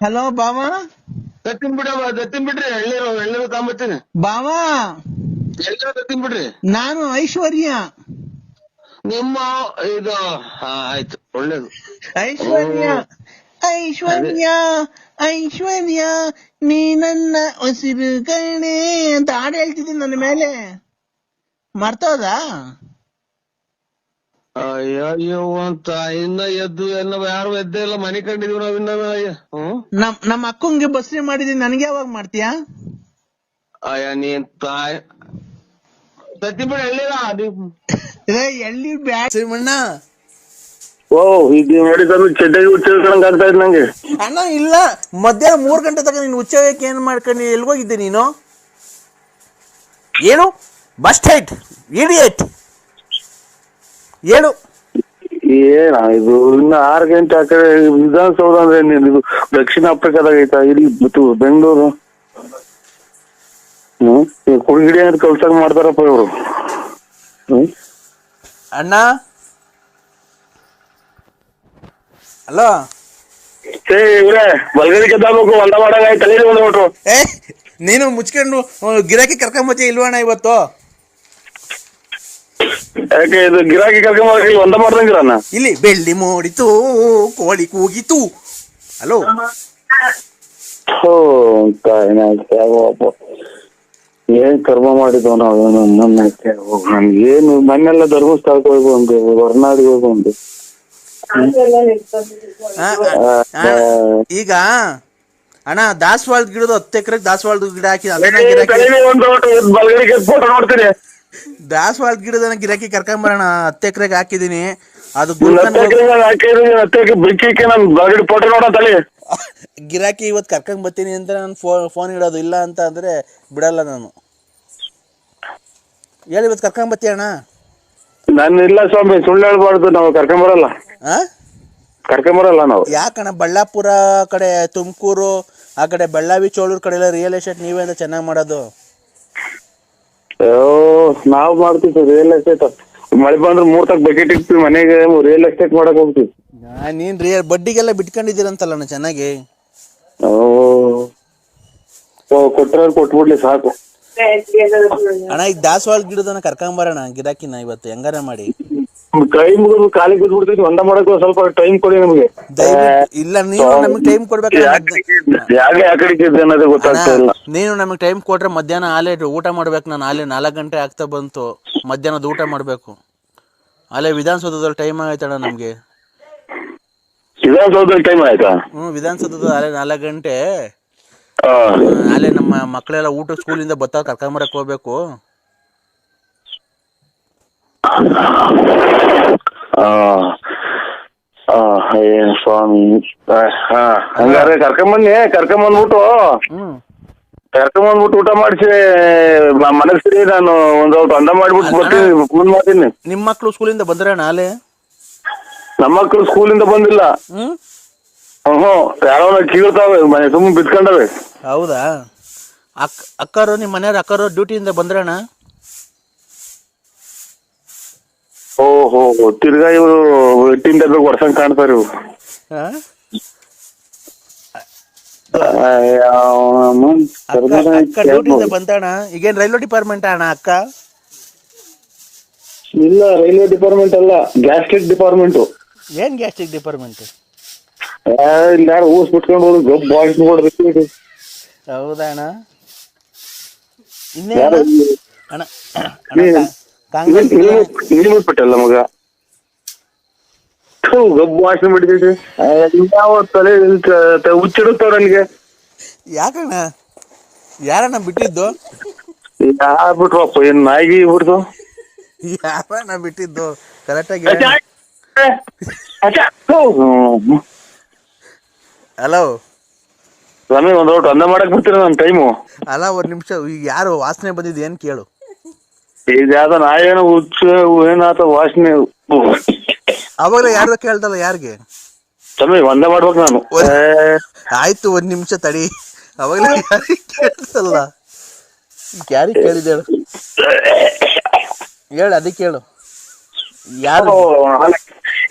Hello ಬಾವ. ತತ್ತಿನ್ ಬಿಡ್ರಿ ಎಳ್ಳೀರು ತಾಂಬತ್ತೀನಿ ಬಾವ ಎಳ್ಳೀರು ತತ್ತಿನ್ ಬಿಡ್ರಿ. ನಾನು ಐಶ್ವರ್ಯ. ನಿಮ್ಮ ಇದು ಆಯ್ತು ಒಳ್ಳೇದು. ಐಶ್ವರ್ಯ ಐಶ್ವರ್ಯ ಐಶ್ವರ್ಯ ನೀ ನನ್ನ ಉಸಿರು ಕಣೆ ಅಂತ ಹಾಡು ಹೇಳ್ತಿದ್ದೀನಿ ನನ್ನ ಮೇಲೆ. ಮರ್ತೋದಾ? ಅಯ್ಯೋ ಅಂತ ಇನ್ನ ಎದ್ದು ಯಾರು ಎದ್ದೇ ಇಲ್ಲ, ಮನೆ ಕಂಡಿದೀವಿ ನಾವ್ ಇನ್ನ. ನಮ್ಮ ಅಕ್ಕಂಗೆ ಬಸ್ರಿ ಮಾಡಿದೀನಿ, ನನ್ಗೆ ಯಾವಾಗ ಮಾಡ್ತೀಯಾ? ಅಯ್ಯ ನೀನ್ ತಾಯಿ ತತ್ತಿ ಬಿಡ ಎಳ್ಳೀರ ಎಳ್ಳಿ ಬ್ಯಾಡ ಮಣ್ಣ. ಓ ಈಗ ನೋಡಿ ಚಡ್ಡಾಗಿ ಹುಚ್ಚಿಡ್ಕೊಂಡ್ ಆಗ್ತಾ ಇದ್ ನಂಗೆ. ಅಣ್ಣ ಇಲ್ಲ, ಮಧ್ಯಾಹ್ನ 3 ಗಂಟೆ ತನಕ ನೀನು ಹುಚ್ಚಕ್ಕೆ ಏನ್ ಮಾಡ್ಕೊಂಡು ಎಲ್ಗೋಗಿದ್ದೆ ನೀನು? ಏನು ಬಸ್ಟೈಟ್ ಇಡಿಯಟ್ ಹೇಳು. ಏನ ಇದು ಇನ್ನ 6 ಗಂಟೆ ಆ ಕಡೆ ವಿಧಾನಸೌಧ ಅಂದ್ರೆ ಇದು ದಕ್ಷಿಣ ಆಫ್ರಿಕಾದಾಗ ಐತಾ? ಇಲ್ಲಿ ಬೆಂಗಳೂರು ಕುಡಿಗಿಡಿ ಅಂತ ಕಲ್ಸಾಗ ಮಾಡ್ತಾರಪ್ಪ ಇವ್ರು. ಅಣ್ಣ ಹಲೋ, ಇವ್ರೆ ಬಲ್ಗಡಿ ಕೆದ್ದಾಬೇಕು ಒಂದ ಮಾಡಂಗ ತಲೆ ಬಂದ್ಬಿಟ್ರು. ನೀನು ಮುಚ್ಕೊಂಡು ಗಿರಾಕಿ ಕರ್ಕೊಂಬತ್ತೀಯ ಇಲ್ವಣ್ಣ ಇವತ್ತು? ಯಾಕೆ ಇದು ಗಿರಾಕಿ ಕರ್ಕೊಂಡ್ ಒಂದ ಮಾಡ್ದಂಗಿರಣ್ಣ? ಇಲ್ಲಿ ಬೆಳ್ಳಿ ಮೂಡಿತು ಕೋಳಿ ಕೂಗಿತು. ಹಲೋ ಏನ್ ಕರ್ಮ ಮಾಡಿದ್ವ ನಾವು. ನನ್ಗೇನು ಮನೆಲ್ಲ ಧರ್ಮಸ್ಥಳಕ್ಕೆ ಹೋಗಿ ಬಂದು ಹೊರನಾಡಿಗೆ ಹೋಗಿ ಬಂದು. ಈಗ ಅಣ್ಣ ದಾಸವಾಳದ ಗಿಡದ 10 ಎಕರೆಗೆ ದಾಸವಾಳದ ಗಿಡ ಹಾಕಿ ದಾಸವಾಳದ ಗಿಡದ ಗಿರಾಕಿ ಕರ್ಕೊಂಬರೋಣ. 10 ಎಕರೆಗೆ ಹಾಕಿದೀನಿ. ಅದು ಗಿರಾಕಿ ಇವತ್ತು ಕರ್ಕೊಂಡ್ ಬರ್ತೀನಿ ಅಂತ ನಾನು ಫೋನ್ ಇಡೋದು. ಇಲ್ಲ ಅಂತ ಅಂದ್ರೆ ಬಿಡಲ್ಲ ನಾನು. ಹೇಳಿ ಇವತ್ತು ಕರ್ಕೊಂಡ್ ಬರ್ತೀಯ ಅಣ್ಣ? ನಾನು ಇಲ್ಲ ಸ್ವಾಮಿ, ಸುಳ್ಳು ಹೇಳ್ಬಾರ್ದು. ನಾವು ಕರ್ಕೊಂಬರಲ್ಲ ನಾವು. ಯಾಕಣ್ಣ ಬಳ್ಳಾಪುರ ಕಡೆ, ತುಮಕೂರು ಆ ಕಡೆ, ಬೆಳ್ಳಾವಿ ಚೋಳೂರ್ ಕಡೆ ಎಲ್ಲ ರಿಯಲ್ ಎಸ್ಟೇಟ್ ನೀವೇ ಅಂತ ಚೆನ್ನಾಗಿ ಮಾಡೋದು. ನಾವ್ ಮಾಡ್ತೀವಿ ರಿಯಲ್ ಎಸ್ಟೇಟ್. ಮಳೆ ಬಂದ್ರೆ 3 ತಕ್ ಬಕೆಟ್ ಇಕ್ತಿವಿ ಮನೆಗೆ, ರಿಯಲ್ ಎಸ್ಟೇಟ್ ಮಾಡಕ್ ಹೋಗ್ತೀವಿ. ನೀನ್ ಬಡ್ಡಿಗೆಲ್ಲ ಬಿಟ್ಕೊಂಡಿದ್ದೀರಂತಲ್ಲ ಚೆನ್ನಾಗಿ. ಕೊಟ್ರೆ ಕೊಟ್ಬಿಡ್ಲಿ ಸಾಕು ಅಣ್ಣ. ಈಗ ದಾಸವಾಳ ಗಿಡದನ್ನ ಕರ್ಕೊಂಬರೋಣ ಗಿರಾಕಿನ ಇವತ್ತು ಹೆಂಗಾರ ಮಾಡಿ. ಕೈ ಮುಗಿದು ಕಾಲಿಗೆ ಬಿದ್ಬಿಡ್ತೀವಿ. ಒಂದ ಮಾಡಕ್ ಸ್ವಲ್ಪ ಟೈಮ್ ಕೊಡಿ ನಮ್ಗೆ. ಇಲ್ಲ, ನೀವು ನಮಗೆ ಟೈಮ್ ಕೊಡ್ಬೇಕು. ನೀನು ನಮಗೆ ಟೈಮ್ ಕೊಟ್ರೆ ಮಧ್ಯಾಹ್ನ ಆಲೆ ಊಟ ಮಾಡ್ಬೇಕು. ನಾನು ಆಲೆ 4 ಗಂಟೆ ಆಗ್ತಾ ಬಂತು, ಮಧ್ಯಾಹ್ನದ ಊಟ ಮಾಡ್ಬೇಕು. ಅಲ್ಲೇ ವಿಧಾನಸೌಧದಲ್ಲಿ ಟೈಮ್ ಆಗೈತಣ್ಣ ನಮ್ಗೆ. ವಿಧಾನಸೌಧದಲ್ಲಿ ಟೈಮ್ ಆಯ್ತಾ? ವಿಧಾನಸೌಧದ ಅಲ್ಲೇ 4 ಗಂಟೆ. ಅಲ್ಲೇ ನಮ್ಮ ಮಕ್ಕಳೆಲ್ಲ ಊಟ ಸ್ಕೂಲಿಂದ ಬರ್ತಾವ, ಕರ್ಕೊಂಬರಕ್ ಹೋಗ್ಬೇಕು. ಸ್ವಾಮಿ ಹಂಗಾರೆ ಕರ್ಕೊಂಬಂದ್ಬಿಟ್ಟು ಊಟ ಮಾಡಿಸಿ ಮನಸ್ಸಿರಿ. ನಾನು ಒಂದ್ ಅಂದ ಮಾಡ್ಬಿಟ್ಟು ಬರ್ತೀನಿ, ಮಾಡ್ತೀನಿ. ನಿಮ್ ಮಕ್ಳು ಸ್ಕೂಲಿಂದ ಬಂದ್ರಣ್ಣ ಅಲ್ಲೇ? ನಮ್ಮ ಮಕ್ಳು ಸ್ಕೂಲಿಂದ ಬಂದಿಲ್ಲ. ಯಾರೋ ಕೀಳ್ತಾವೆ, ಮನೆ ಸುಮ್ಮನೆ ಬಿತ್ಕೊಂಡವೆ. ಹೌದಾ? ಅಕ್ಕರು ನಿಮ್ ಮನೆಯವ್ರ ಅಕ್ಕರು ಡ್ಯೂಟಿಯಿಂದ ಬಂದ್ರಣ್ಣ? ಓಹೋ, ತಿರ್ಗಾ ಇವರು ಎಟ್ಟಿಂದ ವರ್ಷಂಗ್ ಕಾಣ್ತಾರೆ ಇವ್ರು. ಅಕ್ಕ ಡ್ಯೂಟಿಯಿಂದ ಬಂದಣ್ಣ. ಈಗೇನ್ ರೈಲ್ವೆ ಡಿಪಾರ್ಟ್ಮೆಂಟ್ ಅಣ್ಣ ಅಕ್ಕ? ಇಲ್ಲ, ರೈಲ್ವೆ ಡಿಪಾರ್ಟ್ಮೆಂಟ್ ಅಲ್ಲ, ಗ್ಯಾಸ್ಟ್ರಿಕ್ ಡಿಪಾರ್ಟ್ಮೆಂಟ್. ಏನ್ ಗ್ಯಾಸ್ಟ್ರಿಕ್ ಡಿಪಾರ್ಟ್ಮೆಂಟ್? ಇಲ್ಲ ಯಾರು ಊಸ್ ಬಿಟ್ಕೊಂಡು ಹೋಗಿ ಗಬ್ ಬಾಯ್ಸ್ ನೋಡ್ಬೇಕು. ಹೌದಾ ಅಣ್ಣ? ಇನ್ನೇನು ಅಣ್ಣ? ಬಿಟ್ಟಲ್ಲ ಮಗ, ಗಬ್ಬು ವಾಸನೆ ಬಿಡ್ತೈತಿ. ಯಾವ ತಲೆ ಹುಚ್ಚಿಡುತ್ತವ್ರ ನನಗೆ. ಯಾಕಣ್ಣ? ಯಾರಣ್ಣ ಬಿಟ್ಟಿದ್ದು? ಯಾರು ಬಿಟ್ರಪ್ಪ? ಏನ್ ನಾಯಿಗೆ ಬಿಡ್ತು? ಯಾರಣ್ಣ ಬಿಟ್ಟಿದ್ದು ಕರೆಕ್ಟಾಗಿ? ಹಲೋ ಸ್ವಾಮಿ, ಒಂದ್ ಅಂದ ಮಾಡಕ್ ಬಿಡ್ತೀರ ನನ್ ಟೈಮು. ಅಲ್ಲ, 1 ನಿಮಿಷ. ಈಗ ಯಾರು ವಾಸನೆ ಬಂದಿದ್ದು ಏನ್ ಕೇಳು. ಈಗ ಯಾವ್ದ ನಾಯೇನೋ ಹುಚ್ಚು ಏನಾತ ವಾಸನೆ. ಅವಾಗ ಯಾರು ಕೇಳ್ದಲ್ಲ ಯಾರಿಗೆ? ಸ್ವಾಮಿ ಒಂದ ಮಾಡ್ಬೇಕು ನಾನು. ಆಯ್ತು 1 ನಿಮಿಷ ತಡಿ. ಅವಾಗಲೇ ಯಾರಿಗೆ ಕೇಳ್ತಲ್ಲ? ಯಾರಿಗೆ ಕೇಳಿದ ಹೇಳು, ಅದಕ್ಕೆ ಹೇಳು. ಯಾರು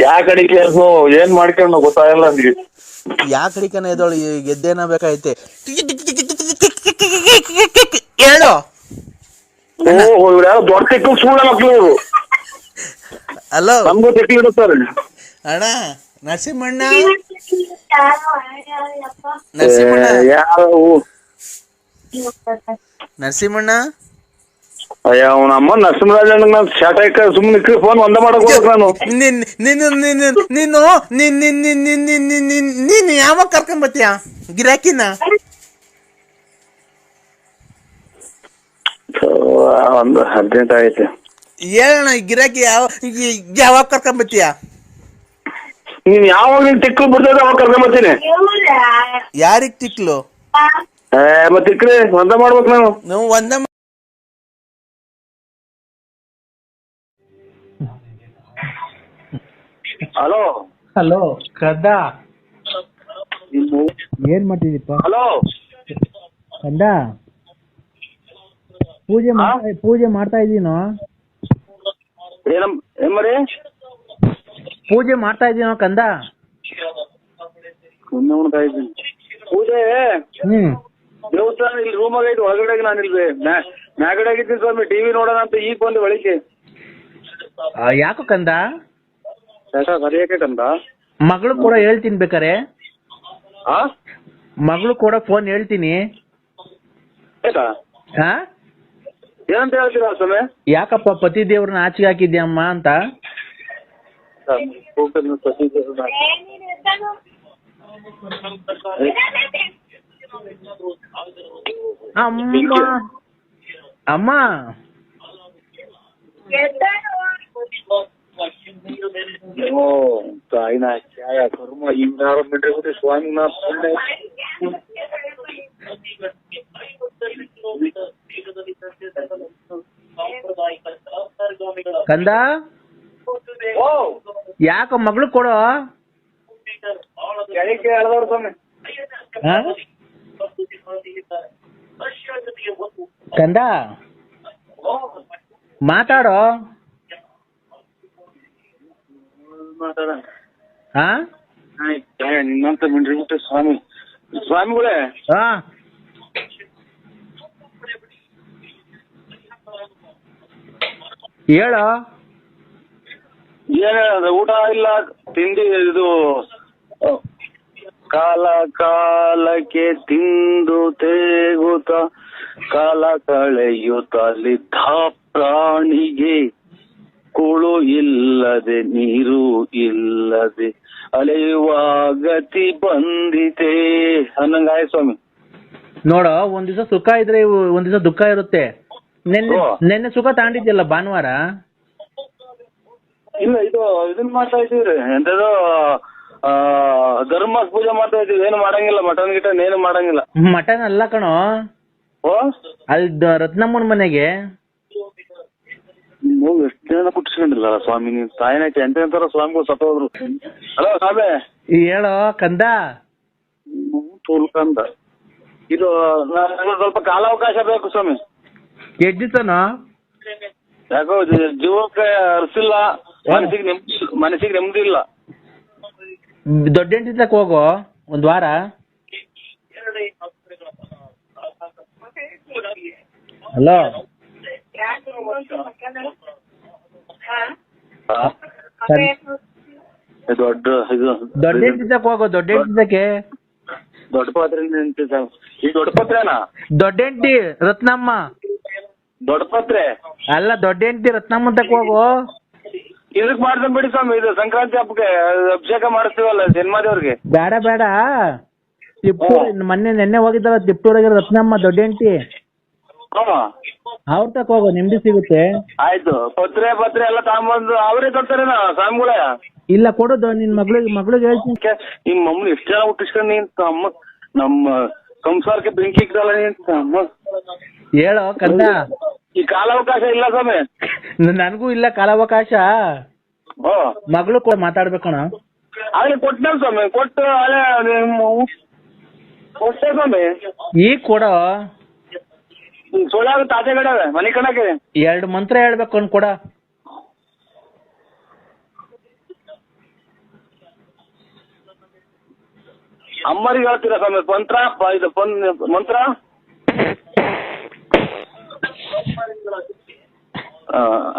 ಯಾ ಕಡೆ ಕೇಳ್ಸು, ಏನ್ ಮಾಡ್ಕೊಂಡು ಗೊತ್ತಾಗಲ್ಲ ನನಗೆ. ಯಾಕೆ ಹಿಡಿಕನ ಎದೋಳು ಗೆದ್ದೇನ ಬೇಕಾಯ್ತೆ ಹೇಳು. ಓ ಇವ್ರು ಯಾರೋ ದೊಡ್ಡ ತೆಕ್ಕ ಸುಳ್ಳ ಮಕ್ಳು ಇವರು. ಹಲೋ ನಮ್ಗೂ ತೆಕ್ಲಿ ಇಡುತ್ತಾರೆ. ಅಣ್ಣ ನರಸಿಂಹಣ್ಣ ನರಸಿಂಹಣ್ಣ ಯಾರು ನರಸಿಂಹಣ್ಣ ಅಯ್ಯ ಅವನ ಅಮ್ಮ ನರಸಿಂಹರಾಜ ನಾನು ಶಾಟ ಸುಮ್ಮನೆ ಫೋನ್ ಒಂದ ಮಾಡಕ್ ಹೋಗ್ಬೇಕು ನಾನು. ನೀನು ಯಾವಾಗ ಕರ್ಕೊಂಡ್ ಬರ್ತೀಯ ಗಿರಾಕಿನ? ಒಂದು ಅರ್ಜೆಂಟ್ ಆಗೈತೆ. ಹೇಳಣ್ಣ ಗಿರಾಕಿ ಯಾವಾಗ ಕರ್ಕೊಂಡ್ ಬರ್ತೀಯ? ನೀನ್ ಯಾವಾಗ ನೀನ್ ತಿಕ್ಕು ಬಿಡ್ತದ ಅವಾಗ ಕರ್ಕೊಂಡ್ ಬರ್ತೀನಿ. ಯಾರಿಗ್ ತಿಕ್ಲು? ಮತ್ತೆ ತಿಕ್ಕ್ರಿ ಒಂದ ಮಾಡ್ಬೇಕು ನಾನು. ನಾವು ಒಂದ ಹಲೋ ಹಲೋ ಕದ್ದ ಏನ್ ಮಾಡ್ತಿದ್ದೀಪ್ಪ? ಹಲೋ ಕಂದ ಪೂಜೆ ಮಾಡ್ತಾ ಇದೀನೋ? ಏನ್ ಮರಿ ಪೂಜೆ ಮಾಡ್ತಾ ಇದೀನೋ ಕಂದ? ಪೂಜೆ ದೇವಸ್ಥಾನ ಇಲ್ಲಿ ರೂಮಾಗ ಐತಿ, ಒಳಗಡೆ ನಾನು ಇಲ್ಲಿ ಮ್ಯಾಗಡೆ ಆಗಿದ್ದೀನಿ ಸ್ವಾಮಿ. ಟಿವಿ ನೋಡೋಣ ಅಂತ ಈಗ ಬಂದು ಒಳಗೆ. ಯಾಕೋ ಕಂದ? ಸರಿಯಾಕಂದ ಮಗಳು ಕೂಡ ಹೇಳ್ತೀನಿ ಬೇಕಾರೆ. ಮಗಳು ಕೂಡ ಫೋನ್ ಹೇಳ್ತೀನಿ. ಆಯ್ತಾ ಹಾ ಏನಂತ ಹೇಳ್ತೀರಾ ಸ್ವಾಮಿ? ಯಾಕಪ್ಪ ಪತಿ ದೇವ್ರನ್ನ ಆಚೆಗೆ ಹಾಕಿದ್ಯಮ್ಮ ಅಂತ? ಅಮ್ಮ ಅಮ್ಮ ಓ ತಾಯಿನ ಛಾಯ ಕರ್ಮ ಹಿಂಗಾರ ಬಿಟ್ರೆ ಸ್ವಾಮಿ ನಾ ಕಂದ ಯಾಕ ಮಗಳು ಕೊಡೋ? ಹೇಳ್ದವ್ರು ಸ್ವಾಮಿ. ಕಂದ ಮಾತಾಡೋ. ಹಾ ನಿನ್ನಂತ ಮಿಂಡ್ರಿ ಬಿಟ್ಟೆ ಸ್ವಾಮಿ. ಸ್ವಾಮಿಗಳೇ ಹಾ ಹೇಳೋ. ಏನ ಊಟ ಇಲ್ಲ ತಿಂಡಿ ಇದು ಕಾಲ ಕಾಲಕ್ಕೆ ತಿಂದು ತೇಗುತ್ತ ಕಾಲ ಕಳೆಯುತ್ತಲಿದ್ದ ಪ್ರಾಣಿಗೆ ಕುಳು ಇಲ್ಲದೆ ನೀರು ಇಲ್ಲದೆ ಅಲೆಯುವ ಗತಿ ಬಂದಿತೆ ಅನ್ನಂಗಾಯ ಸ್ವಾಮಿ. ನೋಡೋ, ಒಂದ್ ದಿವಸ ಸುಖ ಇದ್ರೆ ಒಂದ್ ದಿವಸ ದುಃಖ ಇರುತ್ತೆ. ನೆನ್ನೆ ಸುಖ ತಾಂಡಿದ್ಯಲ್ಲ ಭಾನುವಾರ. ಇಲ್ಲ ಇದು ಇದನ್ ಮಾಡ್ತಾ ಇದೀವ್ರಿ ಎಂತದು ಧರ್ಮ ಪೂಜೆ ಮಾಡ್ತಾ ಇದೀವಿ. ಏನು ಮಾಡಂಗಿಲ್ಲ, ಮಟನ್ ಗಿಟನ್ ಏನು ಮಾಡಂಗಿಲ್ಲ. ಮಟನ್ ಅಲ್ಲ ಕಣೋ, ಓ ಅಲ್ಲಿ ರತ್ನಮ್ಮನ ಮನೆಗೆ ನೀವು ಎಷ್ಟು ಜನ ಕುಟ್ಟಿಸ್ಕೊಂಡಿಲ್ಲ ಸ್ವಾಮಿ. ನೀವು ತಾಯಿನಾಯ್ತು ಎಂತೆಂತಾರ ಸ್ವಾಮಿಗಳು ಸತ್ತೋದ್ರು. ಹಲೋ ಸ್ವಾಮಿ ಹೇಳೋ ಕಂದ. ತೋಲ್ಕಂದ ಇದು ನನಗೆ ಸ್ವಲ್ಪ ಕಾಲಾವಕಾಶ ಬೇಕು ಸ್ವಾಮಿ. ಎಷ್ಟ್ ದಿವಸನೋ? ಯಾಕೋ ಜೀವಕ್ಕೆ ಅರ್ಸಿಲ್ಲ, ಮನಸ್ಸಿಗೆ ನೆಮ್ಮದಿ ಇಲ್ಲ. ದೊಡ್ಡ ಹೆಂಡತಿ ತಕ ಹೋಗೋ ಒಂದ್ ವಾರ. ಹಲೋ ದೊಡ್ಡ ಹೆಂಡತಿ ತಕ ಹೋಗೋ. ದೊಡ್ಡ ಹೆಂಡತಿ ತಕೆ ದೊಡ್ಡ ಪಾತ್ರೆ ಈ ದೊಡ್ಡ ಪಾತ್ರೆನಾ? ದೊಡ್ಡ ಹೆಂಡತಿ ರತ್ನಮ್ಮ. ದೊಡ್ಡ ಪಾತ್ರೆ ಅಲ್ಲ, ದೊಡ್ಡ ಹೆಂಡತಿ ರತ್ನಮ್ಮ ತಕ ಹೋಗೋ. ಇದಕ್ ಮಾಡ್ದಂಗ್ ಬಿಡಿ ಸ್ವಾಮಿ. ಇದು ಸಂಕ್ರಾಂತಿ ಹಬ್ಬಕ್ಕೆ ಅಭಿಷೇಕ ಮಾಡಿಸ್ತೀವಲ್ಲ ಜನ್ಮಾದೇವ್ರಿಗೆ. ಬೇಡ ಬೇಡ, ತಿಪ್ಟೂರ್ ನೆನ್ನೆ ಹೋಗಿದ್ದಲ್ಲ ತಿಪ್ಟೂರಾಗ ರತ್ನಮ್ಮ ದೊಡ್ಡ ಹೆಂಡತಿ, ಅವ್ರ ತಕ ಹೋಗೋ, ನೆಮ್ಮದಿ ಸಿಗುತ್ತೆ. ಆಯ್ತು. ಪತ್ರೆ ಎಲ್ಲ ತಗೊಂಬಂದು ಅವರೇ ಕೊಡ್ತಾರೇನ ಸ್ವಾಮಿಗಳೇ? ಇಲ್ಲ ಕೊಡು, ನಿನ್ ಮಗಳಿಗೆ ಹೇಳ್ತೀನಿ. ನಿಮ್ ಅಮ್ಮನ ಎಷ್ಟು ಜನ ಹುಟ್ಟಿಸ್ಕೊಂಡ್ ನೀನ್ ಅಮ್ಮ ನಮ್ಮ ಸಂಸಾರಕ್ಕೆ ಬೆಂಕಿ ಇಕ್ದಲ್ಲ ನೀನ್ ಅಮ್ಮ. ಹೇಳೋ ಕಂದ. ಈ ಕಾಲಾವಕಾಶ ಇಲ್ಲ ಸ್ವಾಮಿ. ನನಗೂ ಇಲ್ಲ ಕಾಲಾವಕಾಶ. ಮಗಳು ಕೂಡ ಮಾತಾಡ್ಬೇಕಣ. ಆಗ್ಲಿ ಕೊಟ್ಟನ ಸ್ವಾಮಿ, ಕೊಟ್ಟು ಕೊಟ್ಟೆ ಸ್ವಾಮಿ. ಈಗ ಕೊಡೋ. ಸೋಳ್ಯಾಗ ತಾತೆಗಡವೆ ಮನೆ ಕಣಕ್ಕೆ 2 ಮಂತ್ರ ಹೇಳ್ಬೇಕು ಅನ್ ಕೊಡ. ಅಮ್ಮರಿಗೆ ಹೇಳ್ತೀರಾ ಸ್ವಾಮಿ ಇದು ಮಂತ್ರ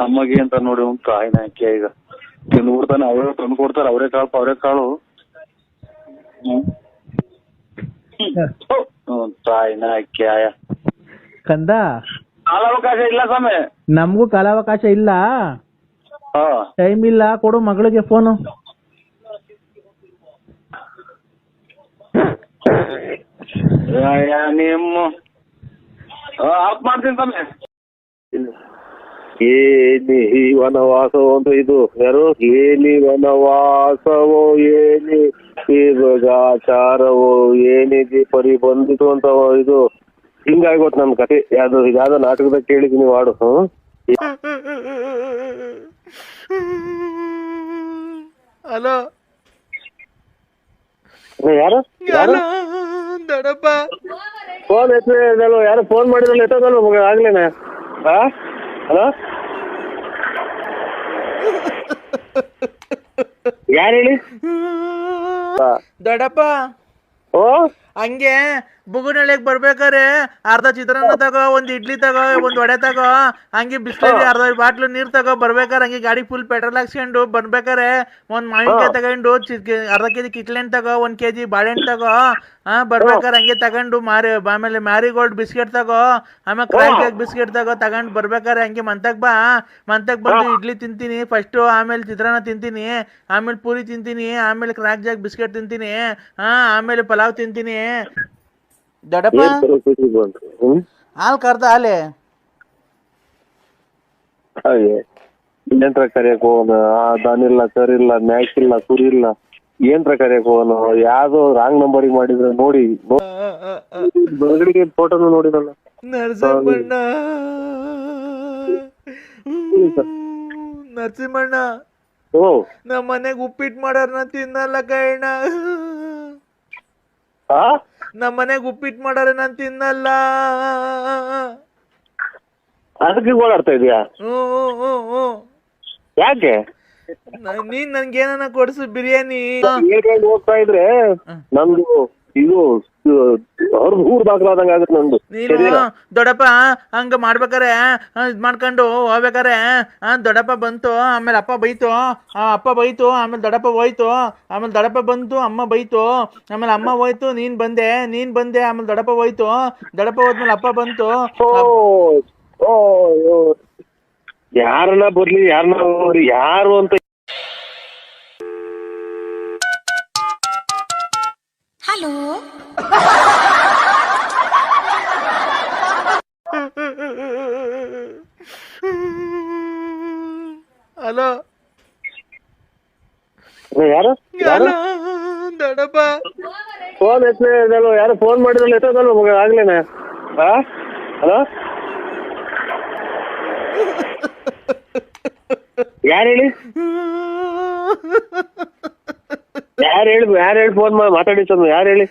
ಅಮ್ಮಗೆ ಅಂತ ನೋಡಿ ಕಾಯಿನ ಹಾಕಿ ಈಗ ತಿಂದು ಬಿಡ್ತಾನೆ. ಅವರೇ ತಂದು ಕೊಡ್ತಾರೆ ಅವರೇ ಕಾಳು ತಾಯಿನ ಹಾಕಿ ಆಯ ಕಂದ ಕಾಲಾವಕಾಶ ಇಲ್ಲ ಸ್ವಾಮಿ. ನಮಗೂ ಕಾಲಾವಕಾಶ ಇಲ್ಲ, ಹಾ ಟೈಮ್ ಇಲ್ಲ. ಕೊಡು ಮಗಳಿಗೆ ಫೋನು. ನಿಮ್ಮ ಆಫ್ ಮಾಡ್ತೀನಿ ಸ್ವಾಮಿ. ಏನಿ ವನವಾಸವೋ ಅಂತ ಇದು ಯಾರು ಏನಿ ವನವಾಸವೋ ಏನಿ ಮೃಗಾಚಾರವೋ ಏನಿದೆ ಪರಿ ಬಂದಿತು ಅಂತ ಇದು ಹಿಂಗಾಗೋತ್ ನನ್ ಕತೆ. ಯಾವ್ದೋ ನಾಟಕದಾಗ ಕೇಳಿದೀನಿ ಹಾಡು. ಹಲೋ ಯಾರು ದೊಡ್ಡಪ್ಪ ಫೋನ್ ಎತ್ತಲ್ಲ, ಯಾರು ಫೋನ್ ಮಾಡಿದ್ರಲ್ಲ ಎತ್ತದಲ್ಲ ಮಗ ಆಗ್ಲೇನೆ. ಹಲೋ ಯಾರು ಹೇಳಿ? ದೊಡ್ಡಪ್ಪ ಓ ಹಂಗೆ ಬುಗುನಳ್ಳಿಗೆ ಬರ್ಬೇಕಾರೆ ಅರ್ಧ ಚಿತ್ರಾನ್ನ ತಗೋ, ಒಂದ್ ಇಡ್ಲಿ ತಗೋ, ಒಂದ್ ವಡೆ ತಗೋ, ಹಂಗೆ ಬಿಸ್ಲರಿ ಅರ್ಧ ಬಾಟ್ಲು ನೀರ್ ತಗೋ. ಬರ್ಬೇಕಾರೆ ಹಂಗೆ ಗಾಡಿ ಫುಲ್ ಪೆಟ್ರೋಲ್ ಹಾಕ್ಸ್ಕೊಂಡು ಬರ್ಬೇಕಾರೆ ಒಂದ್ ಮಾವಿನಕಾಯಿ ತಗೊಂಡು ಅರ್ಧ ಕೆಜಿ ಕಿತ್ಳೆಹಣ್ಣು ತಗೋ, 1 kg ಬಾಳೆಹಣ್ಣು ತಗೋ. ಬರ್ಬೇಕಾರೆ ಹಂಗೆ ತಗೊಂಡು ಆಮೇಲೆ ಮ್ಯಾರಿಗೋಲ್ಡ್ ಬಿಸ್ಕೆಟ್ ತಗೋ, ಆಮೇಲೆ ಕ್ರ್ಯಾಕ್ ಜಾಕ್ ಬಿಸ್ಕೆಟ್ ತಗೊಂಡು ಬರ್ಬೇಕಾರೆ ಹಂಗೆ ಮಂತಕ್ ಬಂದು ಇಡ್ಲಿ ತಿಂತೀನಿ ಫಸ್ಟ್, ಆಮೇಲೆ ಚಿತ್ರಾನ್ನ ತಿಂತೀನಿ, ಆಮೇಲೆ ಪೂರಿ ತಿಂತೀನಿ, ಆಮೇಲೆ ಕ್ರ್ಯಾಕ್ ಜಾಕ್ ಬಿಸ್ಕೆಟ್ ತಿಂತೀನಿ, ಆಮೇಲೆ ಪಲಾವ್ ತಿಂತೀನಿ. ದೊಡ್ಡಪ್ಪ ಹಾಲು ಕರ್ದ ಹಾಲೆ ಏನ್ರ ಕರಿಯಕ್ ಹೋಗೋನು? ದನಿಲ್ಲ, ಕರಿಲ್ಲ, ಮ್ಯಾಕಿಲ್ಲ, ಕುರಿಲ್ಲ, ಏನ್ರ ಕರಿಯಕ್ ಹೋಗೋನು? ಯಾವ್ದೋ ರಾಂಗ್ ನಂಬರಿಗೆ ಮಾಡಿದ್ರೆ ನೋಡಿ ಬೆಳಗಡಿಗೆ ಫೋಟೋನು ನೋಡಿರಲ್ಲ. ನರಸಿಂಹಣ್ಣ ಓ ನಮ್ಮ ಮನೆಗ್ ಉಪ್ಪಿಟ್ಟು ಮಾಡಾರ ತಿನ್ನಲ್ಲ ಕೈಣ್ಣ. ನಮ್ಮ ಮನೆಗ್ ಉಪ್ಪಿಟ್ಟು ಮಾಡಾರ ನಾನ್ ತಿನ್ನಲ್ಲ. ಅದಕ್ಕೆ ಓಡಾಡ್ತಾ ಇದೀಯಾ? ಯಾಕೆ? ನೀನ್ ನನ್ಗೇನ ಕೊಡ್ಸು ಬಿರಿಯಾನಿ. ಹೋಗ್ತಾ ಇದ್ರೆ ನಮ್ದು ಇದು ಅವ್ರದ್ದು ಊರ್ ಬಾಗ್ಲಾದಂಗ ಆಗುತ್ತೆ ನಂದು. ನೀನು ದೊಡ್ಡಪ್ಪ ಹಂಗ ಮಾಡ್ಬೇಕಾರೆ ಇದ್ ಮಾಡ್ಕೊಂಡು ಹೋಗ್ಬೇಕಾರೆ ದೊಡ್ಡಪ್ಪ ಬಂತು, ಆಮೇಲೆ ಅಪ್ಪ ಬೈತು, ಆಮೇಲೆ ದೊಡ್ಡಪ್ಪ ಹೋಯ್ತು, ಆಮೇಲೆ ದೊಡ್ಡಪ್ಪ ಬಂತು, ಅಮ್ಮ ಬೈತು, ಆಮೇಲೆ ಅಮ್ಮ ಹೋಯ್ತು, ನೀನ್ ಬಂದೆ, ಆಮೇಲೆ ದೊಡ್ಡಪ್ಪ ಹೋಯ್ತು, ದೊಡ್ಡಪ್ಪ ಹೋದ್ಮೇಲೆ ಅಪ್ಪ ಬಂತು. ಯಾರನ್ನ ಬರ್ಲಿ, ಯಾರನ್ನ ನೋಡಿ ಯಾರು ಅಂತ. ಹಲೋ ಹಲೋ ಯಾರು ದೊಡ್ಡಪ್ಪ ಫೋನ್ ಎತ್ತಲ್ಲ, ಯಾರು ಫೋನ್ ಮಾಡಿದ್ರಲ್ಲ ಎತ್ತದಲ್ಲ ಮಗ ಆಗ್ಲೇನೆ. ಹಲೋ ಯಾರು ಹೇಳಿ? ಯಾರು ಹೇಳಿ ಫೋನ್ ಮಾತಾಡಿ ಸ್ವಾಮಿ, ಯಾರು ಹೇಳಿ?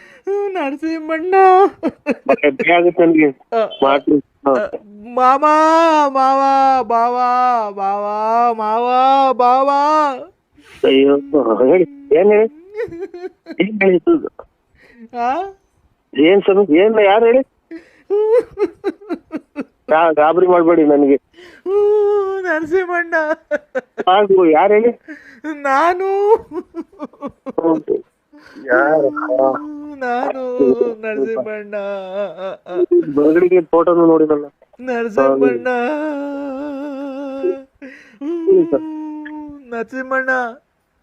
ನರಸಿಂಹಣ್ಣ ಆಗುತ್ತೆ ನನ್ಗೆ ಮಾತು. ಮಾವ ಮಾವ ಬಾವ ಬಾವ ಮಾವ ಬಾವ. ಅಯ್ಯೋ ಹೇಳಿ, ಏನ್ ಹೇಳಿ? ಏನ್ ಹೇಳಿ? ಏನ್ ಸ್ವಾಮಿ, ಏನ್ ಯಾರು ಹೇಳಿ? ಗಾಬರಿ ಮಾಡ್ಬೇಡಿ ನನಗೆ. ನರಸಿಂಹಣ್ಣ ಯಾರು ಹೇಳಿ? ನಾನು ನರಸಿಂಹಣ್ಣ ಬೆಳಗಡಿಗೆ ಫೋಟೋನು ನೋಡಿರಲ್ಲ. ನರಸಿಂಹಣ್ಣ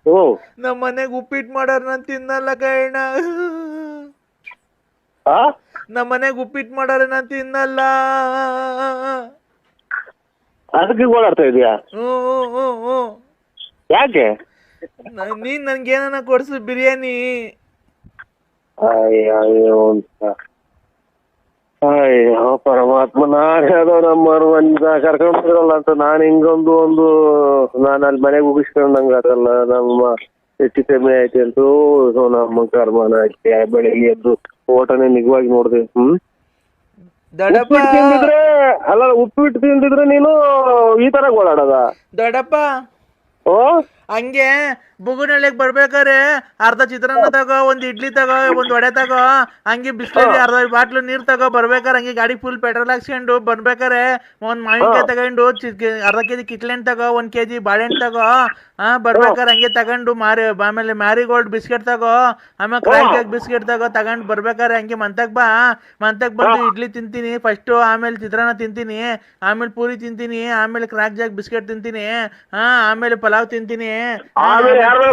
ಓ ನಮ್ಮ ಮನೆಗ್ ಉಪ್ಪಿಟ್ಟು ಮಾಡಾರ ನಾನ್ ತಿನ್ನಲ್ಲ ಕೈಣ್ಣ. ನಮ್ಮ ಮನೆಗ್ ಉಪ್ಪಿಟ್ಟು ಮಾಡಾರ ನಾನ್ ತಿನ್ನಲ್ಲ. ಅದಕ್ಕೆ ಓಡಾಡ್ತಾ ಇದೀಯಾ? ಯಾಕೆ? ನೀನ್ ನನ್ಗೇನ ಕೊಡ್ಸು ಬಿರಿಯಾನಿ. ಅಯ್ಯೋ ಪರಮಾತ್ಮ, ನಾನ್ ಯಾವ್ದೋ ನಮ್ಮ ಕರ್ಕೊಂಡ್ರಲ್ಲ ಅಂತ ನಾನ್ ಹಿಂಗೊಂದು ನಾನು ಅಲ್ಲಿ ಮನೆಗೆ ಮುಗಿಸ್ಕೊಂಡಂಗ ಅದಲ್ಲ. ನಮ್ಮ ಹೆಚ್ಚು ಕಮ್ಮಿ ಆಯ್ತು ಅಂತೂ ನಮ್ಮ ಕರ್ಮನ ಆಯ್ತು. ಬೆಳಿಗ್ಗೆ ಎದ್ದು ಓಟನೇ ನಿಜವಾಗಿ ನೋಡ್ದೆ. ತಿಂದಿದ್ರೆ ಅಲ್ಲ, ಉಪ್ಪಿಟ್ಟು ತಿಂದಿದ್ರೆ ನೀನು ಈ ತರ ಓಡಾಡದ? ದೊಡ್ಡಪ್ಪ ಓ ಹಂಗೆ ಬುಗುನಳ್ಳಿಗೆ ಬರ್ಬೇಕಾರೆ ಅರ್ಧ ಚಿತ್ರಾನ್ನ ತಗೋ, ಒಂದ್ ಇಡ್ಲಿ ತಗೋ, ಒಂದ್ ವಡೆ ತಗೋ, ಹಂಗೆ ಬಿಸ್ಲರಿ ಅರ್ಧ ಬಾಟ್ಲು ನೀರ್ ತಗೋ. ಬರ್ಬೇಕಾರೆ ಹಂಗೆ ಗಾಡಿ ಫುಲ್ ಪೆಟ್ರೋಲ್ ಹಾಕ್ಸ್ಕೊಂಡು ಬರ್ಬೇಕಾರೆ ಒಂದ್ ಮಾವಿನಕಾಯಿ ತಗೊಂಡು ಅರ್ಧ ಕೆಜಿ ಕಿತ್ಲೆಹಣ್ಣು ತಗೋ, 1 kg ಬಾಳೆಹಣ್ಣು ತಗೋ. ಬರ್ಬೇಕಾರೆ ಹಂಗೆ ತಗೊಂಡು ಆಮೇಲೆ ಮ್ಯಾರಿಗೋಲ್ಡ್ ಬಿಸ್ಕೆಟ್ ತಗೋ, ಆಮೇಲೆ ಕ್ರ್ಯಾಕ್ ಜಾಕ್ ಬಿಸ್ಕೆಟ್ ತಗೊಂಡು ಬರ್ಬೇಕಾರೆ ಹಂಗೆ ಮಂತಕ್ ಬಂದು ಇಡ್ಲಿ ತಿಂತೀನಿ ಫಸ್ಟ್, ಆಮೇಲೆ ಚಿತ್ರಾನ್ನ ತಿಂತೀನಿ, ಆಮೇಲೆ ಪೂರಿ ತಿಂತೀನಿ, ಆಮೇಲೆ ಕ್ರ್ಯಾಕ್ ಜಾಕ್ ಬಿಸ್ಕೆಟ್ ತಿಂತೀನಿ, ಆಮೇಲೆ ಪಲಾವ್ ತಿಂತೀನಿ. ಆಮೇಲೆ ಯಾರು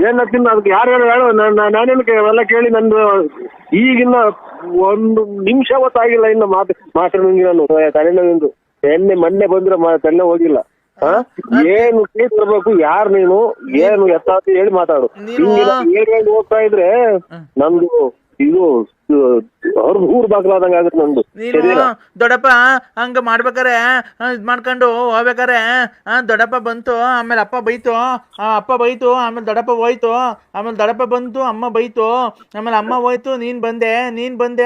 ಏನ ತಿನ್ನ ಅದಕ್ಕೆ ಯಾರು ಹೇಳು ನಾನೇನಕ್ಕೆ ಅವೆಲ್ಲ ಕೇಳಿ ನಂದು ಈಗಿನ್ನ 1 ನಿಮಿಷ ಗೊತ್ತಾಗಿಲ್ಲ ಇನ್ನು ಮಾತ್ರ ನಂಗೆ ನಾನು ತಲೆನೋವಿಂದು ಮೊನ್ನೆ ಬಂದ್ರೆ ತಲೆ ಹೋಗಿಲ್ಲ. ಏನು ಕೇಳ್ತಿರ್ಬೇಕು, ಯಾರು ನೀನು ಏನು ಎತ್ತಾತಿ ಹೇಳಿ ಮಾತಾಡು. ಏನ್ ಹೋಗ್ತಾ ಇದ್ರೆ ನಮ್ದು ಇದು ಊರ್ ಬಾಗ್ಲಾದಂಗ ಆಗುತ್ತೆ ನಂದು. ನೀನು ದೊಡ್ಡಪ್ಪ ಹಂಗ ಮಾಡ್ಬೇಕಾರೆ ಇದ್ ಮಾಡ್ಕೊಂಡು ಹೋಗ್ಬೇಕಾರೆ ದೊಡ್ಡಪ್ಪ ಬಂತು, ಆಮೇಲೆ ಅಪ್ಪ ಬೈತು, ಆಮೇಲೆ ದೊಡ್ಡಪ್ಪ ಹೋಯ್ತು, ಆಮೇಲೆ ದೊಡ್ಡಪ್ಪ ಬಂತು, ಅಮ್ಮ ಬೈತು, ಆಮೇಲೆ ಅಮ್ಮ ಹೋಯ್ತು, ನೀನ್ ಬಂದೆ,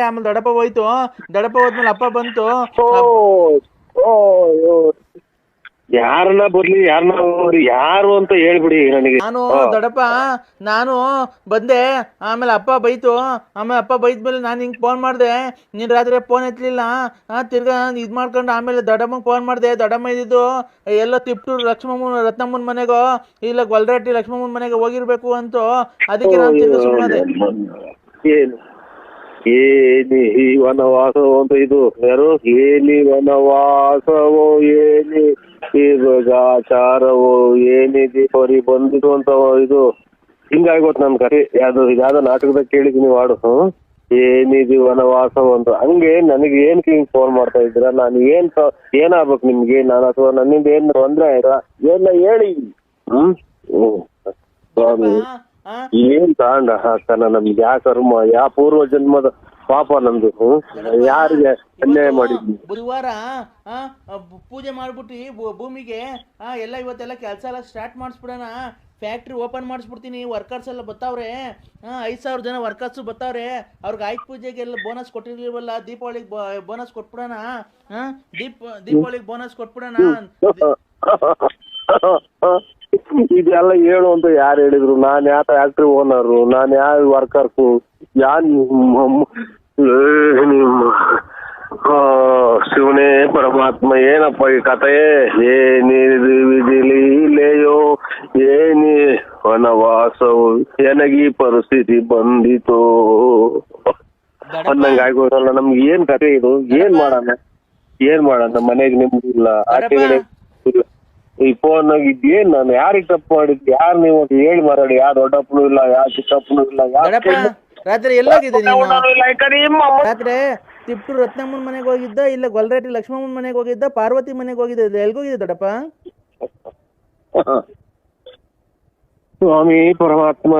ಆಮೇಲೆ ದೊಡ್ಡಪ್ಪ ಹೋಯ್ತು, ದೊಡ್ಡಪ್ಪ ಹೋದ್ಮೇಲೆ ಅಪ್ಪ ಬಂತು. ಯಾರನ್ನ ಬರ್ಲಿ ಯಾರು ಅಂತ ಹೇಳ್ಬಿಡಿ ನನಗೆ. ನಾನು ಬಂದೆ, ಆಮೇಲೆ ಅಪ್ಪ ಬೈತು, ಆಮೇಲೆ ಅಪ್ಪ ಬೈದ್ಮೇಲೆ ನಾನು ಹಿಂಗೆ ಫೋನ್ ಮಾಡಿದೆ, ನೀನು ರಾತ್ರಿ ಫೋನ್ ಎತ್ತಲಿಲ್ಲ. ತಿರ್ಗಾ ಇದು ಮಾಡ್ಕೊಂಡು ಆಮೇಲೆ ದೊಡ್ಡಮ್ಮಂಗೆ ಫೋನ್ ಮಾಡಿದೆ. ದೊಡ್ಡಮ್ಮ ಇದ್ದಿದ್ದು ಎಲ್ಲ ತಿಪ್ಟೂರು ರತ್ನಮ್ಮನ ಮನೆಗೋ ಇಲ್ಲ ಗೊಲ್ರಟ್ಟಿ ಲಕ್ಷ್ಮಮ್ಮನ ಮನೆಗೆ ಹೋಗಿರ್ಬೇಕು ಅಂತ, ಅದಕ್ಕೆ ನಾನು ತಿರ್ಗಾ ಸುಮ್ಮನೆ. ಏನಿ ವನವಾಸವೋ ಅಂತ ಇದು ಯಾರು ಏನಿ ವನವಾಸವೋ ಏನಿ ಆಚಾರವೋ ಏನಿದೆ ಹೊರಿ ಬಂದಿದ್ದು ಅಂತ ಇದು ಹಿಂಗಾಗೋತ್ ನನ್ ಕತೆ. ಯಾವ್ದೋ ನಾಟಕದಾಗ ಕೇಳಿದೀನಿ ವಾಡು. ಏನಿದು ವನವಾಸವೋ ಅಂತ. ಹಂಗೆ ನನಗೆ ಏನಕ್ಕೆ ಹಿಂಗ್ ಫೋನ್ ಮಾಡ್ತಾ ಇದ್ದೀರಾ? ನಾನು ಏನಾಗ್ಬೇಕು ನಿಮ್ಗೆ? ನಾನು ಅಥವಾ ನನ್ನಿಂದ ಏನ್ ತೊಂದ್ರೆ ಆಯ್ತಾ ಏನ ಹೇಳಿ. ಏನ್ ತಾಂಡ ಹಾಕ್ತಾನ ನಮ್ಗೆ? ಯಾ ಕರ್ಮ, ಯಾ ಪೂರ್ವ ಜನ್ಮದ ಪಾಪ ನಮ್ದು. ಯಾರಿಗೆ ಅನ್ಯಾಯ ಮಾಡಿದ್ವಿ? ಬುಧವಾರ ಪೂಜೆ ಮಾಡ್ಬಿಟ್ಟು ಭೂಮಿಗೆ ಎಲ್ಲ ಇವತ್ತೆಲ್ಲ ಕೆಲಸ ಎಲ್ಲ ಸ್ಟಾರ್ಟ್ ಮಾಡಿಸ್ಬಿಡೋಣ. ಫ್ಯಾಕ್ಟ್ರಿ ಓಪನ್ ಮಾಡಿಸ್ಬಿಡ್ತೀನಿ. ವರ್ಕರ್ಸ್ ಎಲ್ಲ ಬರ್ತಾವ್ರೆ, 5,000 ಜನ ವರ್ಕರ್ಸು ಬರ್ತಾವ್ರೆ. ಅವ್ರಿಗೆ ಆಯ್ತು ಪೂಜೆಗೆಲ್ಲ ಬೋನಸ್ ಕೊಟ್ಟಿರ್ಲಿಲ್ವಲ್ಲ, ದೀಪಾವಳಿಗೆ ಬೋನಸ್ ಕೊಟ್ಬಿಡೋಣ. ದೀಪಾವಳಿಗೆ ಬೋನಸ್ ಕೊಟ್ಬಿಡೋಣ. ಇದೆಲ್ಲ ಹೇಳು ಅಂತ ಯಾರು ಹೇಳಿದ್ರು? ನಾನ್ ಯಾವ ಫ್ಯಾಕ್ಟ್ರಿ ಓನರು, ನಾನ್ ಯಾವ ವರ್ಕರ್ಸು, ಶಿವನೇ ಪರಮಾತ್ಮ ಏನಪ್ಪ ಈ ಕಥೆ? ಏನಿಲೆಯೋ ಏನಿ ವನವಾಸವು ನನಗೀ ಪರಿಸ್ಥಿತಿ ಬಂದಿತೋ ಅನ್ನಂಗ ಆಗೋದಲ್ಲ. ನಮ್ಗೆ ಏನ್ ಕಥೆ ಇದು? ಏನ್ ಮಾಡೋಣ? ಮನೆಗೆ ನೆಮ್ಮದಿ ಇಲ್ಲ, ಆಚೆಗಡೆ ಇಲ್ಲ. ಈ ಫೋನ್ ಏನ್ ನಾನು ಯಾರಿಗೆ ತಪ್ಪು ಮಾಡಿದ್ವಿ? ಯಾರು ನೀವು ಹೇಳಿ ಮಾರಾಡಿ. ಯಾವ ದೊಡ್ಡಪ್ಪನು ಇಲ್ಲ, ಯಾವ ಚಿಕ್ಕಪ್ಪನು ಇಲ್ಲ, ರಾತ್ರಿ ಎಲ್ಲೋಗಿದ್ದೆ ನೀನು? ರಾತ್ರಿ ತಿಪ್ಟೂರು ರತ್ನಮ್ಮನ ಮನೆಗೆ ಹೋಗಿದ್ದ, ಇಲ್ಲ ಗೊಲ್ರಟ್ಟಿ ಲಕ್ಷ್ಮಮ್ಮನ ಮನೆಗೆ ಹೋಗಿದ್ದ, ಪಾರ್ವತಿ ಮನೆಗೆ ಹೋಗಿದ್ದ? ಎಲ್ಗೋಗಿದ್ದೆ ದೊಡ್ಡಪ್ಪ? ಸ್ವಾಮಿ ಪರಮಾತ್ಮ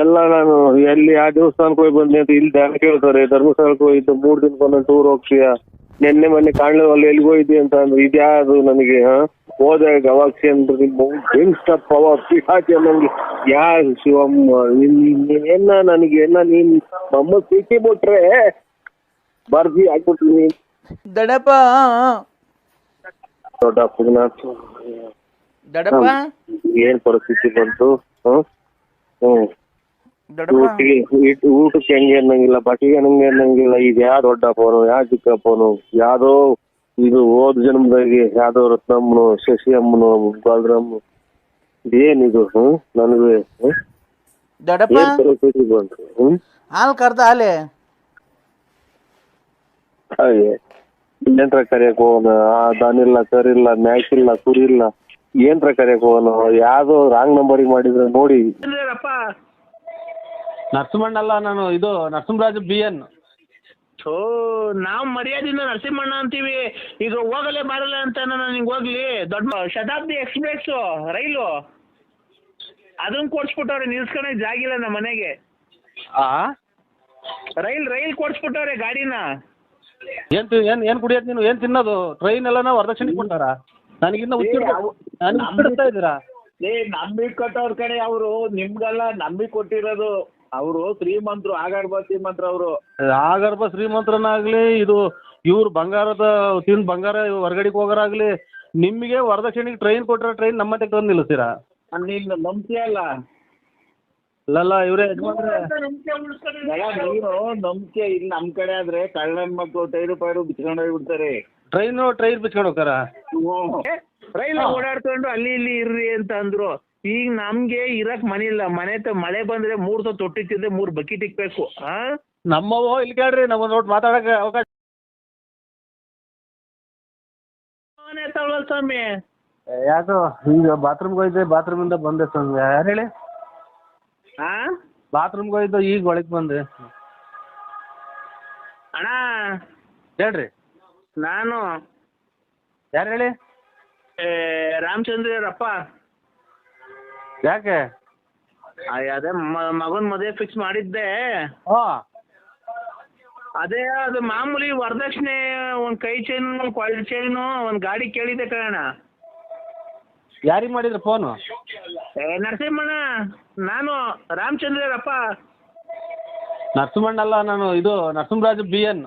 ಎಲ್ಲ ನಾನು ಎಲ್ಲಿ ಆ ದೇವಸ್ಥಾನಕ್ಕೆ ಹೋಗಿ ಬಂದೆ ಅಂತ ಇಲ್ಲಿ ಧ್ಯಾನ ಕೇಳ್ತಾರೆ. ಧರ್ಮಸ್ಥಳಕ್ಕೆ ಹೋಗಿದ್ದು 3 ದಿನಕ್ಕೊಂದು ಟೂರ್ ಹೋಗ್ತೀಯ. ಮೊನ್ನೆ ಕಾಣ್ಲವಲ್ಲ ಎಲ್ಲಿಗೆ ಹೋಗಿದ್ದೆ ಅಂತ ಅಂದ್ರೆ ಇದ್ಯಾವುದು ನನಗೆ? ಹೋದಾಗ ಗವಾಕ್ಷಿ ಅಂದ್ರೆ ನಿಮ್ಮ ಪವರ್ ಪಿಹಾಚಿ ಅನ್ನಂಗೆ. ಯಾರು ಶಿವಮ್ಮ ಏನ ನನಗೆ ನೀನ್ ನಮ್ಮ ಸಿಕ್ಕಿ ಬಿಟ್ರೆ ಬರ್ದಿ ಆಗ್ಬಿಟ್ರಿ ದೊಡ್ಡಪ್ಪ. ದೊಡ್ಡಪ್ಪ ಏನ್ ಪರಿಸ್ಥಿತಿ ಬಂತು? ಊಟಕ್ಕೆ ಹೆಂಗೆ ಅನ್ನಂಗಿಲ್ಲ, ಬಟ್ಟೆಗೆ ಹಂಗೆ ಅನ್ನಂಗಿಲ್ಲ. ಈಗ ಯಾವ ದೊಡ್ಡಪ್ಪನು, ಯಾವ ಚಿಕ್ಕಪ್ಪನು, ಯಾವ್ದೋ ಇದು ಹೋದ ಜನ್ಮದಾಗಿ ಯಾವ್ದೋ ರತ್ನಮ್ಮನು, ಶಶಿ ಅಮ್ಮನು, ಬಾಲರಮ್ಮ, ಇದೇನಿದು? ನನಗೆ ದೊಡ್ಡಪ್ಪ ಪರಿಸ್ಥಿತಿ ಬಂತು. ಹಾಲು ಕರ್ದ ಹಾಲೆ ಏನ್ರ ಕರಿಯಕ್ ಹೋಗೋಣ? ದನಿಲ್ಲ, ಕರಿಲ್ಲ, ಮ್ಯಾಕಿಲ್ಲ, ಕುರಿಲ್ಲ, ಏನ್ರ ಕರಿಯಕ್ ಹೋಗೋಣ? ಯಾವ್ದೋ ರಾಂಗ್ ನಂಬರಿಗೆ ಮಾಡಿದ್ರೆ ನೋಡಿ. ನರಸಿಂಹಣ್ಣ ಅಲ್ಲ, ನಾನು ಇದು ನರಸಿಂಹರಾಜ್ BN. ನಾವು ಮರ್ಯಾದಿಂದ ನರಸಿಂಹಣ್ಣ ಅಂತೀವಿ. ಈಗ ಹೋಗಲೇ ಬರಲ್ಲ ಅಂತ ನಾನು ನಿಂಗೆ ಹೋಗ್ಲಿ. ದೊಡ್ಡ ಶತಾಬ್ದಿ ಎಕ್ಸ್ಪ್ರೆಸ್ ರೈಲು ಅದನ್ನ ಕೊಡ್ಸ್ಬಿಟ್ಟವ್ರೆ, ನಿಲ್ಸ್ಕೊಳಕ್ ಜಾಗಿಲ್ಲ ನಮ್ಮ ಮನೆಗೆ. ರೈಲ್ ಕೊಡ್ಸ್ಬಿಟ್ಟವ್ರೆ ಗಾಡಿನ. ಏನ್ ಕುಡಿಯೋದು ನೀನು? ಏನ್ ತಿನ್ನೋದು? ಟ್ರೈನ್ ಎಲ್ಲ ವರದಕ್ಷಿಣೆ ಕೊಟ್ಟಾರ? ನನಗಿನ್ನ ಹುಚ್ಚಿಡ್ತಾ ಇದ್ದೀರಾ? ನಂಬಿಕೆ ಕೊಟ್ಟವ್ರ ಕಡೆ ಅವರು, ನಿಮ್ಗೆಲ್ಲ ನಂಬಿಕೆ ಕೊಟ್ಟಿರೋದು ಅವರು. ಶ್ರೀಮಂತರು, ಆಗರ್ಭ ಶ್ರೀಮಂತರು ಅವರು. ಆಗರ್ಭ ಶ್ರೀಮಂತರನ್ನಾಗ್ಲಿ, ಇದು ಇವ್ರು ಬಂಗಾರ ಹೊರಗಡೆಗೆ ಹೋಗೋರಾಗ್ಲಿ, ನಿಮಗೆ ವರದಕ್ಷಿಣೆಗೆ ಟ್ರೈನ್ ಕೊಟ್ಟರೆ ಟ್ರೈನ್ ನಮ್ಮತ್ತೆ ತಂದು ನಿಲ್ಲಿಸ್ತೀರಾ? ನೀನು ನಂಬ್ತೀಯಲ್ಲ ಅಲ್ಲಲ್ಲ ಇವರೇ ಯಜಮಾನ್ರೆ, ನೀನು ನಂಬಿಕೆ ಇಲ್ಲಿ ನಮ್ಮ ಕಡೆ ಆದ್ರೆ ಕಳ್ಳನ ಮಕ್ಕಳು ಟೈರು ಪೈರು ಬಿಚ್ಕೊಂಡು ಹೋಗ್ಬಿಡ್ತಾರೆ. ಟ್ರೈನ್ ಬಿಚ್ಕೊಂಡು ಹೋಗ್ತಾರಾ? ರೈಲ್ ಓಡಾಡ್ಕೊಂಡು ಅಲ್ಲಿ ಇಲ್ಲಿ ಇರ್ರಿ ಅಂತ ಅಂದ್ರು. ಈಗ ನಮ್ಗೆ ಇರಕ್ ಮನೆ ಇಲ್ಲ. ಮಳೆ ಬಂದ್ರೆ 3 ತೊಟ್ಟಿತ್ತಿದ್ರೆ 3 ಬಕೆಟ್ ಇಕ್ಬೇಕು. ನಮ್ಮವು ಇಲ್ಲಿ ಕೇಳ್ರಿ, ನಮ್ಮ ನೋಡಿ ಮಾತಾಡಕ್ಕೆ ಅವಕಾಶ ತಗೊಳಲ್ ಸ್ವಾಮಿ. ಯಾಕೋ ಈಗ ಬಾತ್ರೂಮ್ಗೆ ಹೋಯ್ದೆ, ಬಾತ್ರೂಮಿಂದ ಬಂದೆ ಸ್ವಾಮಿ. ಯಾರು ಹೇಳಿ? ಬಾತ್ರೂಮ್ಗೆ ಹೋಯ್ದು ಈಗ ಒಳಗೆ ಬಂದೆ. ಅಣ್ಣ ಹೇಳ್ರಿ, ನಾನು ಯಾರು ಹೇಳಿ? ರಾಮಚಂದ್ರಪ್ಪ. ಯಾಕೆ? ಅದೇ ಮಗನ್ ಮದುವೆ ಫಿಕ್ಸ್ ಮಾಡಿದ್ದೆ. ಅದೇ ಅದು ಮಾಮೂಲಿ ವರದಕ್ಷಿಣೆ, ಒಂದ್ ಕೈ ಚೈನು, ಕ್ವಾಲಿಟಿ ಚೈನು, ಒಂದ್ ಗಾಡಿ ಕೇಳಿದ್ದೆ ಕಣ. ಯಾರಿಗೆ ಮಾಡಿದ್ರು ಫೋನು? ನರಸಿಂಹಣ್ಣ, ನಾನು ರಾಮಚಂದ್ರಪ್ಪ. ನರಸಿಂಹಣ್ಣ ಅಲ್ಲ, ನಾನು ಇದು ನರಸಿಂಹರಾಜು BN.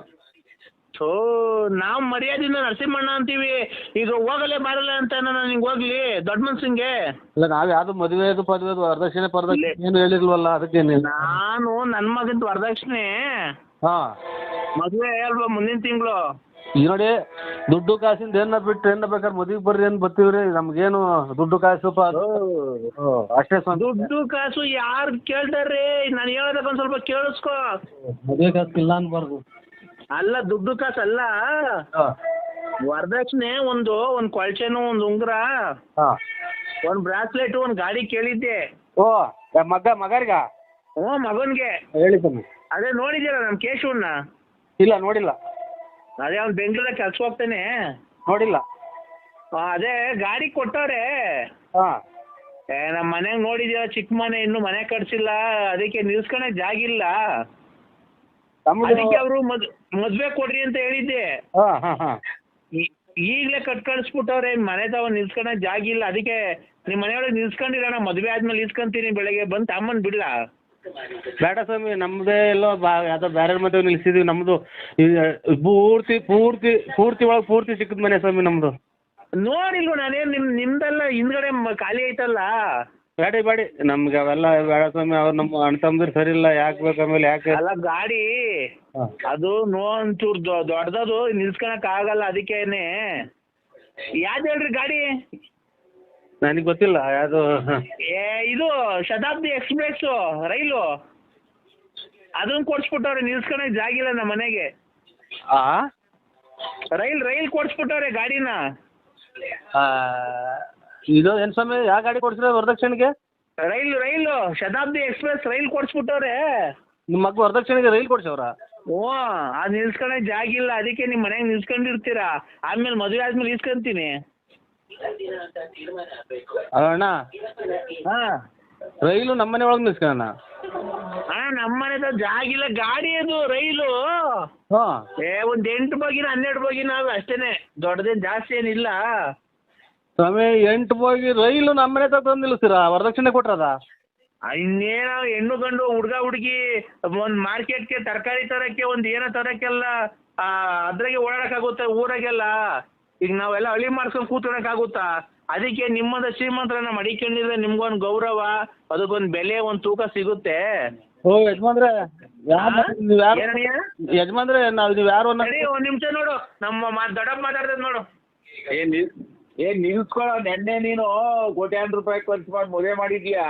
ನಾವು ಮರ್ಯಾದಿಂದ ನರಸಿಂಹಣ್ಣ ಅಂತೀವಿ. ಈಗ ಹೋಗಲೇ ಬರಲ್ಲ ಅಂತ ನಿಂಗೆ ಹೋಗ್ಲಿ ದೊಡ್ಡ ಮನ್ಸಂಗೆ. ಇಲ್ಲ, ನಾವ್ ಯಾವ್ದು ಮದುವೆದು ಪದವಿದು ವರದಕ್ಷಿಣೆ ಏನು ಹೇಳಿಲ್ವಲ್ಲ, ಅದಕ್ಕೆ ನಾನು ನನ್ ಮಗಂತ ವರದಕ್ಷಿಣೆ ಮದುವೆ ಅಲ್ವಾ ಮುಂದಿನ ತಿಂಗಳು. ಈಗ ನೋಡಿ, ದುಡ್ಡು ಕಾಸಿಂದ ಏನ ಬಿಟ್ಟು ಏನ ಬೇಕಾದ್ರೆ ಮದುವೆಗೆ ಬರ್ರಿ ಏನ್ ಬರ್ತೀವ್ರಿ, ನಮ್ಗೇನು ದುಡ್ಡು ಕಾಸು ಅಷ್ಟೇ. ದುಡ್ಡು ಕಾಸು ಯಾರು ಕೇಳ್ತಾರ್ರಿ? ನಾನು ಹೇಳೋದಕ್ಕೆ ಒಂದ್ ಸ್ವಲ್ಪ ಕೇಳಿಸ್ಕೊ. ಮದುವೆ ಕಾಸು ಇಲ್ಲ ಅನ್ಬಾರ್ದು. ಅಲ್ಲ, ದುಡ್ಡು ಕಾಸು ಅಲ್ಲ, ವರದಕ್ಷಿಣೆ ಒಂದ್ ಕೊಳ್ಚೆನು, ಒಂದ್ ಉಂಗ್ರ, ಒಂದ್ ಬ್ರಾಸ್ಲೆಟ್, ಒಂದ್ ಗಾಡಿ ಕೇಳಿದ್ದೆ. ಮಗರಿಗ? ಮಗನ್ಗೆ ಹೇಳಿ ಸ್ವಾಮಿ. ಅದೇ ನೋಡಿದ್ದೀರಾ ನಮ್ ಕೇಶವನ್ನ? ಇಲ್ಲ, ನೋಡಿಲ್ಲ. ಅದೇ ಅವ್ನು ಬೆಂಗಳೂರಾಗ ಕೆಲ್ಸ ಹೋಗ್ತಾನೆ. ನೋಡಿಲ್ಲ. ಅದೇ ಗಾಡಿ ಕೊಟ್ಟವ್ರೆ. ನಮ್ಮ ಮನೆಗ್ ನೋಡಿದೀರ, ಚಿಕ್ಕ ಮನೆ, ಇನ್ನು ಮನೆ ಕಟ್ಸಿಲ್ಲ, ಅದಕ್ಕೆ ನಿಲ್ಸ್ಕೊಳಕ್ ಜಾಗಿಲ್ಲ. ಅದಕ್ಕೆ ಅವರು ಮದ್ವೆ ಕೊಡ್ರಿ ಅಂತ ಹೇಳಿದ್ದೆ. ಈಗ್ಲೇ ಕಳ್ಸ್ಬಿಟ್ಟವ್ರೆ, ಮನೆ ತಗೊಂಡ್ ನಿಲ್ಸ್ಕೊಳಕ್ ಜಾಗಿಲ್ಲ. ಅದಕ್ಕೆ ನಿಮ್ ಮನೆಯೊಳಗೆ ನಿಲ್ಸ್ಕೊಂಡಿರೋಣ, ಮದ್ವೆ ಆದ್ಮೇಲೆ ನಿಲ್ಸ್ಕೊಂತೀನಿ, ಬೆಳಗ್ಗೆ ಬಂದು ಅಮ್ಮನ್ ಬಿಡ್ಲ? ಬೇಡ ಸ್ವಾಮಿ, ನಮ್ದೇ ಎಲ್ಲೋ ಯಾವ್ದೋ ಬೇರೆ ಮದುವೆ ನಿಲ್ಸಿದೀವಿ. ನಮ್ದು ಪೂರ್ತಿ ಒಳಗೆ ಪೂರ್ತಿ ಸಿಕ್ಕದ ಮನೆ ಸ್ವಾಮಿ ನಮ್ದು. ನೋಡಿಲ್ವ ನಾನೇನ್ ನಿಮ್ದೆಲ್ಲ ಹಿಂದ್ಗಡೆ ಖಾಲಿ ಐತಲ್ಲ. ಬೇಡಿ ನಮ್ಗೆ ಅವೆಲ್ಲ ಬೇಡ ಸ್ವಾಮಿ. ಅವ್ರು ನಮ್ಮ ಅಣ್ಣ ತಮ್ಮದಿರು ಸರಿ ಇಲ್ಲ, ಯಾಕೆ ಬೇಕು ಆಮೇಲೆ? ಯಾಕೆ ಅಲ್ಲ, ಗಾಡಿ ಅದು ಒಂಚೂರು ದೊಡ್ಡದದು, ನಿಲ್ಸ್ಕೊಳಕ್ ಆಗಲ್ಲ. ಅದಕ್ಕೇನೆ ಯಾವ್ದು ಹೇಳ್ರಿ ಗಾಡಿ? ನನಗೆ ಗೊತ್ತಿಲ್ಲ ಯಾವುದು. ಇದು ಶತಾಬ್ದಿ ಎಕ್ಸ್ಪ್ರೆಸ್ ರೈಲು, ಅದನ್ನ ಕೊಡ್ಸ್ಬಿಟ್ಟವ್ರೆ. ನಿಲ್ಸ್ಕೊಳಕ್ ಜಾಗಿಲ್ಲ ನಮ್ಮ ಮನೆಗೆ. ರೈಲ್ ಕೊಡ್ಸ್ಬಿಟ್ಟವ್ರೆ ಗಾಡಿನ. ಇದು ಏನ್ ಸ್ವಾಮಿ, ಯಾವ ಗಾಡಿ ಕೊಡ್ಸಿರ ವರದಕ್ಷಿಣೆಗೆ? ರೈಲು ಶತಾಬ್ದಿ ಎಕ್ಸ್ಪ್ರೆಸ್ ರೈಲ್ ಕೊಡ್ಸ್ಬಿಟ್ಟವ್ರೆ. ನಿಮ್ಮ ಮಗ ವರದಕ್ಷಿಣೆಗೆ ರೈಲ್ ಕೊಡ್ಸವ್ರ? ಅದು ನಿಲ್ಸ್ಕೊಳಕ್ ಜಾಗಿಲ್ಲ. ಅದಕ್ಕೆ ನಿಮ್ ಮನೆಗೆ ನಿಲ್ಸ್ಕೊಂಡಿರ್ತೀರಾ, ಆಮೇಲೆ ಮದುವೆ ಆದ್ಮೇಲೆ ಇಸ್ಕೊಂತೀನಿ. ಅಣ್ಣ, ರೈಲು ನಮ್ಮನೆ ಒಳಗೆ ನಿಲ್ಸ್ಕೊಳ್ಳೋಣ? ನಮ್ಮನೆ ಜಾಗಿಲ್ಲ, ಗಾಡಿ ಅದು ರೈಲು. ಒಂದ್ 8 ಬೋಗಿನ 12 ಬೋಗಿನ ಅಷ್ಟೇನೆ, ದೊಡ್ಡದೇನ್ ಜಾಸ್ತಿ ಏನಿಲ್ಲ. ಸ್ವಾಮಿ, 8 ಬೋಗಿ ರೈಲು ನಮ್ಮನೆ ತಂದು ನಿಲ್ಲಿಸ್ತೀರಾ? ವರದಕ್ಷಿಣೆ ಕೊಟ್ರದ? ಇನ್ನೇನ ಹೆಣ್ಣು ಗಂಡು, ಹುಡ್ಗ ಹುಡುಗಿ, ಒಂದ್ ಮಾರ್ಕೆಟ್ಗೆ ತರಕಾರಿ ತರಕ್ಕೆ, ಒಂದ್ ಏನೋ ತರಕ್ಕೆಲ್ಲ ಅದ್ರಾಗೆ ಓಡಾಡಕ್ಕಾಗುತ್ತ ಊರಾಗೆಲ್ಲ. ಈಗ ನಾವೆಲ್ಲ ಹಳ್ಳಿ ಮಾಡ್ಸ್ಕೊಂಡ್ ಕೂತ್ಕೊಳಕ್ಕಾಗುತ್ತಾ? ಅದಕ್ಕೆ ನಿಮ್ಮದ ಶ್ರೀಮಂತರನ್ನ ಮಡಿಕೊಂಡಿದ್ರೆ ನಿಮ್ಗೊಂದು ಗೌರವ, ಅದಕ್ಕೊಂದು ಬೆಲೆ, ಒಂದು ತೂಕ ಸಿಗುತ್ತೆ. ಯಜಮಾನ್ರೆ, ಯಜಮಾನ್ರೆ ನೀವು ಯಾರು? ಒಂದ್ ನಿಮಿಷ ನೋಡು, ನಮ್ಮ ದೊಡ್ಡಪ್ಪ ಮಾತಾಡ್ತದ ನೋಡು. ಏನ್ ನಿಲ್ಸ್ಕೊಳ್ಳೋ, ನೆನ್ನೆ ನೀನು ಕೋಟ್ಯಾಂತರ ರೂಪಾಯಿ ಖರ್ಚು ಮಾಡಿ ಮದುವೆ ಮಾಡಿದ್ಯಾ?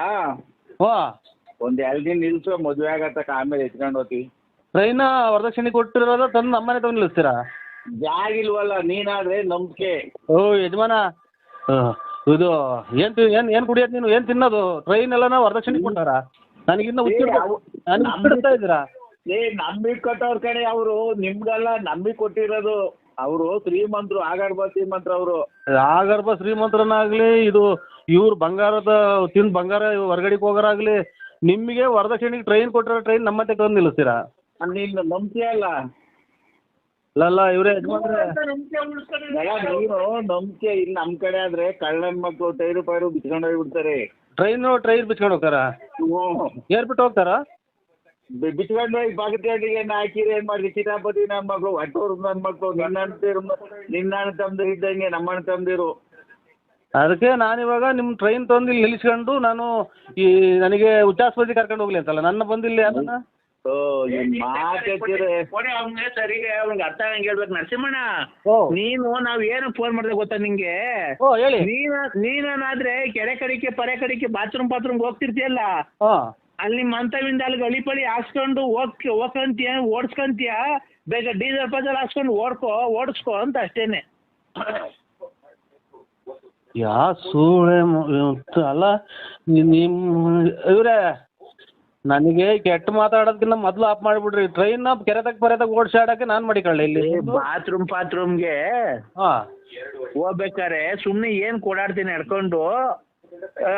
ಒಂದ್ 2 ದಿನ ನಿಲ್ಸು, ಮದುವೆ ಆಗತ್ತಕ್ಕ, ಆಮೇಲೆ ಎತ್ಕೊಂಡು ಹೋಗ್ತಿ. ಟ್ರೈನ್ ವರದಕ್ಷಿಣೆ ಕೊಟ್ಟಿರೋದ ತಂದು ನಮ್ಮನೆ ತಂದು ನಿಲ್ಲಿಸ್ತೀರಾ? ಜಾಗಿಲ್ವಲ್ಲ, ನೀನಾದ್ರೆ ನಂಬಿಕೆ. ಯಜಮಾನ, ಇದು ಏನ್ ಕುಡಿಯೋದು ನೀನು? ಏನ್ ತಿನ್ನೋದು? ಟ್ರೈನ್ ಎಲ್ಲ ವರದಕ್ಷಿಣೆ ಕೊಟ್ಟಾರ? ನನಗಿನ್ನ ಉಚ್ಚಿಡ್ತಾ ಇದ್ದೀರಾ? ನಂಬಿಕೆ ಕೊಟ್ಟವ್ರ ಕಡೆ ಅವರು, ನಿಮ್ಗೆಲ್ಲ ನಂಬಿಕೆ ಕೊಟ್ಟಿರೋದು. ಅವರು ಶ್ರೀಮಂತರು, ಆಗರ್ಭ ಶ್ರೀಮಂತರು. ಅವರು ಆಗರ್ಭ ಶ್ರೀಮಂತರನ್ನಾಗ್ಲಿ, ಇದು ಇವ್ರು ತಿಂದು ಬಂಗಾರ ಹೊರಗಡೆಗೆ ಹೋಗೋರಾಗ್ಲಿ, ನಿಮಗೆ ವರದಕ್ಷಿಣೆಗೆ ಟ್ರೈನ್ ಕೊಟ್ಟಿರೋ ಟ್ರೈನ್ ನಮ್ಮತ್ತೆ ತಂದು ನಿಲ್ಲಿಸ್ತೀರಾ? ನೀನು ನಂಬ್ತೀಯಲ್ಲ? ಅಲ್ಲ ಇವರೇ ಯಜಮಾನ್ರೆ, ನೀನು ನಂಬಿಕೆ ಇಲ್ಲಿ ನಮ್ ಕಡೆ ಆದ್ರೆ ಕಳ್ಳನ್ ಮಕ್ಕಳು ಟೈರು ಪೈರು ಬಿಚ್ಕೊಂಡು ಹೋಗ್ಬಿಡ್ತಾರೆ. ಟ್ರೈನ್ ಬಿಚ್ಕೊಂಡು ಹೋಗ್ತಾರ? ಏರ್ಬಿಟ್ಟು ಹೋಗ್ತಾರ? ಬಿಚ್ಕೊಂಡು ಹೋಗಿ ಬಾಗತಿಗೆ ಹಾಕಿರಿ. ಏನ್ ಮಾಡಿ ಕಿತಾಪತಿ ನನ್ನ ಮಕ್ಕಳು, ಒಟ್ಟೋರು ನನ್ನ ಮಕ್ಕಳು, ನಿನ್ನ ಅಣ್ಣ ತಮ್ಮದಿರು ಇದ್ದಂಗೆ ನಮ್ಮ ಅಣ್ಣ ತಮ್ಮದಿರು. ಅದಕ್ಕೆ ನಾನಿವಾಗ ನಿಮ್ಮ ಟ್ರೈನ್ ತಂದು ಇಲ್ಲಿ ನಿಲ್ಲಿಸ್ಕೊಂಡು ನಾನು ಈ ನನಗೆ ಉಚ್ಚಾಸ್ಪತ್ರೆ ಕರ್ಕೊಂಡು ಹೋಗ್ಲಿ ಅಂತಲ್ಲ ನನ್ನ ಬಂದಿಲ್ಲಿ ಅದನ್ನ ಓ ಮಾತಾಡ್ತೀರಿ ಕೊಡಿ ಅವ್ನಿಗೆ ಸರಿಗೆ ಅವ್ನಿಗೆ ಅರ್ಥ ಆಗಂಗೆ ಹೇಳ್ಬೇಕು ನರಸಿಂಹಣ್ಣ. ಓ ನೀನು ನಾವ್ ಏನು ಫೋನ್ ಮಾಡಿದೆ ಗೊತ್ತಾ ನಿಂಗೆ? ಓ ಹೇಳಿ. ನೀನಾದ್ರೆ ಕೆರೆ ಕಡಿಕೆ ಪರೆ ಕಡಿಕೆ ಬಾತ್ರೂಮ್ ಹೋಗ್ತಿರ್ತೀಯಲ್ಲ, ಹಾಂ ಅಲ್ಲಿ ನಿಮ್ಮ ಅಂತವಿಂದ ಅಲ್ಲಿ ಗಲಿಪಳಿ ಹಾಕ್ಸ್ಕೊಂಡು ಹೋಗ್ಕಂತೀಯ ಓಡಿಸ್ಕೊಂತೀಯ, ಬೇಗ ಡೀಸೆಲ್ ಪಜಲ್ ಹಾಕ್ಸ್ಕೊಂಡು ಓಡಿಸ್ಕೊ ಅಂತ ಅಷ್ಟೇನೆ. ಯಾ ಸೂಳೆ ಅಲ್ಲ ನಿಮ್ಮ ಇವರೇ ನನಗೆ ಕೆಟ್ಟ ಮಾತಾಡೋದಕ್ಕಿಂತ ಮೊದಲು ಆಫ್ ಮಾಡಿಬಿಡ್ರಿ. ಟ್ರೈನ್ನ ಕೆರೆದಾಗ ಓಡಿಸಾಡಕ್ಕೆ ನಾನು ಮಾಡಿಕೊಳ್ಳಿ ಇಲ್ಲಿ ಬಾತ್ರೂಮ್ಗೆ ಹಾಂ ಹೋಗ್ಬೇಕಾರೆ ಸುಮ್ನೆ ಏನ್ ಕೊಡಾಡ್ತೀನಿ ನಡ್ಕೊಂಡು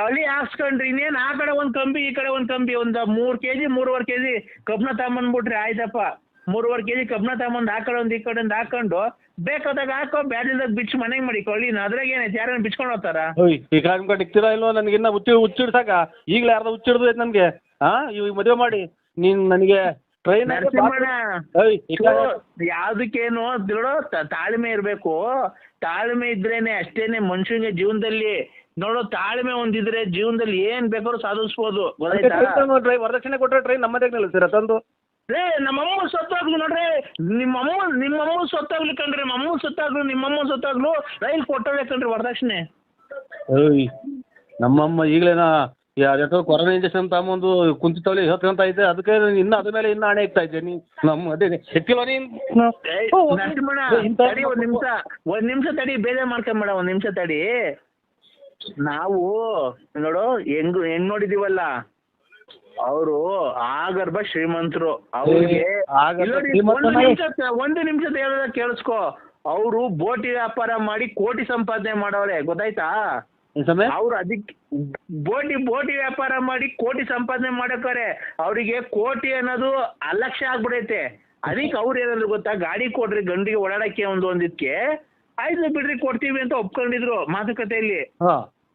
ಅಲ್ಲಿ ಹಾಕ್ಸ್ಕೊಂಡ್ರಿ. ಇನ್ನೇನ್ ಆ ಕಡೆ ಒಂದ್ ಕಂಬಿ ಈ ಕಡೆ ಒಂದ್ ಕಂಬಿ ಒಂದ್ 3 kg 3.5 kg ಕಬ್ನ ತಗೊಂಬಂದ್ಬಿಟ್ರಿ ಆಯ್ತಪ್ಪ. 3.5 kg ಕಬ್ನ ತಗೊಂಬಂದ್ ಆ ಕಡೆ ಒಂದ್ ಈ ಕಡೆ ಹಾಕೊಂಡು ಬೇಕಾದಾಗ ಹಾಕೋ ಬ್ಯಾಡಿಲ್ದಾಗ ಬಿಚ್ಚು ಮನೆಗೆ ಮಾಡಿಕೊಳ್ಳಿ. ಅದ್ರಾಗ ಏನೈತೆ ಯಾರನ್ನ ಬಿಚ್ಕೊಂಡು ಹೋಗ್ತಾರ? ಈ ಕಾಲ ಇಕ್ತೀರಾ ಇಲ್ವೋ? ನನಗಿನ್ನ ಹುಚ್ಚಿಡ್ಸಾಕ ಈಗಲೇ ಯಾರ್ದು ಹುಚ್ಚಿಡ್ದು ಐತೆ ನನಗೆ. ಹಾಂ ಇವಾಗ ಮದುವೆ ಮಾಡಿ ನೀನು ನನಗೆ ಟ್ರೈನ್ ಯಾವ್ದಕ್ಕೇನು ನೋಡೋ ತಾಳ್ಮೆ ಇರ್ಬೇಕು. ತಾಳ್ಮೆ ಇದ್ರೇನೆ ಅಷ್ಟೇನೆ ಮನುಷ್ಯನಿಗೆ ಜೀವನದಲ್ಲಿ ನೋಡೋ ತಾಳ್ಮೆ ಒಂದಿದ್ರೆ ಜೀವನದಲ್ಲಿ ಏನ್ ಬೇಕಾದ್ರೂ ಸಾಧಿಸ್ಬೋದು. ವರದಕ್ಷಿಣೆ ಕೊಟ್ಟರೆ ಟ್ರೈನ್ ನಮ್ಮದೇ ನಿಲ್ಲಿಸ್ತೀರ ತಂದು? ರೇ ನಮ್ಮಮ್ಮ ಸತ್ತಾಗ್ಲು ನೋಡ್ರಿ, ನಿಮ್ಮಮ್ಮ ಸತ್ತಾಗ್ಲಿ ಕಣ್ರಿ, ನಮ್ಮಮ್ಮ ಸತ್ತಾಗ್ಲು ನಿಮ್ಮಮ್ಮ ಸತ್ತಾಗ್ಲು ರೈಲ್ ಕೊಟ್ಟೋಳೆ ಕಣ್ರಿ ವರದಕ್ಷಿಣೆ. ಏಯ್ ನಮ್ಮಮ್ಮ ಈಗಲೇನ ಯಾವ್ದೋ ಕೊರೋನಾ ಇಂಜೆಕ್ಷನ್ ತಗೊಂಬಂದು ಕುಂತಿತ್ತವಳಿ ಹೇಳ್ಕೊಂತ ಐತೆ. ಅದಕ್ಕೆ ಇನ್ನು ಅದ್ರ ಮೇಲೆ ಇನ್ನು ಹಣೆ ಇಕ್ತಾ ಇದ್ದೆ. ನಮ್ಮ ಅದೇ ಸಿಕ್ಕಿಲ್ವ ನೀನು? ನರಸಿಂಹಣ್ಣ ತಡಿ ಒಂದ್ ನಿಮಿಷ ತಡಿ, ಬೇಜಾರ್ ಮಾಡ್ಕೊಂಬೇಡ, ಒಂದ್ ನಿಮಿಷ ತಡಿ. ನಾವು ನೋಡು ಹೆಂಗ್ ನೋಡಿದೀವಲ್ಲ, ಅವರು ಆಗರ್ಭ ಶ್ರೀಮಂತರು. ಅವ್ರಿಗೆ ಒಂದು ನಿಮಿಷ ಹೇಳೋದ ಕೇಳಿಸ್ಕೊ. ಅವರು ಬೋಟಿ ವ್ಯಾಪಾರ ಮಾಡಿ ಕೋಟಿ ಸಂಪಾದನೆ ಮಾಡವ್ರೆ, ಗೊತ್ತಾಯ್ತಾ? ಅವ್ರು ಅದಕ್ಕೆ ಬೋಟಿ ವ್ಯಾಪಾರ ಮಾಡಿ ಕೋಟಿ ಸಂಪಾದನೆ ಮಾಡಕ್ಕಾರೆ. ಅವರಿಗೆ ಕೋಟಿ ಅನ್ನೋದು ಅಲಕ್ಷ್ಯ ಆಗ್ಬಿಡೈತೆ. ಅದಕ್ಕೆ ಅವ್ರು ಏನಾದ್ರು ಗೊತ್ತಾ, ಗಾಡಿ ಕೊಡ್ರಿ ಗಂಡಿಗೆ ಓಡಾಡಕ್ಕೆ ಒಂದಿದ್ಕೆ, ಆಯ್ತು ಬಿಡ್ರಿ ಕೊಡ್ತೀವಿ ಅಂತ ಒಪ್ಕೊಂಡಿದ್ರು ಮಾತುಕತೆಯಲ್ಲಿ.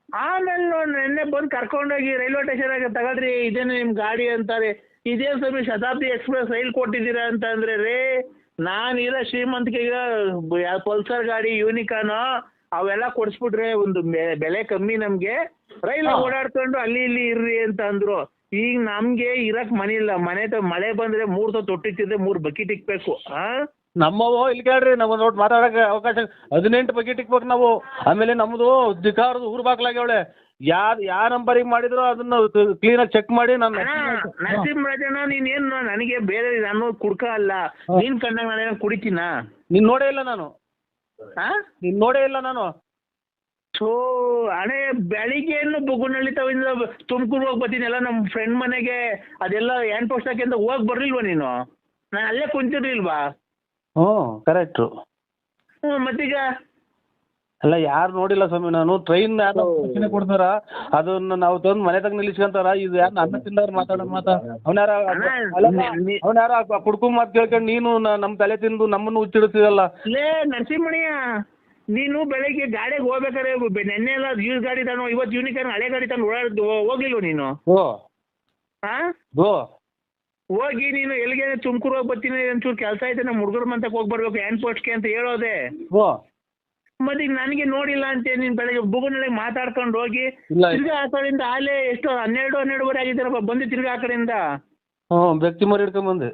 ಆಮೇಲೆ ನೆನ್ನೆ ಬಂದು ಕರ್ಕೊಂಡೋಗಿ ರೈಲ್ವೆ ಸ್ಟೇಷನ್ ಆಗಿ ತಗೊಳ್ರಿ ಇದೇನು ನಿಮ್ ಗಾಡಿ ಅಂತಾರೆ. ಇದೇ ಸಮಯ ಶತಾಬ್ದಿ ಎಕ್ಸ್ಪ್ರೆಸ್ ರೈಲ್ ಕೊಟ್ಟಿದ್ದೀರಾ ಅಂತ ಅಂದ್ರೆ ರೇ, ನಾನಿರೋ ಶ್ರೀಮಂತಿಗೆ ಪಲ್ಸರ್ ಗಾಡಿ ಯೂನಿಕಾನ್ ಅವೆಲ್ಲ ಕೊಡಿಸ್ಬಿಟ್ರೆ ಒಂದು ಬೆಲೆ ಕಮ್ಮಿ ನಮ್ಗೆ, ರೈಲ್ ಓಡಾಡ್ಕೊಂಡು ಅಲ್ಲಿ ಇಲ್ಲಿ ಇರ್ರಿ ಅಂತ ಅಂದ್ರು. ಈಗ ನಮ್ಗೆ ಇರಕ್ ಮನೆ ಇಲ್ಲ, ಮಳೆ ಬಂದ್ರೆ 3 ತೊಟ್ಟಿಟ್ಟಿದ್ರೆ 3 ಬಕೆಟ್ ಇಕ್ಬೇಕು. ನಮ್ಮವು ಇಲ್ಲಿ ಕೇಳ್ರಿ, ನಮ್ಮ ನೋಡಿ ಮಾತಾಡಕ್ಕೆ ಅವಕಾಶ 18 ಬಕೆಟ್ ಇಕ್ಬೇಕು ನಾವು. ಆಮೇಲೆ ನಮ್ಮದು ಧಿಕಾರದು ಊರು ಬಾಕ್ಲಾಗ್ಯವಳೆ. ಯಾವ ನಂಬರಿಗೆ ಮಾಡಿದ್ರು ಅದನ್ನ ಕ್ಲೀನಾಗಿ ಚೆಕ್ ಮಾಡಿ ನಾನು ನರಸಿಂಹರಾಜಣ್ಣ ನೀನೇನು ನನಗೆ ಬೇರೆ ನಾನು ಕುಡ್ಕ ಅಲ್ಲ, ನೀನ್ ಕಂಡಾಗ ನಾನೇನು ಕುಡಿತೀನ? ನೀನ್ ನೋಡೇ ಇಲ್ಲ ನಾನು. ನೀನ್ ನೋಡೇ ಇಲ್ಲ ನಾನು. ಸೊ ಹಣೆ ಬೆಳಿಗ್ಗೆ ಬುಗುನಳ್ಳಿ ತವಿಂದ ತುಮಕೂರು ಹೋಗಿ ಬರ್ತೀನಿ ಎಲ್ಲ ನಮ್ಮ ಫ್ರೆಂಡ್ ಮನೆಗೆ, ಅದೆಲ್ಲ ಹ್ಯಾಂಡ್ ಪೋಸ್ಟ್ ಹಾಕಿಂದ ಹೋಗಿ ಬರ್ಲಿಲ್ವಾ ನೀನು? ನಾನು ಅಲ್ಲೇ ಕುಂತಿರ್ಲಿಲ್ವಾ? ಹ್ಞೂ ಕರೆಕ್ಟು. ಮತ್ತೀಗ ಅಲ್ಲ ಯಾರು ನೋಡಿಲ್ಲ ಸ್ವಾಮಿ ನಾನು. ಟ್ರೈನ್ ಯಾರು ಕೊಡ್ತಾರ ಅದನ್ನ ನಾವು ತಂದು ಮನೆ ತಗ ನಿಲ್ಲಿಸ್ಕೊಂತಾರ. ಇದು ಯಾರು ಅನ್ನ ತಿಂದವ್ರು ಮಾತಾಡೋ ಅವನ್ಯಾರ ಕುಡ್ಕು ಮಾತು ಕೇಳ್ಕೊಂಡು ನೀನು ನಮ್ಮ ತಲೆ ತಿಂದು ನಮ್ಮನ್ನು ಹುಚ್ಚಿಡ್ತೀವಲ್ಲ. ಲೇ ನರಸಿಂಹಣ್ಣ, ನೀನು ಬೆಳಗ್ಗೆ ಗಾಡಿಗೆ ಹೋಗ್ಬೇಕಾರೆ ನೆನ್ನೆ ಎಲ್ಲ ಯೂಸ್ ಗಾಡಿ ತಾನು, ಇವತ್ತು ಯೂನಿಕಾರ್ನ್ ಹಳೆ ಗಾಡಿ ತಾನು ಹೋಗ್ಲಿಲ್ವ ನೀನು? ಹೋಗಿ ನೀನು ಎಲ್ಲಿಗೆ ತುಮಕೂರು ಹೋಗಿ ಬರ್ತೀನಿ ಒಂಚೂರು ಕೆಲಸ ಐತೆ ನಮ್ಮ ಹುಡುಗರ ಮಂತಕ್ಕೆ ಹೋಗಿ ಬರ್ಬೇಕು ಹ್ಯಾಂಡ್ ಪೋಸ್ಟ್ಗೆ ಅಂತ ಹೇಳೋದೆ. ಮತ್ತೀಗ ನನಗೆ ನೋಡಿಲ್ಲ ಅಂತ ನೀನು ಬೆಳಗ್ಗೆ ಬುಗುನಳ್ಳಿಗೆ ಮಾತಾಡ್ಕೊಂಡು ಹೋಗಿ ತಿರ್ಗಾ ಆ ಕಡೆಯಿಂದ ಆಲೇ ಎಷ್ಟು 12-12:30 ಆಗಿದ್ದಾರಪ್ಪ ಬಂದು ತಿರ್ಗಾ ಆ ಕಡೆಯಿಂದ ವ್ಯಕ್ತಿ ಮರಿ ಹಿಡ್ಕೊಂಡ್ ಬಂದೆ.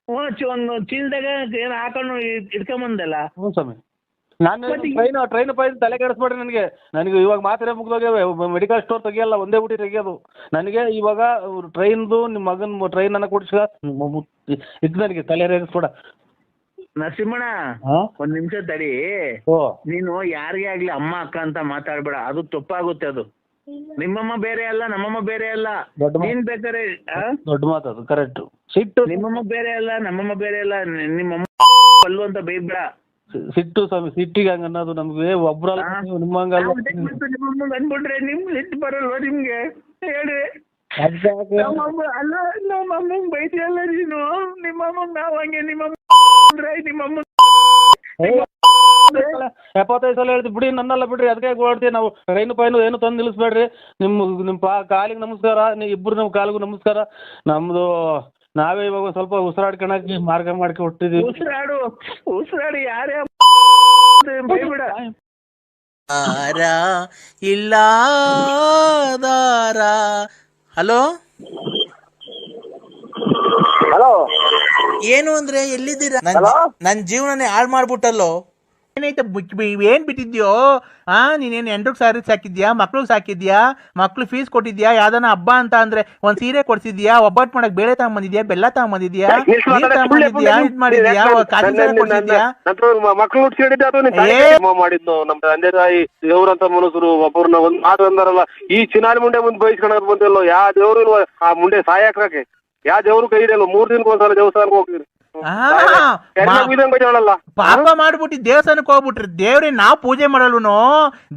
ಒಂದು ಚೀಲದಾಗ ಏನು ಹಾಕೊಂಡು ಹಿಡ್ಕೊಂಬಂದಲ್ಲ. ಹ್ಞೂ ಸ್ವಾಮಿ, ನಾನು ಟ್ರೈನ್ ಪೈನ್ ತಲೆ ಕೆಡಿಸ್ಬೇಡ್ರಿ ನನಗೆ ಇವಾಗ ಮಾತ್ರ ಮುಗ್ದೋಗ್ಯಾವೆ. ಮೆಡಿಕಲ್ ಸ್ಟೋರ್ ತೆಗಿಯಲ್ಲ, ಒಂದೇ ಬುಟ್ಟಿ ತೆಗಿಯೋದು ನನಗೆ. ಇವಾಗ ಟ್ರೈನ್ದು ನಿಮ್ಮ ಮಗನ ಟ್ರೈನ್ ಅನ್ನ ಕೊಡಿಸ್ಕ ಇದು ನನಗೆ ತಲೆ ರೇಗಿಸ್ಬೇಡ. ನರಸಿಂಹಣ್ಣ ಒಂದ್ ನಿಮಿಷ ತಡಿ. ನೀನು ಯಾರಿಗೇ ಆಗ್ಲಿ ಅಮ್ಮ ಅಕ್ಕ ಅಂತ ಮಾತಾಡ್ಬೇಡ, ಅದು ತಪ್ಪಾಗುತ್ತೆ. ಅದು ನಿಮ್ಮಮ್ಮ ಬೇರೆ ಅಲ್ಲ, ನಮ್ಮಮ್ಮ ಬೇರೆ ಅಲ್ಲ. ನೀನ್ ಬೇಕಾರೆ ದೊಡ್ಡ ಮಾತದು ಕರೆಕ್ಟ್. ಸಿಟ್ಟು ನಿಮ್ಮಮ್ಮ ಬೇರೆ ಅಲ್ಲ, ನಮ್ಮಮ್ಮ ಬೇರೆ ಅಲ್ಲ. ನಿಮ್ಮಮ್ಮ ಅಲ್ಲು ಅಂತ ಬೈಬೇಡ. ಸಿಟ್ಟು ಸ್ವಾಮಿ, ಸಿಟ್ಟಿಗೆ ಹಂಗ ಅನ್ನೋದು ನಮ್ಗೆ ಒಬ್ರಲ್ಲ ನಿಮ್ಮಂಗಲ್ಲ. ನಿಮ್ಮಮ್ಮ ಅನ್ಬಿಟ್ರೆ ನಿಮ್ ಸಿಟ್ಟು ಬರಲ್ವ ನಿಮ್ಗೆ? ಹೇಳ್ರಿ. ಅಲ್ಲ ನಮ್ಮಮ್ಮಂಗ್ ಬೈತಿಯಲ್ಲ ನೀನು. ನಿಮ್ಮಮ್ಮ ನಾವ್ ಹಂಗೆ ನಿಮ್ಮಮ್ಮ 75 ಸಲ ಹೇಳ್ತೀವಿ ಬಿಡಿ, ನನ್ನಲ್ಲ ಬಿಡ್ರಿ. ಅದಕ್ಕೆ ಓಡ್ತೀವಿ ನಾವು. ರೈನು ಪೈನು ಏನು ತಂದು ನಿಲ್ಲಿಸ್ಬೇಡ್ರಿ. ನಿಮ್ಮ ಕಾಲಿಗೆ ನಮಸ್ಕಾರ, ಇಬ್ಬರು ನಮ್ಮ ಕಾಲಿಗೂ ನಮಸ್ಕಾರ. ನಮ್ದು ನಾವೇ ಇವಾಗ ಸ್ವಲ್ಪ ಉಸಿರಾಡ್ಕೊಳಕ್ಕೆ ಮಾರ್ಗ ಮಾಡ್ಕೊಂಡು ಹೊಟ್ಟಿದೀವಿ. ಉಸಿರಾಡು ಯಾರೇ ಬೈಬಿಡ. ಇಲ್ಲಾದಾರ. ಹಲೋ ಹಲೋ ಏನು ಅಂದ್ರೆ ಎಲ್ಲಿದ್ದೀರಾ? Hello? ನನ್ ಜೀವನನೇ ಹಾಳು ಮಾಡ್ಬಿಟ್ಟಲ್ಲೋ. ಏನೈತೆ ಏನ್ ಬಿಟ್ಟಿದ್ಯೋ? ನೀನೇನ್ ಎಂಟ್ರಿಗೆ ಸಾರಿ ಸಾಕಿದ್ಯಾ? ಮಕ್ಳಿಗೆ ಸಾಕಿದ್ಯಾ? ಮಕ್ಳು ಫೀಸ್ ಕೊಟ್ಟಿದ್ಯಾ? ಯಾವ್ದಾನ ಹಬ್ಬ ಅಂತ ಅಂದ್ರೆ ಒಂದ್ ಸೀರೆ ಕೊಡ್ಸಿದ್ಯಾ? ಒಬ್ಬಟ್ಟು ಮಾಡಕ್ ಬೇಳೆ ತಗೊಂಬಂದಿದ್ಯಾ? ಬೆಲ್ಲ ತಗೊಂಬಂದಿದ್ಯಾ? ನೀರ್ ತಗೊಂಬಂದಿದ್ಯಾ? ಇದ್ ಮಾಡಿದ್ಯಾ? ಕಾಫಿ ಕೊಡ್ಸಿದ್ಯಾ? ಮಕ್ಳು ಹುಟ್ಟಿಸಿಡಿದ್ದೆ ಅದು ಮಾಡಿದ್ನು ನಮ್ ತಂದೆ ತಾಯಿ ದೇವ್ರಂತ ಮನುಷ್ಯರು ಒಬ್ಬರನ್ನ ಒಂದ್ ಮಾತು ಅಂದಾರಲ್ಲ, ಈ ಚಿನಾರಿ ಮುಂಡೆ ಮುಂದೆ ಬಯಸ್ಕೊಳಕ್ ಬಂದಿಲ್ಲೋ. ಯಾವ ದೇವ್ರು ಆ ಮುಂಡೆ ಸಾಯಕ್ಕೆ ಯಾವ ದೇವ್ರು ಕೈ ಇದೆಯಲ್ಲ, 3 ದಿನಕ್ಕೆ ಒಂದ್ಸಲ ದೇವಸ್ಥಾನಕ್ಕೆ ಹೋಗ್ತೀರಿ. ಪಾಪ ಮಾಡ್ಬಿಟ್ಟು ದೇವಸ್ಥಾನಕ್ಕೆ ಹೋಗ್ಬಿಟ್ರಿ. ದೇವ್ರಿಗೆ ನಾವು ಪೂಜೆ ಮಾಡಲ್ವನೋ?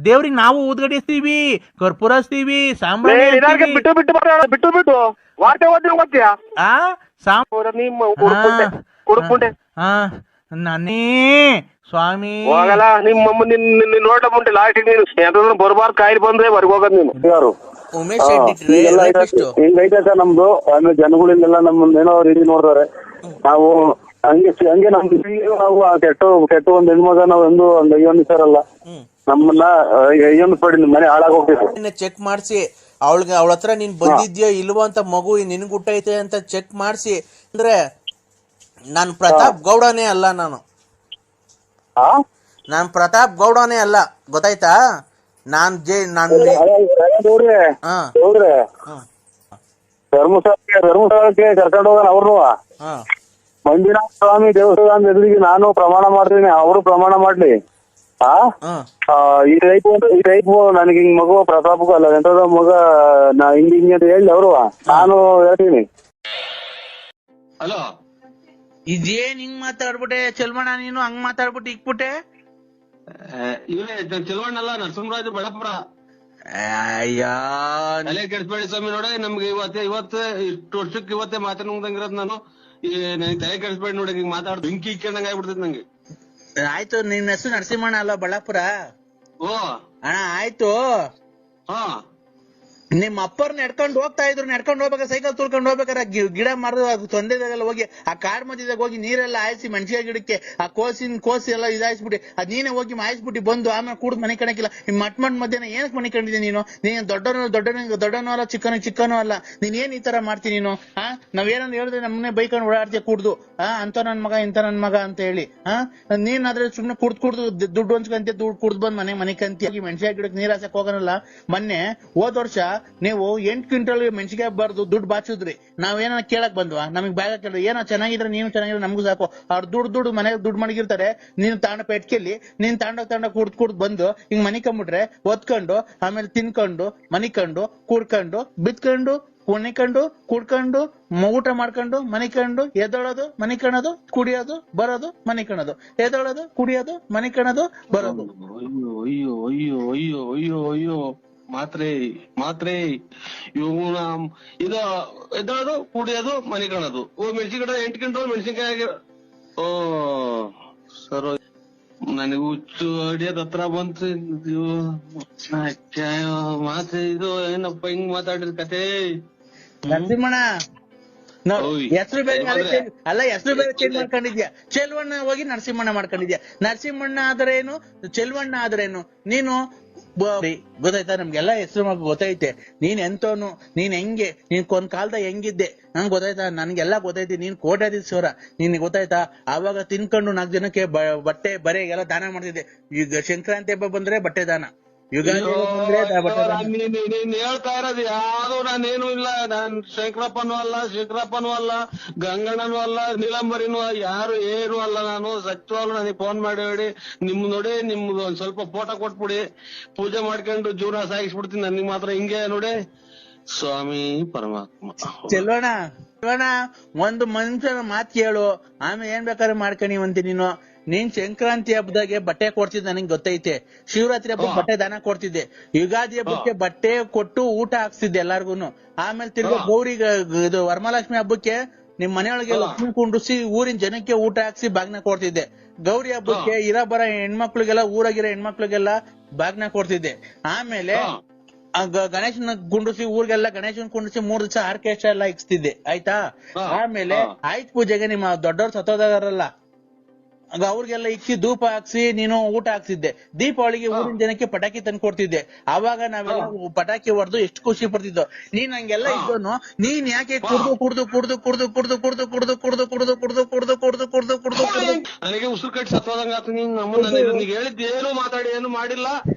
ದೇವ್ರಿಗೆ ನಾವು ಊದ್ಗಡಿಸ್ತೀವಿ, ಕರ್ಪೂರ ಹಚ್ತೀವಿ, ಸಾಂಬ್ರಾಣಿ ಹಚ್ತೀವಿ. ಬಿಟ್ಟು ಬಿಟ್ಟು ಬಿಟ್ಟು ಬಿಟ್ಟು ವಾರ್ತೆ ಓದ್ತೀಯ ಓದ್ತೀಯಾ ನಿಮ್ಮ ಕುಡುಪುಂಡೆ ನಾನೇ ಸ್ವಾಮಿ ಹೋಗಲ್ಲ. ನಿಮ್ಮ ನಿನ್ನ ನೋಟ ಮುಂಟೆ ಲಾಸ್ಟಿಗೆ ನೀನು ಯಾವ್ದಾದ್ರು ಬರಬಾರ್ದು ಕಾಯಿಲೆ ಬಂದ್ರೆ ಹೊರಗೆ ಹೋಗೋದು ನೀನು. ಯಾರು ಉಮೇಶ್ ಶೆಟ್ಟಿ ಹಿಂಗೈತೆ ಸರ್ ನಮ್ದು. ಆಮೇಲೆ ಜನಗಳಿಂದೆಲ್ಲ ನಮ್ಮನ್ನ ಏನೋ ರೀತಿ ನೋಡ್ತಾರೆ. ನಾವು ಹಂಗೆ ನಾವು ಕೆಟ್ಟ ಒಂದ್ ಹೆಣ್ಮಗ ನಾವ್ ಒಂದು ಅಯ್ಯೊಂದು ಸರಲ್ಲ, ನಮ್ಮನ್ನ ಅಯ್ಯೊಂದು ಪಡಿ ಮನೆ ಹಾಳಾಗೋಗ್ತೈತೆ. ಚೆಕ್ ಮಾಡಿಸಿ ಅವಳ ಹತ್ರ ನೀನ್ ಬಂದಿದ್ಯೋ ಇಲ್ವೋ ಅಂತ, ಮಗು ನಿನ್ಗೆ ಹುಟ್ಟೈತೆ ಅಂತ ಚೆಕ್ ಮಾಡಿಸಿ. ಅಂದ್ರೆ ನಾನ್ ಪ್ರತಾಪ್ ಗೌಡನೇ ಅಲ್ಲ, ನಾನ್ ಪ್ರತಾಪ್ ಗೌಡನೇ ಅಲ್ಲ, ಗೊತ್ತಾಯ್ತಾ? ಧರ್ಮಸ್ಥಳಕ್ಕೆ ಕರ್ಕೊಂಡು ಹೋಗೋಣ ಅವ್ರು. ಮಂಜುನಾಥ ಸ್ವಾಮಿ ದೇವಸ್ಥಾನ ಎದುರಿಗೆ ನಾನು ಪ್ರಮಾಣ ಮಾಡ್ತೀನಿ, ಅವರು ಪ್ರಮಾಣ ಮಾಡ್ಲಿ. ಈ ಟೈಪ್ ನನಗೆ ಹಿಂಗ್ ಮಗು ಪ್ರತಾಪಕ್ಕೂ ಅಲ್ಲ ಎಂತದ ಮಗ ಹಿಂಗ್ ಅಂತ ಹೇಳಿ ಅವರು ನಾನು ಹೇಳ್ತೀನಿ. ಹಲೋ, ಇದೇನ್ ಹಿಂಗ್ ಮಾತಾಡ್ಬಿಟ್ಟೆ ಚೆಲ್ಮಣ್ಣ? ನೀನು ಹಂಗ್ ಮಾತಾಡ್ಬಿಟ್ಟು ಇಕ್ಬಿಟ್ಟೆ. ಇವರೇ ಚೆಲುವಣ್ಣಲ್ಲ, ನರಸಿಂಹರಾಜು ಬಳ್ಳಾಪುರ. ಅಯ್ಯೋ ತಲೆ ಕೆಡಿಸ್ಬೇಡಿ ಸ್ವಾಮಿ. ನೋಡಿ ನಮ್ಗೆ ಇವತ್ತು ಇಷ್ಟು ವರ್ಷಕ್ಕೆ ಇವತ್ತೇ ಮಾತಾಡ್ದಂಗಿರೋದು ನಾನು. ನನಗೆ ತಲೆ ಕೆಡಿಸ್ಬೇಡಿ ನೋಡಿ, ಹಿಂಗ್ ಮಾತಾಡ್ ಬೆಂಕಿ ಇಕ್ಕೊಂಡಂಗ ಆಗ್ಬಿಡ್ತೈತಿ ನಂಗೆ. ಆಯ್ತು, ನಿನ್ನ ಹೆಸರು ನರಸಿಂಹಣ್ಣ ಅಲ್ಲ ಬಳ್ಳಾಪುರ? ಓ ಅಣ್ಣ ಆಯ್ತು. ಹಾ, ನಿಮ್ಮ ಅಪ್ಪರ್ ನಡ್ಕೊಂಡು ಹೋಗ್ತಾ ಇದ್ರು, ನಡ್ಕೊಂಡು ಹೋಗ್ಬೇಕಾರೆ ಸೈಕಲ್ ತುಳ್ಕೊಂಡು ಹೋಗ್ಬೇಕಾರೆ ಗಿಡ ಮರದ ತೊಂದೆದಾಗೆಲ್ಲ ಹೋಗಿ ಆ ಕಾಡ್ ಮಧ್ಯದಾಗ ಹೋಗಿ ನೀರೆಲ್ಲ ಹಾಯಿಸಿ ಮೆಣಸಿನ ಗಿಡಕ್ಕೆ ಆ ಕೋಸಿ ಎಲ್ಲ ಇದಾಯಿಸ್ಬಿಟ್ಟು ಅದ್ ನೀನೇ ಹೋಗಿ ಮಾಯಿಸ್ಬಿಟ್ಟು ಬಂದು ಆಮೇಲೆ ಕೂಡ್ ಮನೆ ಕಣಕಿಲ್ಲ. ನಿಮ್ ಮಟ್ ಮಧ್ಯಾಹ್ನ ಏನಕ್ಕೆ ಮನೆ ಕಂಡಿದ್ದೆ ನೀನು? ನೀನ್ ದೊಡ್ಡನೂ ಅಲ್ಲ, ಚಿಕ್ಕನೂ ಅಲ್ಲ. ನೀನ್ ಏನ್ ಈ ತರ ಮಾಡ್ತೀನಿ ನೀನು? ನಾವೇನಂದ್ ಹೇಳಿದ್ರೆ ನಮ್ಮನೆ ಬೈಕೊಂಡು ಓಡಾಡ್ತೀಯ ಕುಡ್ದು. ಅಂತ ನನ್ ಮಗ ಇಂತ ನನ್ ಮಗ ಅಂತ ಹೇಳಿ. ನೀನಾದ್ರೆ ಸುಮ್ನೆ ಕುಡ್ದು ದುಡ್ಡು ಹಂಚ್ಕಂತ ದುಡ್ಡು ಕುಡ್ದು ಬಂದ್ ಮನೆ ಕಂತಿ ಮೆಣಸಿನ ಗಿಡಕ್ಕೆ ನೀರ್ ಹಾಸಕ್ ಹೋಗೋನಲ್ಲ. ಮೊನ್ನೆ ಹೋದ್ ವರ್ಷ ನೀವು 8 ಕ್ವಿಂಟಲ್ ಮೆಣಸಿಗೆ ಬರ್ದು ದುಡ್ಡು ಬಾಚಿದ್ರಿ. ನಾವೇನ ಕೇಳಕ್ ಬಂದ್ವಾ? ನಮಗ್ ಬ್ಯಾಗ ಕೇಳಿದ್ರೆ ಏನೋ ಚೆನ್ನಾಗಿದ್ರೆ ನೀನು ಚೆನ್ನಾಗಿದ್ರೆ ನಮಗೂ ಸಾಕು. ಅವ್ರು ದುಡ್ಡು ಮನೆಗೆ ದುಡ್ಡು ಮಡಗಿರ್ತಾರೆ. ನೀನು ತಾಂಡ ಪೆಟ್ಕೆಲ್ಲಿ ನೀನ್ ತಾಂಡ ಕುಡ್ದು ಬಂದು ಹಿಂಗ್ ಮನಿಕೊಂಡ್ಬಿಟ್ರೆ ಒತ್ಕೊಂಡು ಆಮೇಲೆ ತಿನ್ಕೊಂಡು ಮನಿಕೊಂಡು ಕುಡ್ಕೊಂಡು ಬಿತ್ಕೊಂಡು ಕುಣಿಕೊಂಡು ಕುಡ್ಕೊಂಡು ಊಟ ಮಾಡ್ಕೊಂಡು ಮನಿಕೊಂಡು ಎದ್ದೊಳೋದು ಮನಿಕಣೋದು ಕುಡಿಯೋದು ಬರೋದು ಮನಿಕಣೋದು ಎದ್ದೊಳೋದು ಕುಡಿಯೋದು ಮನಿಕಣೋದು ಬರೋದು. ಅಯ್ಯೋ ಅಯ್ಯೋ ಅಯ್ಯೋ ಅಯ್ಯೋ ಅಯ್ಯೋ ಮಾತ್ರೆ ಇವನ ಇದು ಎದ್ದೋದು ಕುಡಿಯೋದು ಮನೆ ಕಾಣೋದು. ಮೆಣಸಿನ ಗಿಡ 8 ಕ್ವಿಂಟಲ್ ಮೆಣಸಿನ್ಕಾಯಿ. ಓ ಸರ್, ನನಗೆ ಹುಚ್ಚು ಅಡಿಯೋದ್ ಹತ್ರ ಬಂತು. ಮಾತ್ರೆ ಇದು ಏನಪ್ಪ ಹಿಂಗ್ ಮಾತಾಡಿದ ಕತೆ? ನರಸಿಂಹಣ್ಣ ಹೆಸರು ಬೇರೆ ಅಲ್ಲ, ಹೆಸರು ಬೇರೆ ಚೇಂಜ್ ಮಾಡ್ಕೊಂಡಿದ್ಯಾ. ಚೆಲ್ವಣ್ಣ ಹೋಗಿ ನರಸಿಂಹಣ್ಣ ಮಾಡ್ಕೊಂಡಿದ್ಯಾ. ನರಸಿಂಹಣ್ಣ ಆದ್ರೇನು, ಚೆಲ್ವಣ್ಣ ಆದ್ರೇನು? ನೀನು ಗೊತ್ತಾಯ್ತಾ? ನಮ್ಗೆಲ್ಲಾ ಹೆಸರು ಗೊತ್ತೈತೆ. ನೀನ್ ಎಂತವನು, ನೀನ್ ಹೆಂಗೆ, ನೀನ್ ಒಂದ್ ಕಾಲದ ಹೆಂಗಿದ್ದೆ ನಂಗೆ ಗೊತ್ತಾಯ್ತಾ? ನನ್ಗೆಲ್ಲಾ ಗೊತ್ತೈತಿ. ನೀನ್ ಕೋಟ್ಯಾಧೀಶ್ವರ, ನಿನ್ ಗೊತ್ತಾಯ್ತಾ? ಆವಾಗ ತಿನ್ಕೊಂಡು 4 ಜನಕ್ಕೆ ಬಟ್ಟೆ ಬರೆ ಎಲ್ಲ ದಾನ ಮಾಡ್ತಿದ್ದೆ. ಈಗ ಸಂಕ್ರಾಂತಿ ಹಬ್ಬ ಬಂದ್ರೆ ಬಟ್ಟೆ ದಾನ, ಯುಗಾದಿ ಬಂದ್ರೆ ಬಟ್ಟೆ ದಾನ. ನೀನ್ ಹೇಳ್ತಾ ಇರೋದು ಯಾವ್ದು ನಾನೇನು ಇಲ್ಲ. ನಾನ್ ಶಂಕರಪ್ಪನೂ ಅಲ್ಲ, ಗಂಗಣ್ಣನೂ ಅಲ್ಲ, ನೀಲಂಬರಿನೂ ಯಾರು ಏನು ಅಲ್ಲ. ನಾನು ಸತ್ಯವಾಗ್ಲು ನನಗೆ ಫೋನ್ ಮಾಡಿ ಹೇಳಿ ನೋಡಿ ನಿಮ್ದು ಒಂದ್ ಸ್ವಲ್ಪ ಫೋಟೋ ಕೊಟ್ಬಿಡಿ, ಪೂಜೆ ಮಾಡ್ಕೊಂಡು ಜೀವನ ಸಾಗಿಸ್ಬಿಡ್ತೀನಿ. ನನಗೆ ಮಾತ್ರ ಹಿಂಗೆ ನೋಡಿ ಸ್ವಾಮಿ ಪರಮಾತ್ಮ. ಚೆಲ್ವಣ್ಣ ಒಂದು ಮನುಷ್ಯನ ಮಾತು ಕೇಳು, ಆಮೇಲೆ ಏನ್ ಬೇಕಾದ್ರೆ ಮಾಡ್ಕೊಂಡಿವಂತಿ ನೀನು. ನೀನ್ ಸಂಕ್ರಾಂತಿ ಹಬ್ಬದಾಗೆ ಬಟ್ಟೆ ಕೊಡ್ತಿದ್ದೆ ನನಗೆ ಗೊತ್ತೈತೆ. ಶಿವರಾತ್ರಿ ಹಬ್ಬಕ್ಕೆ ಬಟ್ಟೆ ದಾನ ಕೊಡ್ತಿದ್ದೆ. ಯುಗಾದಿ ಹಬ್ಬಕ್ಕೆ ಬಟ್ಟೆ ಕೊಟ್ಟು ಊಟ ಹಾಕ್ತಿದ್ದೆ ಎಲ್ಲಾರ್ಗುನು. ಆಮೇಲೆ ತಿರ್ಗಾ ಗೌರಿಗೆ ಇದು ವರಮಹಾಲಕ್ಷ್ಮಿ ಹಬ್ಬಕ್ಕೆ ನಿಮ್ ಮನೆಯೊಳಗೆ ಲಕ್ಷ್ಮಿ ಕುಂಡ್ರಿಸಿ ಊರಿನ ಜನಕ್ಕೆ ಊಟ ಹಾಕ್ಸಿ ಬಾಗ್ನ ಕೊಡ್ತಿದ್ದೆ. ಗೌರಿ ಹಬ್ಬಕ್ಕೆ ಬರ ಹೆಣ್ಮಕ್ಳಿಗೆಲ್ಲ ಊರಾಗಿರೋ ಹೆಣ್ಮಕ್ಳಿಗೆಲ್ಲ ಬಾಗ್ನ ಕೊಡ್ತಿದ್ದೆ. ಆಮೇಲೆ ಗಣೇಶನ ಕುಂಡ್ರಿಸಿ ಊರಿಗೆಲ್ಲ ಗಣೇಶನ್ ಕುಂಡ್ರಿಸಿ 3 ದಿವಸ ಆರ್ಕೆಸ್ಟ್ರಾ ಎಲ್ಲ ಇಕ್ಸ್ತಿದ್ದೆ. ಆಯ್ತಾ? ಆಮೇಲೆ ಆಯ್ತು ಪೂಜೆಗೆ ನಿಮ್ಮ ದೊಡ್ಡವ್ರು ಸತ್ತೋದಾರಲ್ಲ ಆಗ ಅವ್ರಿಗೆಲ್ಲ ಇಕ್ಕಿ ಧೂಪ ಹಾಕ್ಸಿ ನೀನು ಊಟ ಹಾಕ್ಸಿದ್ದೆ. ದೀಪಾವಳಿಗೆ ಊರಿನ ಜನಕ್ಕೆ ಪಟಾಕಿ ತಂದು ಕೊಡ್ತಿದ್ದೆ. ಅವಾಗ ನಾವೆಲ್ಲ ಪಟಾಕಿ ಹೊಡೆದು ಎಷ್ಟು ಖುಷಿ ಪಡ್ತಿದ್ದೋ. ನೀನ್ ಹಂಗೆಲ್ಲ ಇದ್ದೋನು ನೀನ್ ಯಾಕೆ ಕುಡ್ದು ಕುಡ್ದು ಕುಡ್ದು ಕುಡ್ದು ಕುಡ್ದು ಕುಡ್ದು ಕುಡ್ದು ಕುಡ್ದು ಕುಡ್ದು ಕುಡ್ದು ಕುಡ್ದು ಕುಡ್ದು ಕುಡ್ದು ಕುಡ್ದು ಕುಡ್ದು ನನಗೆ ಉಸಿರು ಕಟ್ಟಿ ಸತ್ತೋದಂಗ ಆತು. ನೀನ್ ನಮ್ಮನ್ನ ಹೇಳಿದ್ ಏನು ಮಾತಾಡಿ ಏನು ಮಾಡಿಲ್ಲ.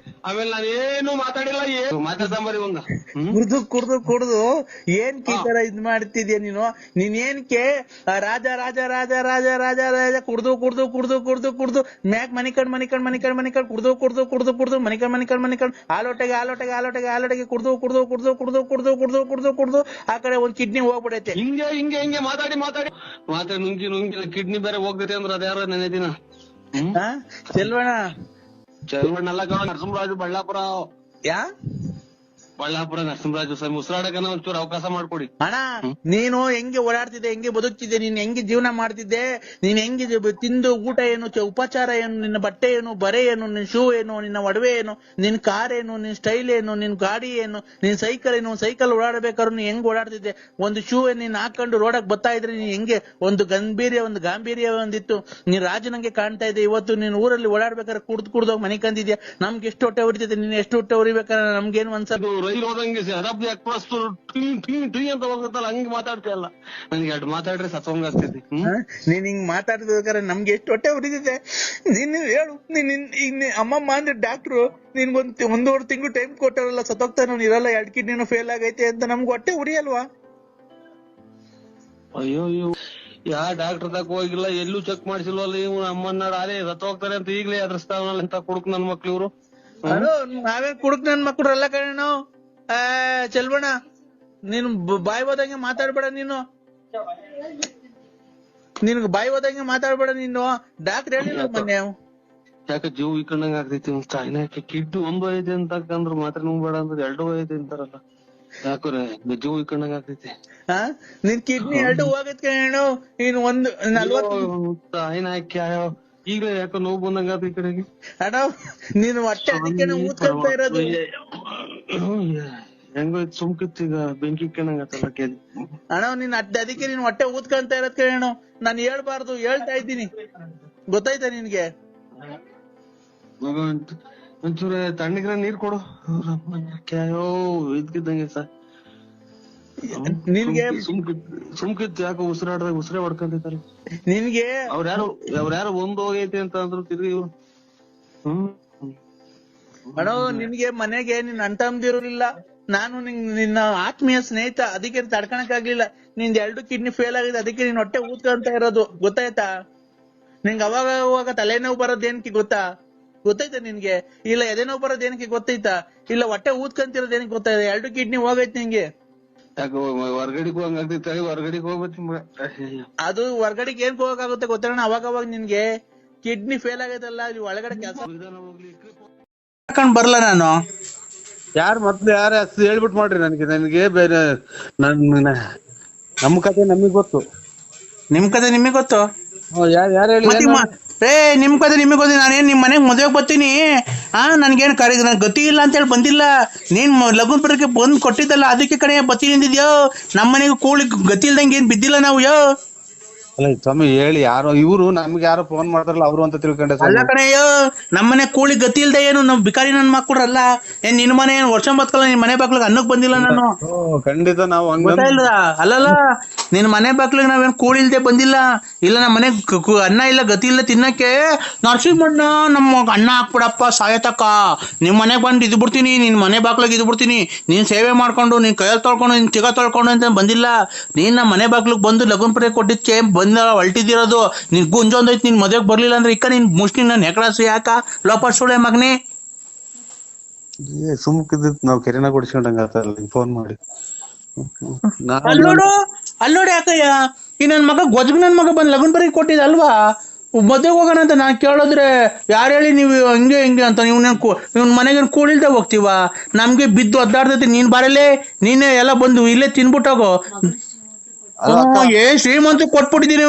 ಆಮೇಲೆ ನಾನು ಏನು ಮಾತಾಡಿಲ್ಲ, ಏನು ಮಾತಾಡ್ಸಂಬರಿ ಒಂದ ಕುಡ್ದು ಕುಡ್ದು ಕುಡ್ದು ಏನ್ ಈ ತರ ಇದ್ ಮಾಡ್ತಿದ್ಯಾ ನೀನು? ನೀನ್ ಏನ್ಕೆ ರಾಜ ರಾಜ ರಾಜ ರಾಜ ರಾಜ ರಾಜ ಕುಡ್ದು ಕುಡ್ದು ಕುಡ್ದು ಕುಡ್ದು ಕುಡ್ದು ಮ್ಯಾಕ್ ಮನಿಕಂಡ್ ಕುಡ್ದು ಕುಡ್ದು ಕುಡ್ದು ಕುಡ್ದು ಮನಿಕಂಡ್ ಆಲೋಟೆಗೆ ಆಲೋಟೆಗೆ ಆಲೋಟೆಗೆ ಆಲೋಟೆಗೆ ಕುಡ್ದು ಕುಡ್ದು ಕುಡ್ದು ಕುಡ್ದು ಕುಡ್ದು ಕುಡ್ದು ಕುಡ್ದು ಕುಡ್ದು ಆ ಕಡೆ ಒಂದ್ ಕಿಡ್ನಿ ಹೋಗ್ಬಿಡೈತೆ. ಹಿಂಗೆ ಹಿಂಗೆ ಹಿಂಗೆ ಮಾತಾಡಿ ಮಾತಾಡಿ ಮಾತಾಡಿ ನುಂಗಿ ಕಿಡ್ನಿ ಬೇರೆ ಹೋಗ್ತೈತೆ ಅಂದ್ರೆ ಅದ್ಯಾರ ನೆನೆ ದಿನ ಚೆಲ್ವಣ ಚಲವಣ್ಣಲ್ಲ ಕಣ ನರಸಿಂಹರಾಜು ಬಳ್ಳಾಪುರ ನರಸಿಂಹರಾಜು ಸರ್ ಉಸಿರಾಡಕನ ಒಂಚೂರು ಅವಕಾಶ ಮಾಡ್ಕೊಡಿ ಅಣ್ಣ. ನೀನು ಹೆಂಗೆ ಓಡಾಡ್ತಿದ್ದೆ, ಹೆಂಗೆ ಬದುಕ್ತಿದ್ದೆ, ನೀನ್ ಹೆಂಗೆ ಜೀವನ ಮಾಡ್ತಿದ್ದೆ, ನೀನ್ ಹೆಂಗೆ ತಿಂದು ಊಟ ಏನು, ಉಪಚಾರ ಏನು, ನಿನ್ನ ಬಟ್ಟೆ ಏನು, ಬರೆ ಏನು, ನಿನ್ ಶೂ ಏನು, ನಿನ್ನ ಒಡವೆ ಏನು, ನಿನ್ ಕಾರ್ ಏನು, ನಿನ್ ಸ್ಟೈಲ್ ಏನು, ನಿನ್ ಗಾಡಿ ಏನು, ನಿನ್ ಸೈಕಲ್ ಏನು, ಸೈಕಲ್ ಓಡಾಡ್ಬೇಕಾದ್ರು ನೀನ್ ಹೆಂಗ್ ಓಡಾಡ್ತಿದ್ದೆ, ಒಂದು ಶೂ ನೀನ್ ಹಾಕೊಂಡು ರೋಡಕ್ ಬರ್ತಾ ಇದ್ರೆ ನೀನ್ ಹೆಂಗೆ ಒಂದು ಗಾಂಭೀರ್ಯ ಒಂದಿತ್ತು. ನೀನ್ ರಾಜನಂಗೆ ಕಾಣ್ತಾ ಇದ್ದೆ. ಇವತ್ತು ನೀನ್ ಊರಲ್ಲಿ ಓಡಾಡ್ಬೇಕಾದ್ರೆ ಕುಡ್ದೋಗಿ ಮನೆ ಕಂದಿದ್ಯಾ. ನಮ್ಗೆ ಎಷ್ಟು ಹೊಟ್ಟೆ ಉರಿತೈತೆ, ನೀನ್ ಎಷ್ಟು ಹೊಟ್ಟೆ ಉರಿಬೇಕಾದ್ರೆ ನಮ್ಗೇನು ಅನ್ಸದು. ರೈಲು ಹೋದಂಗೆ ಶತಾಬ್ದಿ ಎಕ್ಸ್ಪ್ರೆಸ್ ಟಿ ಅಂತ ಹೋಗುತ್ತಲ್ಲ ಹಂಗೆ ಮಾತಾಡ್ತೀಯಲ್ಲ. ನನ್ಗೆ ಎರಡು ಮಾತಾಡ್ರೆ ಸತ್ವಂಗ ಆಗ್ತೈತಿ. ನೀನ್ ಹಿಂಗ್ ಮಾತಾಡ್ಬೇಕಾದ್ರೆ ನಮ್ಗೆ ಎಷ್ಟು ಹೊಟ್ಟೆ ಉರಿದಿದೆ. ನೀನ್ ಹೇಳು, ನೀನ್ ಅಮ್ಮಮ್ಮ ಅಂದ್ರೆ ಡಾಕ್ಟ್ರು ನಿನ್ಗೊಂದ್ 1.5 ತಿಂಗಳು ಟೈಮ್ ಕೊಟ್ಟಾರಲ್ಲ, ಸತ್ತೋಗ್ತಾನ ಇರಲ್ಲ, 2 ಕಿಡ್ನಿನೂ ಫೇಲ್ ಆಗೈತೆ ಅಂತ ನಮ್ಗೆ ಹೊಟ್ಟೆ ಉರಿಯಲ್ವಾ? ಅಯ್ಯೋ ಯಾ ಡಾಕ್ಟರ್ ತಕ ಹೋಗಿಲ್ಲ, ಎಲ್ಲೂ ಚೆಕ್ ಮಾಡಿಸಿಲ್ವಲ್ಲ. ಇವ್ ಅಮ್ಮನ್ನ ಅದೇ ಸತ್ತೋಗ್ತಾರೆ ಅಂತ ಈಗ್ಲೇ ಅದ್ರಸ್ತಾವನಲ್ಲ ಅಂತ ಕುಡುಕ್ ನನ್ ಮಕ್ಳು ಇವ್ರು. ನಾವೇ ಕುಡುಕ್ ನನ್ ಮಕ್ಳು ಅಲ್ಲ ಕಣ. ಚೆಲ್ವಣ ನೀನು ಬಾಯಿ ಹೋದಂಗೆ ಮಾತಾಡ್ಬೇಡ. ನಿನ್ಗೆ ಬಾಯಿ ಹೋದಂಗೆ ಮಾತಾಡ್ಬೇಡ. ನೀನು ಡಾಕ್ಟರ್ ಹೇಳಿಲ್ಲ ಮೊನ್ನೆ. ಯಾಕೆ ಜೀವ ಇಕ್ಕಂಡಂಗ ಆಗ್ತೈತಿ ಯಾಕೆ ಕಿಡ್ನಿ 1 ಐತೆ ಅಂತಂದ್ರ ಮಾತ್ರ ನುಂಗ್ಬೇಡ ಅಂದ್ರೆ 2 ಐತೆ ಅಂತಾರಲ್ಲ. ಯಾಕ್ರೆ ಜೀವ ಇಕ್ಕಂಡಂಗ ಆಗ್ತೈತಿ. ನಿನ್ ಕಿಡ್ನಿ 2 ಹೋಗೈತ್ ಕಣ. ನೀನ್ 40 ಈಗಲೇ ಯಾಕೋ ನೋವು ಬಂದಂಗ ಆತ ಈ ಕಡೆಗೆ. ಅಣ್ಣ ನೀನು ಹೊಟ್ಟೆ ಅದಕ್ಕೆ ಊದ್ಕೊಂತ ಇರೋದು. ಹೆಂಗೋ ಸುಮ್ಕಿತ್ತು ಈಗ ಬೆಂಕಿ ಇಕ್ಕಂಡಂಗತ್ತಲ್ಲ ಕೇಳಿ. ಅಣ್ಣ ನೀನ್ ಅದಕ್ಕೆ ನೀನ್ ಹೊಟ್ಟೆ ಊದ್ಕೊಂತ ಇರೋದ್ ಕೇಳೋಣ. ನಾನು ಹೇಳ್ಬಾರ್ದು, ಹೇಳ್ತಾ ಇದ್ದೀನಿ. ಗೊತ್ತಾಯ್ತಾ ನಿನ್ಗೆ? ಒಂಚೂರ ತಣ್ಣಗಿರ ನೀರ್ ಕೊಡು. ಕ್ಯಾಯೋ ಇದ್ಕಿದ್ದಂಗೆ ಸರ್ ನಿನ್ಗೆ ಸುಮ್ಕಿತ್ತು ಯಾಕೋ ಉಸಿರಾಡ್ದಾಗ ಉಸಿರೇ ಹೊಡ್ಕೊಂತೈತಲ್ಲ ನಿನ್ಗೆ. ಅವ್ರ್ಯಾರು ಒಂದ್ ಹೋಗೈತಿ ಅಂತ ಅಂದ್ರು ತಿರ್ಗಿ ಇವ್ರು. ಅಣ್ಣ ನಿನ್ಗೆ ಮನೆಗೆ ನಿನ್ ಅಣ್ತಂದಿರೋರಿಲ್ಲ. ನಾನು ನಿನ್ನ ಆತ್ಮೀಯ ಸ್ನೇಹಿತ, ಅದಕ್ಕೆ ತಡ್ಕಣಕ್ ಆಗ್ಲಿಲ್ಲ. ನಿಂದ್ 2 ಕಿಡ್ನಿ ಫೇಲ್ ಆಗಿದೆ, ಅದಕ್ಕೆ ನೀನ್ ಹೊಟ್ಟೆ ಊದ್ಕೊಂತ ಇರೋದು. ಗೊತ್ತಾಯ್ತಾ? ನಿಂಗೆ ಅವಾಗ ತಲೆನೋವು ಬರೋದೇನಕ್ಕೆ ಗೊತ್ತಾ? ಗೊತ್ತೈತಾ ನಿನ್ಗೆ? ಇಲ್ಲ ಎದೆನೋವು ಬರೋದೇನಕ್ಕೆ ಗೊತ್ತೈತಾ? ಇಲ್ಲ ಹೊಟ್ಟೆ ಊದ್ಕೊಂತಿರೋದ್ ಏನಕ್ಕೆ ಗೊತ್ತಾಯ್ತಾ? 2 ಕಿಡ್ನಿ ಹೋಗೈತಿ ನಿಂಗೆ. ಯಾಕೆ ಹೊರ್ಗಡೆಗೆ ಹೋಗಂಗಾಗ್ತೈತೆ, ಹೊರ್ಗಡೆಗೆ ಹೋಗ್ಬೇಕು. ಅದು ಹೊರ್ಗಡೆಗೆ ಏನ್ ಹೋಗಕ್ಕಾಗುತ್ತೆ ಗೊತ್ತಣ್ಣ? ಅವಾಗ ನಿನ್ಗೆ ಕಿಡ್ನಿ ಫೇಲ್ ಆಗೈತಲ್ಲ, ಒಳಗಡೆ ಕೆಲಸ ಬರ್ಲ. ನಾನು ಯಾರು ಮೊದ್ಲು ಯಾರ ಹೇಳ್ಬಿಟ್ಟು ಮಾಡ್ರಿ ನನಗೆ ಬೇರೆ ನಮ್ ಕತೆ ನಮಗ್ ಗೊತ್ತು. ನಿಮ್ ಕತೆ ನಿಮಗ್ ಗೊತ್ತು. ಯಾರು ಹೇಳಿ ನಿಮ್ ಕತೆ ನಿಮಗ್ ಗೊತ್ತಿ. ನಾನೇನ್ ನಿಮ್ ಮನೆಗ್ ಮದ್ವೆಗ್ ಬರ್ತೀನಿ, ನನ್ಗೇನ್ ನನ್ ಗತಿ ಇಲ್ಲ ಅಂತ ಹೇಳಿ ಬಂದಿಲ್ಲ. ನೀನ್ ಲಗ್ನ ಪತ್ರಕ್ಕೆ ಬಂದ್ ಕೊಟ್ಟಿದ್ದಲ್ಲ, ಅದಕ್ಕೆ ಕಡೆ ಬರ್ತೀನಿ ಅಂದಿದ್ಯೋ. ನಮ್ ಮನೆಗೆ ಕೂಳಿ ಗತಿ ಇಲ್ದಂಗೆ ಏನ್ ಬಿದ್ದಿಲ್ಲ ನಾವು. ಅಲ್ಲ ಸ್ವಾಮಿ ಹೇಳಿ, ಯಾರೋ ಇವ್ರು ನಮ್ಗೆ ಯಾರೋ ಫೋನ್ ಮಾಡ್ತಾರಲ್ಲ ಅವ್ರು ಅಂತ ತಿಳ್ಕೊಂಡೆ. ಅಲ್ಲ ಕಣಯ್ಯೋ, ನಮ್ಮನೆ ಕೂಳಿ ಗತಿ ಇಲ್ದೆ ಏನು ನಮ್ ಬಿಕಾರಿ ನನ್ ಮಕ್ಕಳ್ರಲ್ಲ. ಏನ್ ನಿನ್ ಮನೆ ಏನ್ ವರ್ಷ ಬತ್ಕಲ್ಲ, ನಿನ್ ಮನೆ ಬಾಗ್ಲಿಗೆ ಅನ್ನಕ್ ಬಂದಿಲ್ಲ ನಾನು. ಖಂಡಿತ ನಾವು ಗೊತ್ತಾಯಿಲ್ಲ. ಅಲ್ಲಲ್ಲ, ನಿನ್ ಮನೆ ಬಾಗ್ಲಿಗೆ ನಾವೇನ್ ಕೂಳಿ ಇಲ್ದೆ ಬಂದಿಲ್ಲ. ಇಲ್ಲ ನಮ್ಮ ಮನೆ ಅನ್ನ ಇಲ್ಲ, ಗತಿ ಇಲ್ಲ ತಿನ್ನಕ್ಕೆ. ನರಸಿಂಹಣ್ಣ ನಮ್ಮ ಅನ್ನ ಹಾಕ್ಬಿಡಪ್ಪ ಸಾಯತಕ್ಕ, ನಿಮ್ ಮನೆಗ್ ಬಂದು ಇದು ಬಿಡ್ತೀನಿ, ನಿನ್ ಮನೆ ಬಾಗ್ಲಿಗೆ ಇದು ಬಿಡ್ತೀನಿ, ನೀನ್ ಸೇವೆ ಮಾಡ್ಕೊಂಡು, ನೀನ್ ಕೈಯಲ್ಲಿ ತೊಳ್ಕೊಂಡು, ನೀನ್ ತಿಗ ತೊಳ್ಕೊಂಡು ಅಂತ ಬಂದಿಲ್ಲ. ನೀನ್ ನಮ್ಮ ಮನೆ ಬಾಗ್ಲಿಗೆ ಬಂದು ಲಗ್ನ ಪತ್ರ ಕೊಟ್ಟಿದ್ಕೆ ಬಂದ ಹೊಲ್ಟಿದಿರೋದು. ನಿನ್ ಗುಂಜೊಂದೈತಿ, ನಿನ್ ಮದ್ವೆಗ್ ಬರ್ಲಿಲ್ಲ ಅಂದ್ರೆ ಇಕ್ಕ ನಿನ್ ಮುಷ್ಟಿ ನನ್ ಹೆಕಳಾಸಿ ಯಾಕ ಲೋಪ ಸುಳೆ ಮಗನೇ. ಸುಮ್ಕಿದ್ ನಾವ್ ಕೆರೆನ ಕೊಡಿಸ್ಕೊಂಡಂಗ ಫೋನ್ ಮಾಡಿ. ಅಲ್ಲೋಡಿ ಯಾಕಯ್ಯ, ಈ ನನ್ ಮಗ ಗೊಜ್ಗ ನನ್ ಮಗ ಬಂದ್ ಲಗ್ನ ಪತ್ರ ಕೊಟ್ಟಿದ್ದ ಅಲ್ವಾ, ಮದ್ವೆಗ್ ಹೋಗೋಣ ಅಂತ ನಾನ್ ಕೇಳಿದ್ರೆ ಯಾರು ಹೇಳಿ ನೀವು ಹಂಗೆ ಅಂತ. ಇವ್ನ ಮನೆಗೆ ಕೂಳಿಲ್ದೆ ಹೋಗ್ತೀವ, ನಮ್ಗೆ ಬಿದ್ದು ಒದ್ದಾಡ್ತೈತಿ. ನೀನ್ ಬರಲೇ, ನೀನೇ ಎಲ್ಲ ಬಂದು ಇಲ್ಲೇ ತಿನ್ಬಿಟ್ಟೋಗೋ. ಶ್ರೀಮಂತ ಕೊಟ್ಬಿಟ್ಟಿದೀನಿ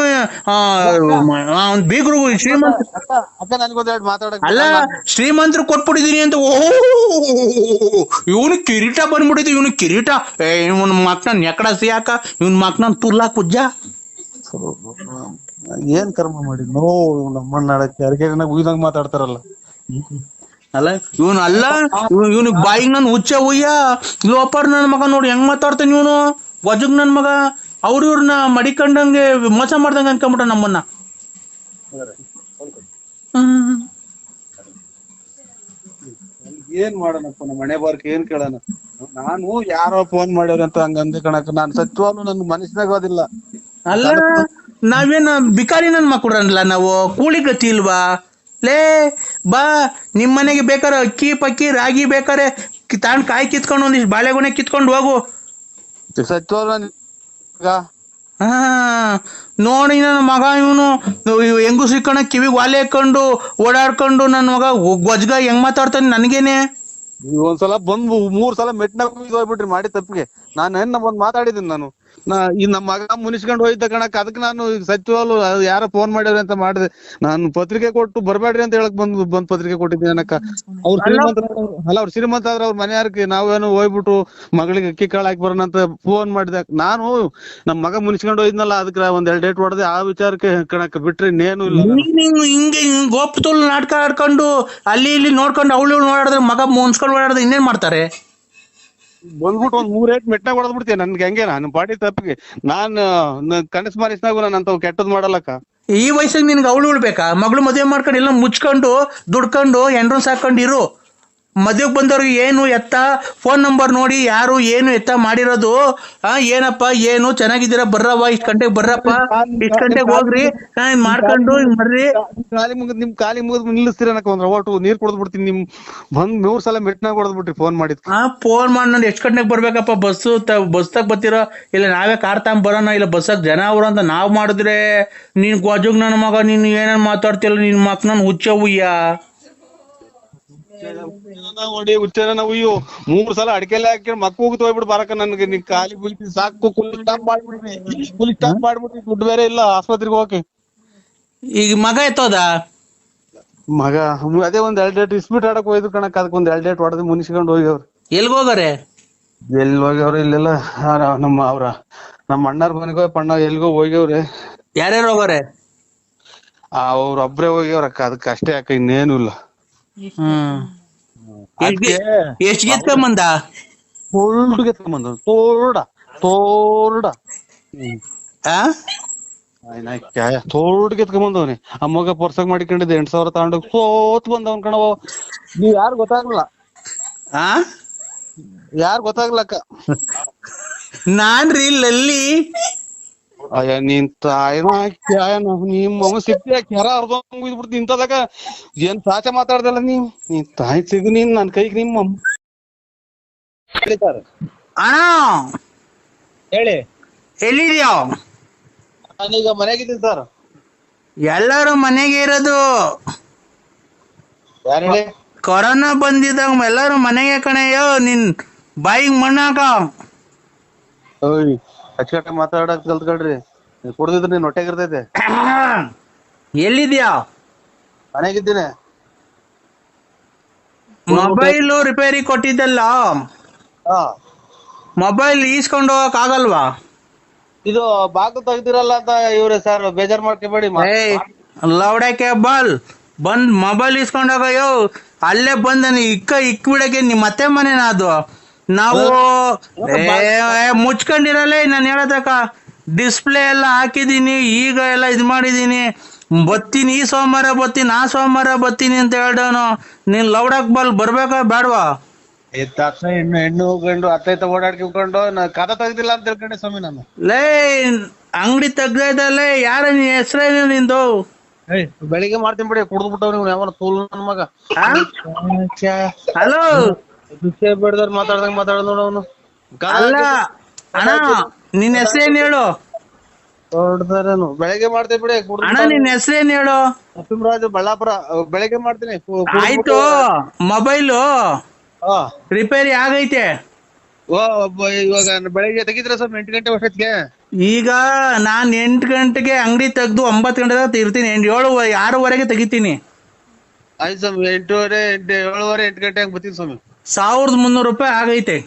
ಬೀಗರು. ಶ್ರೀಮಂತ ಅಲ್ಲ, ಶ್ರೀಮಂತರು ಕೊಟ್ಬಿಟ್ಟಿದೀನಿ ಅಂತ. ಇವನು ಕಿರೀಟ ಬಂದ್ಬಿಟ್ಟಿದ್. ಇವನು ಕಿರೀಟ, ಇವನ್ ಮಕ್ನ ನೆಕಡ ಸಿಯಾಕ, ಇವನ್ ಮಕ್ನ ತುರ್ಲಾ ಕುಜ್ಜ. ಏನ್ ಕರ್ಮ ಮಾಡಿ ನಮ್ಮನ್ನ ಯಾರಿಗೆ ಉಯ್ದಂಗ್ ಮಾತಾಡ್ತಾರಲ್ಲ. ಅಲ್ಲ ಇವನು ಅಲ್ಲ ಇವನು ಬಾಯಿಗೆ ನನ್ ಹುಚ್ಚ ಉಯ್ಯ ಲೋಪರ್ ನನ್ ಮಗ ನೋಡಿ ಹೆಂಗ್ ಮಾತಾಡ್ತಾನೆ ಇವನು ವಜಗ್ ನನ್ ಮಗ ಇವ್ರನ್ನ ಮಡಿಕೊಂಡಂಗೆ ಮೋಸ ಮಾಡ್ದಂಗ ಅನ್ಕೊಂಬಿಟ್ಟ ನಮ್ಮನ್ನ. ಏನ್ ಮಾಡೋಣಪ್ಪ ನಮ್ಮ ಮನೆ ಬಾರ್ಕ್ ಏನ್ ಕೇಳೋಣ. ನಾನು ಯಾರೋ ಫೋನ್ ಮಾಡ್ಯಾರ ಅಂತ ಹಂಗ ಅಂದೆ ಕಣಕ್, ನಾನ್ ಸತ್ಯವಾಗ್ಲೂ ನನ್ ಮನಸ್ಸಿನಾಗೋದಿಲ್ಲ. ಅಲ್ಲ ನಾವೇನ್ ಬಿಕಾರಿ ನನ್ ಮಕ್ಕಳಲ್ಲ, ನಾವು ಕೂಲಿ ಗತಿ ಇಲ್ವಾ? ಲೇ ಬಾ ನಿಮ್ ಮನೆಗೆ ಬೇಕಾರೆ ಅಕ್ಕಿ ಪಕ್ಕಿ ರಾಗಿ ಬೇಕಾರೆ ತಾಂಡ್ ಕಾಯಿ ಕಿತ್ಕೊಂಡು ಒಂದಿಷ್ಟು ಬಾಳೆಗೊನೆ ಕಿತ್ಕೊಂಡು ಹೋಗು. ಸತ್ಯವಾಗ್ಲೂ ಹಾ ನೋಡಿ ನನ್ನ ಮಗ ಇವನು ಹೆಂಗು ಸಿಕ್ಕಣ ಕಿವಿಗೆ ವಾಲೆ ಹಾಕೊಂಡು ಓಡಾಡ್ಕೊಂಡು ನನ್ನ ಮಗ ಗೊಜ್ಗ ಹೆಂಗ್ ಮಾತಾಡ್ತಾನೆ ನನ್ಗೇನೆ. ಒಂದ್ಸಲ ಬಂದು 3 ಸಲ ಮೆಟ್ನಾಗ ಹೋಗ್ಬಿಟ್ರಿ ಮಾಡಿ ತಪ್ಪಿಗೆ. ನಾನು ಏನ್ ಬಂದ್ ಮಾತಾಡಿದ್ದೀನಿ. ನಾನು ಈ ನಮ್ಮ ಮಗ ಮುನಿಸ್ಕೊಂಡು ಹೋಯ್ತ ಕಣಕ್, ಅದಕ್ಕೆ ನಾನು ಸತ್ಯವಾಗ್ಲು ಯಾರೋ ಫೋನ್ ಮಾಡ್ಯಾರ ಅಂತ ಮಾಡಿದೆ. ನಾನು ಪತ್ರಿಕೆ ಕೊಟ್ಟು ಬರ್ಬೇಡ್ರಿ ಅಂತ ಹೇಳಕ್ ಬಂದ್ ಪತ್ರಿಕೆ ಕೊಟ್ಟಿದ್ದೀನಿ ಅನ್ನಕ್ಕ. ಅವ್ರ ಶ್ರೀಮಂತ ಆದ್ರೆ ಅವ್ರ ಮನೆಯಾರಕ್ಕೆ ನಾವೇನು ಹೋಗ್ಬಿಟ್ಟು ಮಗಳಿಗೆ ಅಕ್ಕಿ ಕಾಳು ಹಾಕಿ ಬರೋಣ ಅಂತ ಫೋನ್ ಮಾಡಿದೆ. ನಾನು ನಮ್ ಮಗ ಮುನಿಸ್ಕೊಂಡು ಹೋಯ್ದ್ನಲ್ಲ, ಅದಕ್ಕೆ ಒಂದ್ 2 ಡೇಟ್ ಹೊಡೆದೆ. ಆ ವಿಚಾರಕ್ಕೆ ಕಣಕ್ ಬಿಟ್ರೆ ಇನ್ನೇನು ಇಲ್ಲ. ಹಿಂಗೆ ಗೋಪತುಲ್ ನಾಟಕ ಆಡ್ಕೊಂಡು ಅಲ್ಲಿ ಇಲ್ಲಿ ನೋಡ್ಕೊಂಡು ಅವಳು ಓಡಾಡಿದ್ರೆ ಮಗ ಮುನ್ಸ್ಕೊಂಡು ಓಡಾಡಿದ್ರೆ ಇನ್ನೇನ್ ಮಾಡ್ತಾರೆ? ಬಂದ್ಬಿಟ್ಟು ಒಂದ್ 3 ಏಟ್ ಮೆಟ್ನಾಗ ಹೊಡೆದ್ಬಿಡ್ತೀನಿ. ನನ್ಗೆ ಹೆಂಗೆ ನಾನು ಪಾಟಿ ತಪ್ಪಿಗೆ ನಾನು ಕನಸು ಮನಸ್ನಾಗು ನಾನು ಅಂತ ಕೆಟ್ಟದ್ ಮಾಡಲ್ಲಕ್ಕ. ಈ ವಯಸ್ಸಿಗೆ ನಿನ್ಗೆ ಅವಳು ಉಳ್ಬೇಕಾ? ಮಗಳು ಮದುವೆ ಮಾಡ್ಕೊಂಡು ಎಲ್ಲ ಮುಚ್ಕೊಂಡು ದುಡ್ಕೊಂಡು ಎಂಡ್ರನ್ ಸಾಕೊಂಡು ಇರು. ಮದುವೆಗೆ ಬಂದವ್ರಿಗೆ ಏನು ಎತ್ತ ಫೋನ್ ನಂಬರ್ ನೋಡಿ ಯಾರು ಏನು ಎತ್ತ ಮಾಡಿರೋದು. ಏನಪ್ಪ ಏನು ಚೆನ್ನಾಗಿದ್ದೀರಾ ಬರ್ರವ್ವ, ಇಷ್ಟ್ ಗಂಟೆಗೆ ಬರ್ರಪ್ಪ, ಇಷ್ಟ್ ಗಂಟೆಗೆ ಹೋಗ್ರಿ ಮಾಡ್ಕೊಂಡು ಬರ್ರಿ. ನಿಮ್ ಕಾಲಿ ಮುಗಿದ್ ನಿಲ್ಲಿಸ್ತೀರನಕ್ಕ. ಒಂದ್ ಒಟ್ಟು ನೀರ್ ಕುಡ್ದ್ಬಿಡ್ತೀನಿ. ನಿಮ್ ಬಂದ್ 3 ಸಲ ಮೆಟ್ನಾಗ ಹೊಡೆದ್ಬಿಟ್ರಿ ಫೋನ್ ಮಾಡಿದ್. ಫೋನ್ ಮಾಡಿ ನಾನು ಎಷ್ಟ್ ಗಂಟೆಗೆ ಬರ್ಬೇಕಪ್ಪ ಬಸ್ತಾಗ ಬರ್ತಿರೋ, ಇಲ್ಲ ನಾವೇ ಕಾರ್ ತಗೊಂಡ್ ಬರೋಣ, ಇಲ್ಲ ಬಸ್ಸಾಗ ಜನ ಅವ್ರು ಅಂತ ನಾವ್ ಮಾಡಿದ್ರೆ ನೀನ್ ಗೊಜಗ್ ನನ್ನ ಮಗ ನೀನ್ ಏನೇನ್ ಮಾತಾಡ್ತಿಲ್ಲ ನಿನ್ ಮಕ್ ನನ್ ಹುಚ್ಚ ಉಯ್ಯ. ನೋಡಿ ಹುಚ್ಚನ ನಾವು 3 ಸಲ ಅಡಿಕೆಲ್ಲ ಹಾಕಿ ಮಕ್ಕ ಹೋಗ್ತು ಹೋಗ್ಬಿಟ್ಟು ಬರಕ. ನನ್ಗೆ ನೀನ್ ಖಾಲಿ ಬುಲ್ತಿ ಸಾಕು. ಫುಲ್ ಸ್ಟಾಪ್ ಮಾಡ್ಬಿಟ್ರಿ ದುಡ್ಡು ಬೇರೆ ಇಲ್ಲ ಆಸ್ಪತ್ರೆಗೆ ಹೋಗಕ್ಕೆ. ಈಗ ಮಗ ಎತ್ತೋದ ಮಗ ಅದೇ ಒಂದ್ 2 ಡೇಟ್ ಇಸ್ಬಿಟ್ ಆಡಕ್ ಹೋಯ್ತು ಕಣಕ್. ಅದಕ್ಕೆ ಒಂದ್ 2 ಡೇಟ್ ಹೊಡೆದು ಮುನಿಸ್ಕೊಂಡು ಹೋಗ್ಯವ್ರು. ಎಲ್ಗ ಹೋಗಾರೆ? ಎಲ್ಲಿ ಹೋಗ್ಯವ್ರ ಇಲ್ಲೆಲ್ಲ ನಮ್ಮ ಅಣ್ಣಾರ್ ಮನೆಗೋ ಪಣ್ಣ ಎಲ್ಗೋ ಹೋಗ್ಯವ್ರೆ. ಯಾರ್ಯಾರು ಹೋಗಾರೆ? ಅವ್ರ ಒಬ್ರೇ ಹೋಗ್ಯವ್ರಕ್ಕ. ಅದಕ್ಕೆ ಅಷ್ಟೇ ಅಕ್ಕ, ಇನ್ನೇನು ಇಲ್ಲ. ಎಷ್ಟ್ ಗೆತ್ಕೊಂಬಂದ? ಗೆತ್ಕೊಂಬಂದ ತೋರ್ಡ ತೋರ್ಡ್ ಗೆತ್ಕೊಂಬಂದವ್ನಿ. ಅಮ್ಮಗ ಪರ್ಸಾಗ ಮಾಡಿಕೊಂಡಿದ್ದೆ 8,000 ತಗೊಂಡೋಗಿ ಸೋತ್ ಬಂದವನ್ ಕಣವ. ನೀವ್ ಯಾರು ಗೊತ್ತಾಗ್ಲಿಲ್ಲ. ಯಾರು ಗೊತ್ತಾಗ್ಲಕ್ಕ. ನಾನ್ರಿ ಲಲ್ಲಿ. ಅಯ್ಯ ನೀನ್ ನಿಮ್ಮ ಸಿಕ್ತಿ ಕೆರ ಅರ್ಧಬಿಡ್ತಿ ಇಂತದಾಗ ಏನ್ ಸಾಚ ಮಾತಾಡ್ದಲ್ಲ ನೀನ್ ತಾಯಿ ಸಿಗು ನೀನ್ ನನ್ ಕೈಗೆ ನಿಮ್ಮ ಅಣ್ಣ ಹೇಳಿ. ಎಲ್ಲಿದ್ಯಾ? ನಾನೀಗ ಮನೆಗಿದ್ದೀನಿ ಸರ್. ಎಲ್ಲರೂ ಮನೆಗೆ ಇರೋದು. ಯಾರು ಹೇಳಿ? ಕೊರೋನಾ ಬಂದಿದ್ದಾಗ ಎಲ್ಲರೂ ಮನೆಗೆ ಕಣಯ್ಯೋ. ನಿನ್ ಬಾಯಿಗೆ ಮಣ್ಣಾಕ. ಅಚ್ಚುಕಟ್ಟ ಮಾತಾಡಕ್ ಕಲ್ತ್ಕೊಳ್ರಿ. ಕುಡ್ದಿದ್ರೆ ನೀನ್ ಹೊಟ್ಟೆಗಿರ್ತೈತೆ. ಎಲ್ಲಿದ್ಯಾ? ಮನೆಗಿದ್ದೀನಿ. ಮೊಬೈಲು ರಿಪೇರಿ ಕೊಟ್ಟಿದ್ದಲ್ಲ, ಮೊಬೈಲ್ ಈಸ್ಕೊಂಡು ಹೋಗಕ್ ಆಗಲ್ವಾ? ಇದು ಬಾಗಿಲು ತೆಗ್ದಿರಲ್ಲ ಅಂತ ಇವ್ರೆ ಸರ್ ಬೇಜಾರ್ ಮಾಡ್ಕೋಬೇಡಿ. ಲೌಡಕ್ಕೆ ಬಂದ್ ಮೊಬೈಲ್ ಇಸ್ಕೊಂಡೋಗಯ್ಯೋ. ಅಲ್ಲೇ ಬಂದ ಇಕ್ ಬಿಡಕ್ಕೆ ನಿಮ್ಮ ಅತ್ತೆ ಮನೆನಾ ಅದು? ನಾವು ಮುಚ್ಕೊಂಡಿರಲ್ಲ. ನಾನು ಹೇಳದಕ್ಕ ಡಿಸ್ಪ್ಲೇ ಎಲ್ಲ ಹಾಕಿದೀನಿ, ಈಗ ಎಲ್ಲ ಇದ್ ಮಾಡಿದೀನಿ. ಬತ್ತೀನಿ ಈ ಸೋಮವಾರ ಬತ್ತೀನಿ, ಆ ಸೋಮವಾರ ಬತ್ತೀನಿ ಅಂತ ಹೇಳ್ದವನು. ನೀನ್ ಲೌಡಕ್ ಬರ್ಬೇಕಾ ಬೇಡವಾ? ಹೆಣ್ಣು ಗಂಡು ಅತ್ತೈತ ಓಡಾಡ್ಕೊಂಡು ಕದ ತೆಗ್ದಿಲ್ಲ ಅಂತ ಹೇಳ್ಕೊಂಡೆ ಸ್ವಾಮಿ ನಾನು. ಲೇ ಅಂಗಡಿ ತೆಗ್ದೈತಲ್ಲೇ ಯಾರ ನೀ ಹೆಸರೇನು ನಿಂದು? ಬೆಳಿಗ್ಗೆ ಮಾಡ್ತೀನಿ ಬಿಡಿ. ಕುಡ್ದ್ಬಿಟ್ಟವ್ ನೀವು ಯಾವ ತೂಲ್ ನನ್ ಮಗ. ಹಲೋ ಬೇಡದವ್ರು ಮಾತಾಡ್ದಂಗ ಮಾತಾಡ ನೋಡವನು. ಅಲ್ಲ ಅಣ್ಣ ನಿನ್ ಹೆಸರೇನ್ ಹೇಳು? ಬೆಳಿಗ್ಗೆ ಮಾಡ್ತೀನಿ ಬಿಡಿ. ಅಣ್ಣ ನಿನ್ ಹೆಸರೇನ್ ಹೇಳು? ನರಸಿಂಹರಾಜು ಬಳ್ಳಾಪುರ. ಬೆಳಿಗ್ಗೆ ಮಾಡ್ತೀನಿ. ಆಯ್ತು. ಮೊಬೈಲು ರಿಪೇರಿ ಆಗೈತೆ. ಇವಾಗ ಬೆಳಿಗ್ಗೆ ತೆಗಿದ್ರೆ ಸ್ವಲ್ಪ 8 ಗಂಟೆ ವರ್ಷಕ್ಕೆ. ಈಗ ನಾನ್ 8 ಗಂಟೆಗೆ ಅಂಗಡಿ ತೆಗ್ದು 9 ಗಂಟೆ ಇರ್ತೀನಿ. 6:30 ತೆಗಿತೀನಿ. ಆಯ್ತು ಸ್ವಾಮಿ. 8:30 7:30 8 ಗಂಟೆ ಹಂಗ್ ಬರ್ತೀನಿ ಸ್ವಾಮಿ. 1300 ರೂಪಾಯಿ ಆಗೈತೆ.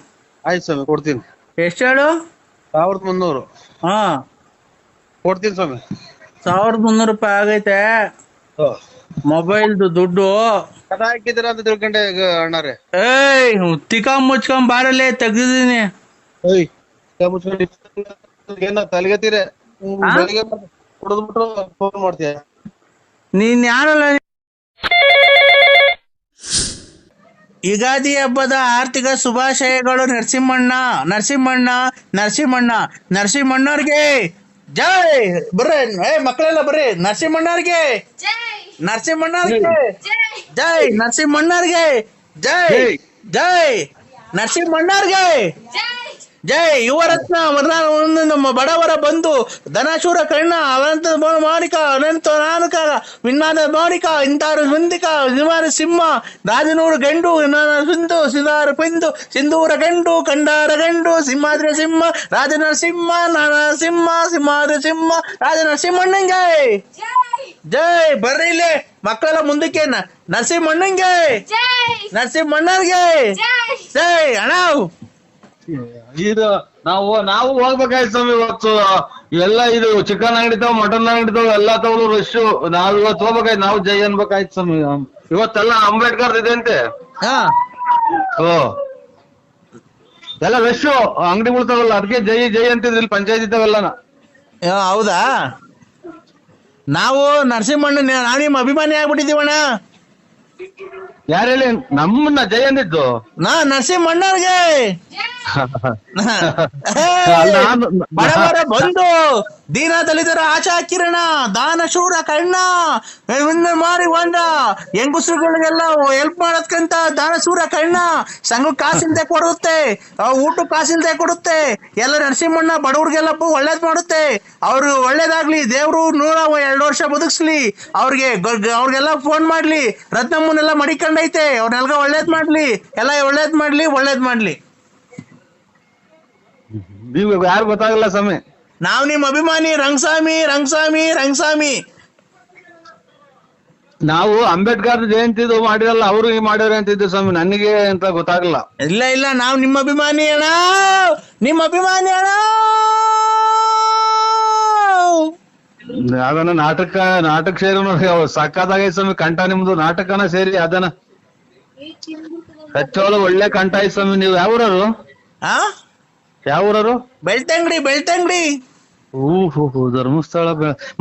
ಆಯ್ತು ಸ್ವಾಮಿ ಕೊಡ್ತೀನಿ. ಎಷ್ಟು ಹೇಳು? 1300. ಕೊಡ್ತೀನಿ ಸ್ವಾಮಿ. 1300 ರೂಪಾಯಿ ಆಗೈತೆ ಮೊಬೈಲ್ದು ದುಡ್ಡು. ಕದ ಹಾಕಿದ್ದೀರಾ ಅಂತ ತಿಳ್ಕೊಂಡೆ ಅಣ್ಣಾರೆ. ಏಯ್ ತಿಕ್ಕ ಮುಚ್ಕೊಂಡ್ ಬಾರಲ್ಲೇ ತೆಗ್ದಿದೀನಿ. ಏನ ತಲೆಗತ್ತೀರ ಬೆಳಿಗ್ಗೆ ಕುಡಿದ್ಬಿಟ್ಟು ಫೋನ್ ಮಾಡ್ತೀಯ. ನೀನ್ ಯಾರಲ್ಲ. ಯುಗಾದಿ ಹಬ್ಬದ ಆರ್ಥಿಕ ಶುಭಾಶಯಗಳು. ನರಸಿಂಹಣ್ಣವ್ರಿಗೆ ಜೈ. ಬರ್ರಿ ಮಕ್ಕಳೆಲ್ಲ ಬರ್ರಿ. ನರಸಿಂಹಣ್ಣವ್ರಿಗೆ ಜೈ. ನರಸಿಂಹಣ್ಣವ್ರಿಗೆ ಜೈ. ನರಸಿಂಹಣ್ಣವ್ರಿಗೆ ಜೈ. ಯುವರತ್ನ ನಮ್ಮ ಬಡವರ ಬಂಧು ಧನಶೂರ ಕರ್ಣ ಅನಂತ ಮಾಣಿಕ ಅನಂತ ನಾನಕ ವಿನ್ನಾದ ಮಾಣಿಕ ಇಂತಾರು ಮುಂದಿಕ ನಿವಾರ ಸಿಂಹ ರಾಜನೂರು ಗಂಡು ಸಿಂಧು ಸಿಂಧಾರ ಪಿಂದು ಸಿಂಧೂರ ಗಂಡು ಕಂಡಾರ ಗಂಡು ಸಿಂಹಾದ್ರಿ ಸಿಂಹ ರಾಜನರಸಿಂಹ ನರಸಿಂಹ ಸಿಂಹಾದ್ರಿ ಸಿಂಹ ರಾಜನರಸಿಂಹಣ್ಣಂಗೆ ಜೈ. ಬರ್ರಿ ಇಲ್ಲಿ ಮಕ್ಕಳೆಲ್ಲ ಮುಂದಕ್ಕೆ. ನರಸಿಂಹಣ್ಣಂಗೆ ನರಸಿಂಹಣ್ಣವ್ರಿಗೆ ಜೈ. ಅಣ್ಣ ಇದು ನಾವು ಹೋಗ್ಬೇಕಾಯ್ತು ಸ್ವಾಮಿ. ಇವತ್ತು ಎಲ್ಲ ಇದು ಚಿಕನ್ ಅಂಗಡಿ ತಾವ್ ಮಟನ್ ಅಂಗಡಿ ತಾವ್ ಎಲ್ಲಾ ತಗೊಳು ರಶ್. ನಾವ್ ಇವತ್ತು ಹೋಗ್ಬೇಕಾಯ್ತು. ನಾವು ಜೈ ಅನ್ಬೇಕಾಯ್ತು ಸ್ವಾಮಿ. ಇವತ್ತೆಲ್ಲ ಅಂಬೇಡ್ಕರ್ ಇದೆ ಅಂತೆ. ಓ ಎಲ್ಲ ರಶ್ ಅಂಗಡಿಗಳು ತಾವಲ್ಲ, ಅದಕ್ಕೆ ಜೈ ಜೈ ಅಂತಿದ್ರು ಇಲ್ಲಿ ಪಂಚಾಯತಿ ತಾವೆಲ್ಲ. ಹೌದಾ? ನಾವು ನರಸಿಂಹಣ್ಣ ನಾವ್ ನಿಮ್ಮ ಅಭಿಮಾನಿ ಆಗ್ಬಿಟ್ಟಿದೀವಣ್ಣ. ಯಾರು ಹೇಳಿ ನಮ್ಮನ್ನ ಜೈ ಅಂದಿದ್ದು? ನರಸಿಂಹಣ್ಣವ್ರಿಗೆ ಬಡವರ ಬಂಧು ದೀನ ದಲಿತರ ಆಶಾ ಕಿರಣ ದಾನಶೂರ ಕರ್ಣ ಮಾರಿ ಹೊಂಡ ಹೆಂಗಸರುಗಳಿಗೆಲ್ಲ ಹೆಲ್ಪ್ ಮಾಡೋದ್ಕಂತ ದಾನಶೂರ ಕರ್ಣ. ಸಂಘ ಕಾಸಿಲ್ದೆ ಕೊಡುತ್ತೆ, ಊಟ ಕಾಸಿಲ್ದೆ ಕೊಡುತ್ತೆ. ಎಲ್ಲ ನರಸಿಂಹಣ್ಣ ಬಡವ್ರಿಗೆಲ್ಲ ಒಳ್ಳೇದ್ ಮಾಡುತ್ತೆ. ಅವ್ರು ಒಳ್ಳೇದಾಗ್ಲಿ, ದೇವ್ರು 102 ವರ್ಷ ಬದುಕ್ಸ್ಲಿ. ಅವ್ರಿಗೆಲ್ಲ ಫೋನ್ ಮಾಡ್ಲಿ. ರತ್ನಮ್ಮನೆಲ್ಲ ಮಡಿಕೊಂಡೈತೆ, ಅವ್ರನ್ನೆಲ್ಲ ಒಳ್ಳೇದ್ ಮಾಡ್ಲಿ. ಎಲ್ಲ ಒಳ್ಳೇದ್ ಮಾಡ್ಲಿ. ನೀವು ಯಾರು ಗೊತ್ತಾಗಲ್ಲ ಸ್ವಾಮಿ. ನಾವ್ ನಿಮ್ ಅಭಿಮಾನಿ ರಂಗಸ್ವಾಮಿ. ನಾವು ಅಂಬೇಡ್ಕರ್ ಜಯಂತಿದು ಮಾಡಿರಲ್ಲ, ಅವರು ಮಾಡಿದ್ರೆ ಅಂತಿದ್ದೆ ಸ್ವಾಮಿ. ನನಗೆ ಅಂತ ಗೊತ್ತಾಗಲ್ಲ. ಇಲ್ಲ ನಾವ್ ನಿಮ್ಮ ಅಭಿಮಾನಿ ಅಣ್ಣ. ಅದನ್ನ ನಾಟಕ ಸೇರಿ ನೋಡಿ ಸಕ್ಕತ್ತಾಗೈತೆ ಸ್ವಾಮಿ. ಕಂಠ ನಿಮ್ದು ನಾಟಕನ ಸೇರಿ ಅದನ್ನ ಹೆಚ್ಚೋಳು ಒಳ್ಳೆ ಕಂಠ ಐತೆ ಸ್ವಾಮಿ. ನೀವು ಯಾವೂರರು? ಯಾವೂರರು? ಬೆಳ್ತಂಗಡಿ. ಓಹೋ ಧರ್ಮಸ್ಥಳ.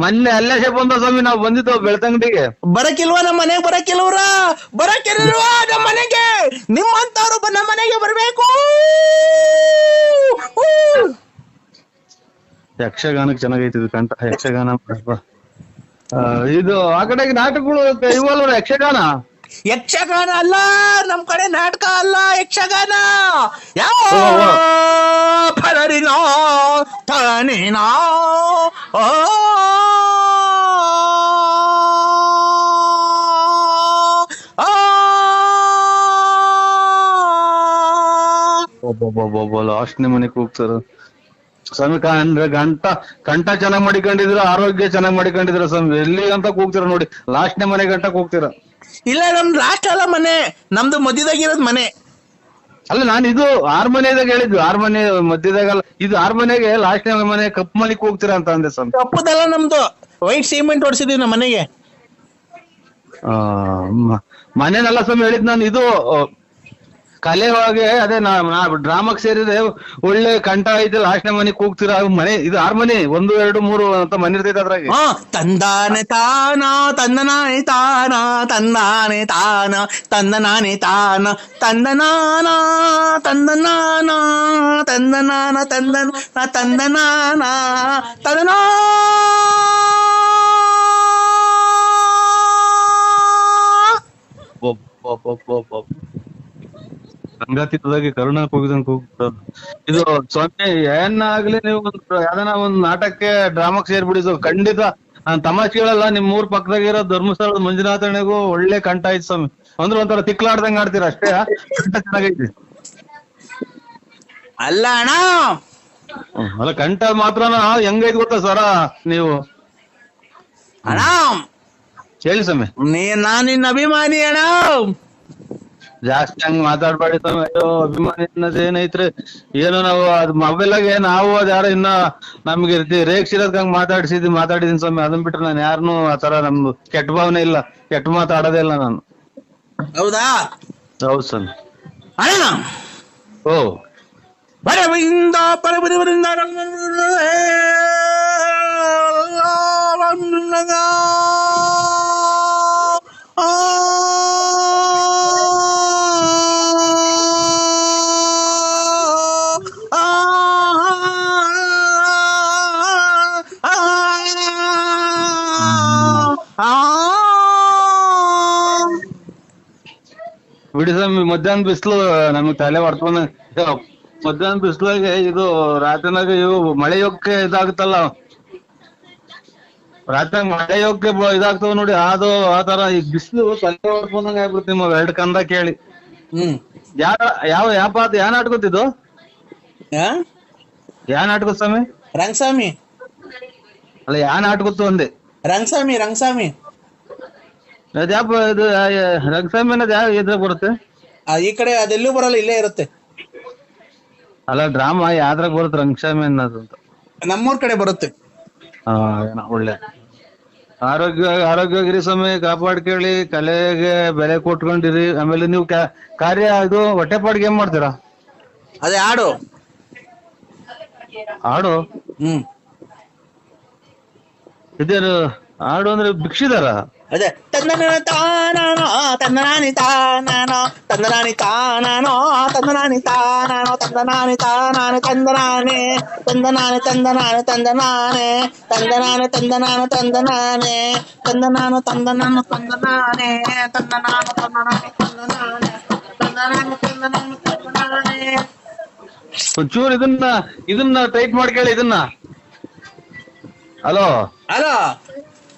ಮೊನ್ನೆ ಅಲ್ಲೇ ಬಂದ ಸ್ವಾಮಿ. ನಾವು ಬಂದಿದ್ದು ಬೆಳ್ತಂಗಡಿಗೆ. ಬರಕಿಲ್ವಾ ನಮ್ಮ ಮನೆಗೆ? ಬರಕಿಲ್ವಾ ನಮ್ಮ ಮನೆಗೆ? ನಿಮ್ಮಂತವ್ರು ನಮ್ಮ ಮನೆಗೆ ಬರ್ಬೇಕು. ಯಕ್ಷಗಾನಕ್ಕೆ ಚೆನ್ನಾಗೈತಿ ಇದು ಕಂಠ. ಯಕ್ಷಗಾನ ಇದು ಆ ಕಡೆಗೆ ನಾಟಕಗಳು ಇವಲ್ವ? ಯಕ್ಷಗಾನ ಅಲ್ಲ ನಮ್ ಕಡೆ, ನಾಟಕ ಅಲ್ಲ, ಯಕ್ಷಗಾನ. ಯಾವ ಫಲರಿನೋ ತನೇನೋ ಲಾಸ್ಟ್ನೇ ಮನೆಗೆ ಹೋಗ್ತಾರ ಸ್ವಾಮಿ. ಕಂಠ ಚೆನ್ನಾಗ್ ಮಾಡಿಕೊಂಡಿದ್ರ, ಆರೋಗ್ಯ ಚೆನ್ನಾಗ್ ಮಾಡಿಕೊಂಡಿದ್ರ ಸ್ವಾಮಿ. ಎಲ್ಲಿ ಅಂತ ಕೂಗ್ತೀರ ನೋಡಿ, ಲಾಸ್ಟ್ನೇ ಮನೆ ಗಂಟ ಕೂಗ್ತೀರ. ಇಲ್ಲ ನಮ್ದು ಲಾಸ್ಟ್ ಅಲ್ಲ ಮನೆ, ನಮ್ದು ಮಧ್ಯದಾಗಿರೋದ್ ಮನೆ. ಅಲ್ಲ ನಾನು ಇದು 6 ಮನೆದಾಗ ಹೇಳಿದ್ದು. 6 ಮನೆ ಮಧ್ಯದಾಗಲ್ಲ, ಇದು 6 ಮನೆಗೆ ಲಾಸ್ಟ್ನೇ ಮನೆ ಕಪ್ಪು ಮನೆಗೆ ಹೋಗ್ತೀರಾ ಅಂತ ಅಂದೆ ಸ್ವಾಮಿ. ಕಪ್ಪದಲ್ಲ ನಮ್ದು, ವೈಟ್ ಸಿಮೆಂಟ್ ಹೊಡ್ಸಿದೀವಿ ನಮ್ಮ ಮನೆಗೆ. ಮನೆನಲ್ಲ ಸ್ವಾಮಿ ಹೇಳಿದ್ ನಾನು. ಇದು ಕಲೆ ಒಳಗೆ ಅದೇ ಡ್ರಾಮಾಕ್ ಸೇರಿದೆ. ಒಳ್ಳೆ ಕಂಠ ಐತೆ, ಲಾಸ್ಟ್ನೇ ಮನೆ ಕೂಗ್ತೀರಾ. ಮನೆ ಇದು 6 ಮನೆ, 1 2 3 ಅಂತ ಮನೆ ಇರ್ತೈತೆ ಅದ್ರಾಗೆ. ತಂದಾನೆ ತಾನ ತಂದನಾನೆ ತಾನ ತಂದಾನೆ ತಾನ ತಂದನಾನೆ ತಾನ ತಂದನಾನ ತಂದನಾನ ತಂದನಾನ ತಂದನಾನ ತಂದನಾ. ಸಂಗಾತಿದಾಗಿ ಕರುಣ ಕೂಗಿದಂಗ್ ಕೂಗ್ತಾರ. ಇದು ಸ್ವಾಮಿ ಏನಾಗ್ಲಿ, ನೀವು ಯಾವ್ದಾನ ಒಂದ್ ನಾಟಕಕ್ಕೆ ಡ್ರಾಮಾಕ್ ಸೇರ್ಬಿಡಿ. ಖಂಡಿತ ನಾನ್ ತಮಾಷೆ ಹೇಳಲ್ಲ. ನಿಮ್ ಊರ್ ಪಕ್ಕದಾಗಿರೋ ಧರ್ಮಸ್ಥಳದ ಮಂಜುನಾಥನಿಗೂ ಒಳ್ಳೆ ಕಂಠ ಐತಿ ಸ್ವಾಮಿ. ಅಂದ್ರೆ ಒಂಥರ ತಿಕ್ಲಾಡ್ದಂಗ ಆಡ್ತೀರ ಅಷ್ಟೇ. ಕಂಠ ಚೆನ್ನಾಗೈತಿ. ಅಲ್ಲ ಅಣ್ಣ, ಅಲ್ಲ ಕಂಠ ಮಾತ್ರನ ಹೆಂಗೈತಿ ಗೊತ್ತಾ ಸ್ವರ ನೀವು? ಅಣ್ಣ ಹೇಳಿ ಸ್ವಾಮಿ. ನಾನ್ ನಿನ್ನ ಅಭಿಮಾನಿ ಅಣ್ಣ. ಜಾಸ್ತಿ ಹಂಗ್ ಮಾತಾಡ್ಬೇಡಿ ಸ್ವಾಮಿ. ಅಯ್ಯೋ ಅಭಿಮಾನಿ ಅನ್ನೋದ್ ಏನೈತ್ರಿ, ಏನೋ ನಾವು ಅದ್ ಮೊಬೈಲಾಗೆ ನಾವು ಅದ್ ಯಾರೋ ಇನ್ನ ನಮ್ಗೆ ರೇಗ್ಸಿರೋದ್ ಹಂಗ್ ಮಾತಾಡಿದೀನಿ ಸ್ವಾಮಿ. ಅದನ್ ಬಿಟ್ರೆ ನಾನು ಯಾರನ್ನು ಆತರ ನಮ್ದು ಕೆಟ್ಟ ಭಾವನೆ ಇಲ್ಲ, ಕೆಟ್ಟ ಮಾತಾಡೋದೇ ಇಲ್ಲ ನಾನು. ಹೌದಾ? ಹೌದು ಸ್ವಾಮಿ. ಅಣ್ಣ ಓ ಬರವಿಂದ ಪರಬರಿವರಿಂದ ಬಿಡಿ ಸ್ವಾಮಿ, ಮಧ್ಯಾಹ್ನ ಬಿಸಿಲು ನಮಗ್ ತಲೆ ಹೊಡ್ಕೊಂಡ್ ಮಧ್ಯಾಹ್ನ ಬಿಸಿಲಾಗೆ ಇದು ರಾತ್ರಿನಾಗ ಇವು ಮಳೆ ಯೋಗಕ್ಕೆ ಇದಾಗುತ್ತಲ್ಲ, ರಾತ್ರಿ ಮಳೆ ಯೋಗಕ್ಕೆ ಇದಾಗ್ತಾವ ನೋಡಿ, ಅದು ಆತರ ಈ ಬಿಸಿಲು ತಲೆ ಹೊಡ್ಕೊಂಡಂಗ ಆಗ್ಬಿಡುತ್ತೆ. ನಿಮ್ಮ ಎರಡು ಕಂದ ಕೇಳಿ ಯಾ ನಾಟಕತ್ತಿದ್ದು? ಯಾ ನಾಟಕ ಸ್ವಾಮಿ? ರಂಗಸ್ವಾಮಿ ಅಲ್ಲ, ಯಾ ನಾಟಕತ್ತು ಅಂದೆ. ರಂಗಸ್ವಾಮಿ ಅದ್ಯಾಪ ಇದು ರಂಗಸ್ವಾಮಿ ಅನ್ನೋದು ಯಾವ ಇದ್ರಾಗ ಬರುತ್ತೆ? ಈ ಕಡೆ ಅದೆಲ್ಲೂ ಬರಲ್ಲ, ಇಲ್ಲೇ ಇರುತ್ತೆ. ಅಲ್ಲ, ಡ್ರಾಮಾ ಯಾವ್ದ್ರಾಗ ಬರುತ್ತೆ ರಂಗಸ್ವಾಮಿ ಅನ್ನೋದು ಅಂತ? ನಮ್ಮೂರ್ ಕಡೆ ಬರುತ್ತೆ. ಒಳ್ಳೆ ಆರೋಗ್ಯವಾಗಿರಿ ಸ್ವಾಮಿ, ಕಾಪಾಡ್ಕೊಳ್ಳಿ, ಕಲೆಗೆ ಬೆಲೆ ಕೊಟ್ಕೊಂಡಿರಿ. ಆಮೇಲೆ ನೀವು ಕಾರ್ಯ ಇದು ಹೊಟ್ಟೆಪಾಡಿಗೆ ಏನ್ ಮಾಡ್ತೀರಾ? ಅದೇ ಹಾಡು ಇದೇನು ಹಾಡು ಅಂದ್ರೆ ಭಿಕ್ಷಿದಾರ? ಅದೇ ತಂದನಾನಿ ತಾನಾನೋ ತಂದನಾನಿ ತಾನಾನೋ ತಂದನಾನಿ ತಾನಾನೋ ತಂದನಾನಿ ತಾನಾನೋ ತಂದನಾನಿ ತಾನಾನೆ ತಂದನಾನೆ ತಂದನಾನೆ ತಂದನಾನೆ ತಂದನಾನೆ ತಂದನಾನೆ ತಂದನಾನೆ ತಂದನಾನೆ ತಂದನಾನು ತಂದನಾನು ತಂದನಾನೆ ತಂದನಾನು ತಂದನಾನೆ ತಂದನಾನೆ ತಂದನಾನು ತಂದನಾನು ತಂದನಾನೆ. ಒಂಚೂರು ಇದನ್ನ ಟೈಟ್ ಮಾಡ್ಕೊಳ್ಳಿ. ಹಲೋ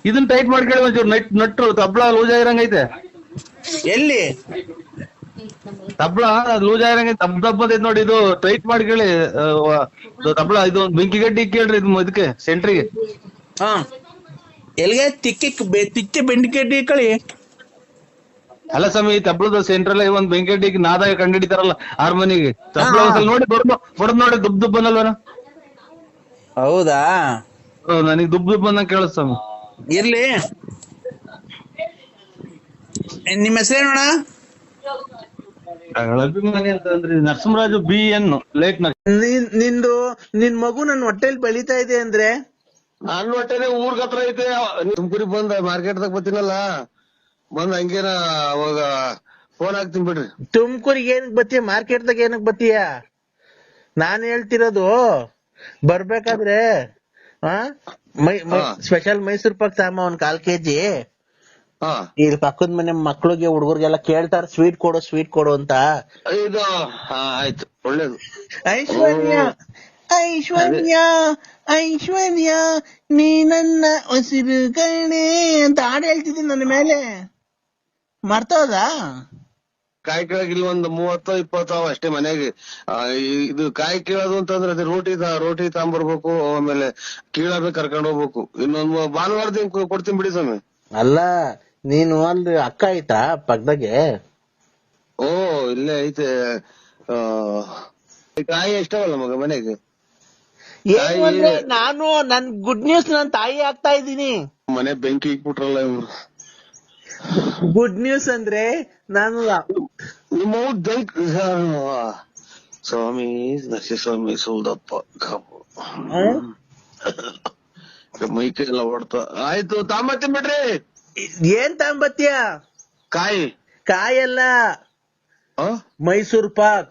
ಇದನ್ನ ಟೈಟ್ ಮಾಡ್ಕೊಳ್ಳಿ ಒಂಚೂರು. ನಟ್ರು ತಬ್ಲ ಲೂಸ್ ಆಗಿರಂಗೈತೆ. ಎಲ್ಲಿ ತಬ್ಲ ಲೂಸ್ ಆಗಿರಂಗೈತೆ, ದಬ್ಬದೈತೆ ನೋಡಿ. ಇದು ಟೈಟ್ ಮಾಡ್ಕೊಳ್ಳಿ ತಬ್ಲ. ಇದು ಬೆಂಕಿ ಗಡ್ಡಿ ಕೇಳ್ರಿ ಇದಕ್ಕೆ ಸೆಂಟ್ರಿಗೆ. ಎಲ್ಲಿಗೆ ತಿಕ್ಕಿ ಬೆಂಕಿ ಗಡ್ಡಿ ಕಳಿ. ಅಲ್ಲ ಸ್ವಾಮಿ, ಈ ತಬ್ಲದ ಸೆಂಟ್ರಲ್ ಒಂದ್ ಬೆಂಕಿ ಗಡ್ಡಿಗೆ ನಾದಾಗ ಕಂಡಿಡಿತಾರಲ್ಲ ಹಾರ್ಮೋನಿಗೆ. ತಬ್ಲ ಒಂದ್ಸಲ ನೋಡಿ ಬಡದ್ ನೋಡಿ ದುಬ್ ದುಬ್ ಅನ್ನಲ್ವನ? ಹೌದಾ? ನನಗ್ ದುಬ್ ದುಬ್ ಅನ್ನಂಗ್ ಕೇಳಿಸ್ತಾವ. ಇರ್ಲಿ, ನಿಮ್ಮ ಹೆಸರೇನೋಣ? ಅಭಿಮಾನಿ ಅಂತ ಅಂದ್ರೆ ನರಸಿಂಹರಾಜು BN ಲೇಟ್. ನಿನ್ ಮಗು ನನ್ ಹೊಟ್ಟೆಲ್ ಬೆಳಿತಾ ಇದೆ ಅಂದ್ರೆ? ನನ್ನ ಹೊಟ್ಟೆನೆ ಊರ್ಗ್ ಹತ್ರ ಐತೆ. ತುಮಕೂರಿಗೆ ಬಂದ ಮಾರ್ಕೆಟ್ದಾಗ ಬರ್ತೀನಲ್ಲ, ಬಂದ್ ಹಂಗೇನ ಅವಾಗ ಫೋನ್ ಹಾಕ್ತೀನಿ ಬಿಡ್ರಿ. ತುಮಕೂರಿಗೆ ಏನಕ್ ಬತ್ತೀಯ? ಮಾರ್ಕೆಟ್ದಾಗ ಏನಕ್ ಬತ್ತೀಯ? ನಾನ್ ಹೇಳ್ತಿರೋದು, ಬರ್ಬೇಕಾದ್ರೆ ಸ್ಪೆಷಲ್ ಮೈಸೂರ್ ಪಾಕ್ ತಗೊಂಬ ಒಂದ್ 1/4 kg. ಇಲ್ಲಿ ಪಕ್ಕದ ಮನೆ ಮಕ್ಳಿಗೆ ಹುಡುಗರಿಗೆಲ್ಲ ಕೇಳ್ತಾರ ಸ್ವೀಟ್ ಕೊಡು ಅಂತ. ಇದು ಆಯ್ತು, ಒಳ್ಳೇದು. ಐಶ್ವರ್ಯ ನೀ ನನ್ನ ಉಸಿರು ಕಣೆ ಅಂತ ಹಾಡು ಹೇಳ್ತಿದ್ದೀನಿ ನನ್ನ ಮೇಲೆ. ಮರ್ತೋದಾ? ಕಾಯಿ ಕೀಳಕ್ ಇಲ್ಲಿ ಒಂದು 30-20 ಅಷ್ಟೇ ಮನೆಗೆ. ಇದು ಕಾಯಿ ಕೀಳೋದು ಅಂತಂದ್ರೆ ಅದೇ ರೋಟಿ ತಗೊಂಬರ್ಬೇಕು, ಆಮೇಲೆ ಕೀಳಬೇಕು, ಕರ್ಕೊಂಡ್ ಹೋಗ್ಬೇಕು. ಇನ್ನೊಂದು ಭಾನುವಾರದಿಂದ ಕೊಡ್ತೀನಿ ಬಿಡಿ ಸ್ವಾಮಿ. ಅಲ್ಲ, ನೀನು ಅಲ್ಲಿ ಅಕ್ಕ ಆಯ್ತಾ ಪಕ್ಕದಾಗೆ? ಓ, ಇಲ್ಲೇ ಐತೆ. ಕಾಯಿ ಎಷ್ಟವಲ್ಲ ಮಗ ಮನೆಗೆ. ನಾನು ನನ್ ಗುಡ್ ನ್ಯೂಸ್ ನನ್ ತಾಯಿ ಆಗ್ತಾ ಇದ್ದೀನಿ. ಮನೆ ಬೆಂಕಿ ಇಕ್ಬಿಟ್ರಲ್ಲ ಇವ್ರು. ಗುಡ್ ನ್ಯೂಸ್ ಅಂದ್ರೆ ನಾನು ನಿಮ್ಮ ಸ್ವಾಮಿ ನರಸಿಂಹಸ್ವಾಮಿ ಸೌದಪ್ಪ ಮೈಕೈ ಎಲ್ಲ ಹೊಡ್ತಾ. ಆಯ್ತು, ತಾಂಬತ್ತೀನಿ ಬಿಡ್ರಿ. ಏನ್ ತಾಂಬತ್ತೀಯ? ಕಾಯಲ್ಲ, ಮೈಸೂರ್ ಪಾಕ್.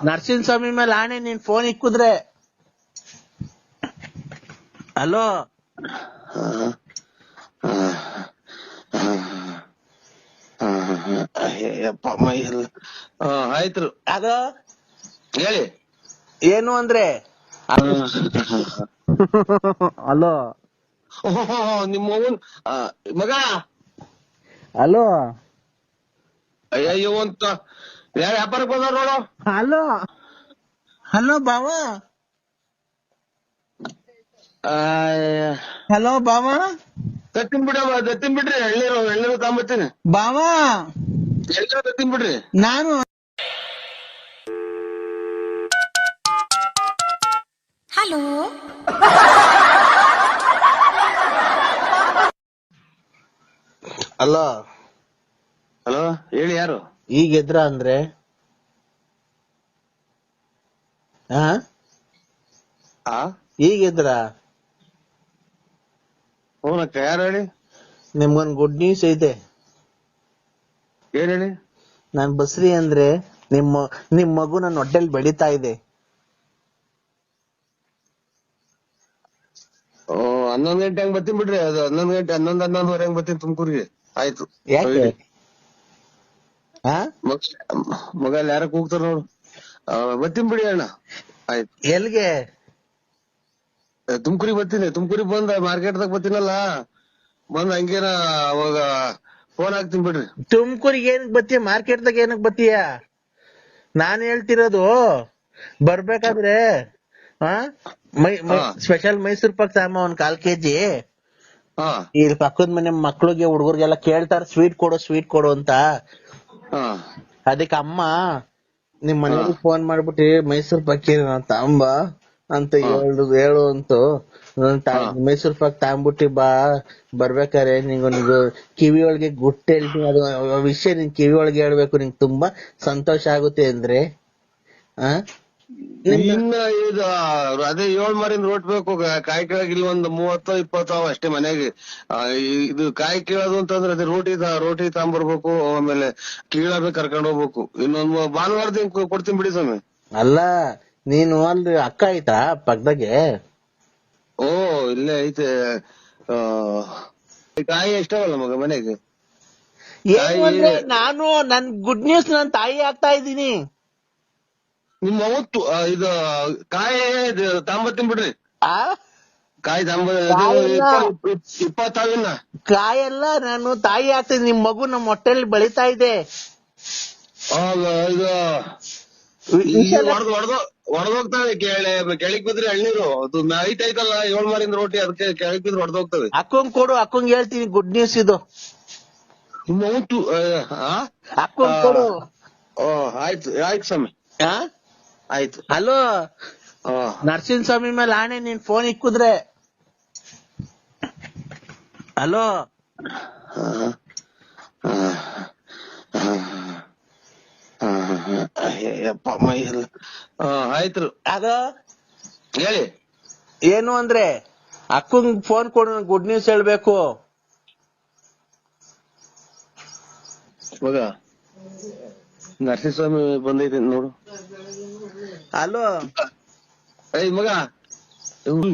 ನರಸಿಂಹಸ್ವಾಮಿ ಮೇಲೆ ಆಣೆ, ನೀನ್ ಫೋನ್ ಇಕ್ಕುದ್ರೆ. ಹಲೋ, ಮೈ ಎಲ್ಲ ಆಯ್ತು. ಅದು ಹೇಳಿ ಏನು ಅಂದ್ರೆ, ಹಲೋ ನಿಮ್ಮ ಮಗ. ಹಲೋ, ಅಯ್ಯೋ ಅಂತ ಯಾರು ವ್ಯಾಪಾರಕ್ಕೆ ಹೋದ ನೋಡು. ಹಲೋ ಬಾವ. ಹಲೋ ಬಾವ. ತತ್ತಿನ ಬಿಡ್ರಿ, ಎಳ್ಳೀರು ತಗೊಂಬತ್ತೀನಿ ಬಾವ. ಎಲ್ಲ ತಿನ್ಬಿಡ್ರಿ. ನಾನು ಹಲೋ ಅಲ್ಲ ಹಲೋ ಹೇಳಿ, ಯಾರು? ಈಗ ಎದ್ರ ಅಂದ್ರೆ ಈಗ ಎದ್ರ ಹೂನಕ್ಕ, ಯಾರು ಹೇಳಿ? ನಿಮ್ಗೊಂದ್ ಗುಡ್ ನ್ಯೂಸ್ ಐತೆ. ಏನ್ ಹೇಳಿ? ನಾನ್ ಬಸ್ರಿ ಅಂದ್ರೆ ನಿಮ್ ಮಗು ನನ್ನ ಹೊಟ್ಟೆಲ್ ಬೆಳೀತಾ ಇದೆ. 11 ಗಂಟೆ ಹಂಗ್ ಬರ್ತೀನಿ ಬಿಡ್ರಿ. ಅದು 11 ಗಂಟೆ 11:11:30 ಹಂಗ್ ಬರ್ತೀನಿ ತುಮಕೂರಿಗೆ. ಆಯ್ತು. ಯಾಕೆ? ಮಗ ಅಲ್ಲಿ ಯಾರ ಕೂಗ್ತಾರ ನೋಡು. ಬರ್ತೀನಿ ಬಿಡಿ ಅಣ್ಣ. ಆಯ್ತು. ಎಲ್ಗೆ? ತುಮಕೂರಿಗೆ ಬರ್ತೀನಿ. ತುಮಕೂರಿಗೆ ಬಂದ ಮಾರ್ಕೆಟ್ದಾಗ ಬರ್ತೀನಲ್ಲ, ಬಂದ್ ಹಂಗೇನ ಅವಾಗ ಫೋನ್ ಹಾಕ್ತೀನಿ ಬಿಡ್ರಿ. ತುಮಕೂರಿಗೆ ಏನಕ್ ಬತ್ತೀಯ? ಮಾರ್ಕೆಟ್ದಾಗ ಏನಕ್ ಬತ್ತೀಯ? ನಾನ್ ಹೇಳ್ತಿರೋದು ಬರ್ಬೇಕಾದ್ರೆ ಸ್ಪೆಷಲ್ ಮೈಸೂರ್ ಪಾಕ್ ತಗೊಂಬ 1 ಕಾಲ್ kg. ಇಲ್ಲಿ ಪಕ್ಕದ ಮನೆ ಮಕ್ಳಿಗೆ ಹುಡುಗರಿಗೆಲ್ಲ ಕೇಳ್ತಾರ ಸ್ವೀಟ್ ಕೊಡು ಅಂತ. ಅದಕ್ಕೆ ಅಮ್ಮ ನಿಮ್ ಮನೆಗೆ ಫೋನ್ ಮಾಡ್ಬಿಟ್ಟು ಮೈಸೂರ್ ಪಾಕ್ ತಗೊಂಬ ಅಂತ ಹೇಳು ಅಂತು. ಮೈಸೂರ್ ಪಾಕ್ ತಗೊಂಬಿಟ್ಟಿ ಬರ್ಬೇಕಾರೆ ನಿಂಗೊಂದು ಕಿವಿ ಒಳಗೆ ಗುಟ್ಟು ಹೇಳ್ತೀನಿ. ಅದು ವಿಷಯ ನಿನ್ ಕಿವಿ ಒಳಗೆ ಹೇಳ್ಬೇಕು, ನಿಂಗೆ ತುಂಬಾ ಸಂತೋಷ ಆಗುತ್ತೆ ಅಂದ್ರೆ. ಇನ್ನ ಇದು ಅದೇ 7 ಮಾರಿಂದ ರೋಟ್ ಬೇಕು. ಕಾಯಿ ಕೀಳಕ್ ಇಲ್ಲಿ ಒಂದು 30-20 ಅವ ಅಷ್ಟೇ ಮನೆಗೆ. ಇದು ಕಾಯಿ ಕೀಳೋದು ಅಂತಂದ್ರೆ ಅದೇ ರೋಟಿ ತಗೊಂಬರ್ಬೇಕು. ಆಮೇಲೆ ಕೀಳಬೇಕು, ಕರ್ಕೊಂಡ್ ಹೋಗ್ಬೇಕು. ಇನ್ನೊಂದು ಭಾನುವಾರದಿಂದ ಕೊಡ್ತೀನಿ ಬಿಡಿ ಸ್ವಾಮಿ. ಅಲ್ಲ ನೀನು ಅಲ್ಲಿ ಅಕ್ಕ ಆಯ್ತಾ ಪಕ್ಕದಾಗೆ? ಓ ಇಲ್ಲೇ ಐತೆ. ಕಾಯಿ ಎಷ್ಟಾವಲ್ಲ ಮಗ ಮನೆಗೆ? ನಾನು ನನ್ ಗುಡ್ ನ್ಯೂಸ್ ನನ್ ತಾಯಿ ಆಗ್ತಾ ಇದ್ದೀನಿ. ನಿಮ್ಮ ಅವತ್ತು ಇದು ಕಾಯಿ ತಾಂಬತ್ತೀನಿ ಬಿಡ್ರಿ. ಕಾಯಿ 20 ಕಾಯೆಲ್ಲ ನಾನು ತಾಯಿ ಆಗ್ತೀನಿ. ನಿಮ್ ಮಗು ನಮ್ಮ ಹೊಟ್ಟೆಲಿ ಬೆಳೀತಾ ಇದೆ. ಇದು ಹೊಡೆದೋಗ್ತವೆ. ಕೆಳಗ್ ಬಿದ್ರಿ ಎಳ್ನೀರು. ಅದು ನೈಟ್ ಐತಲ್ಲ 7 ಮಾರಿಂದ ರೋಟಿ, ಅದಕ್ಕೆ ಕೆಳಗ್ ಬಿದ್ರೆ ಹೊಡೆದೋಗ್ತವೆ. ಅಕ್ಕಂಗ್ ಕೊಡು, ಅಕ್ಕಂಗ್ ಹೇಳ್ತೀನಿ ಗುಡ್ ನ್ಯೂಸ್ ಇದು. ನಿಮ್ಮ ಅವತ್ತು ಅಕ್ಕಂಗ್ ಕೊಡು. ಆಯ್ತು ಸ್ವಾಮಿ, ಆಯ್ತು. ಹಲೋ ನರಸಿಂಹ ಸ್ವಾಮಿ ಮೇಲೆ ಆಣೆ, ನೀನ್ ಫೋನ್ ಇಕ್ಕುದ್ರೆ. ಹಲೋ ಆಯ್ತು. ಅದು ಹೇಳಿ ಏನು ಅಂದ್ರೆ ಅಕ್ಕಂಗ್ ಫೋನ್ ಕೊಡು, ಗುಡ್ ನ್ಯೂಸ್ ಹೇಳ್ಬೇಕು. ಮಗ ನರಸಿಂಹಸ್ವಾಮಿ ಬಂದೈತೆ ನೋಡು. ಹಲೋ ಮಗ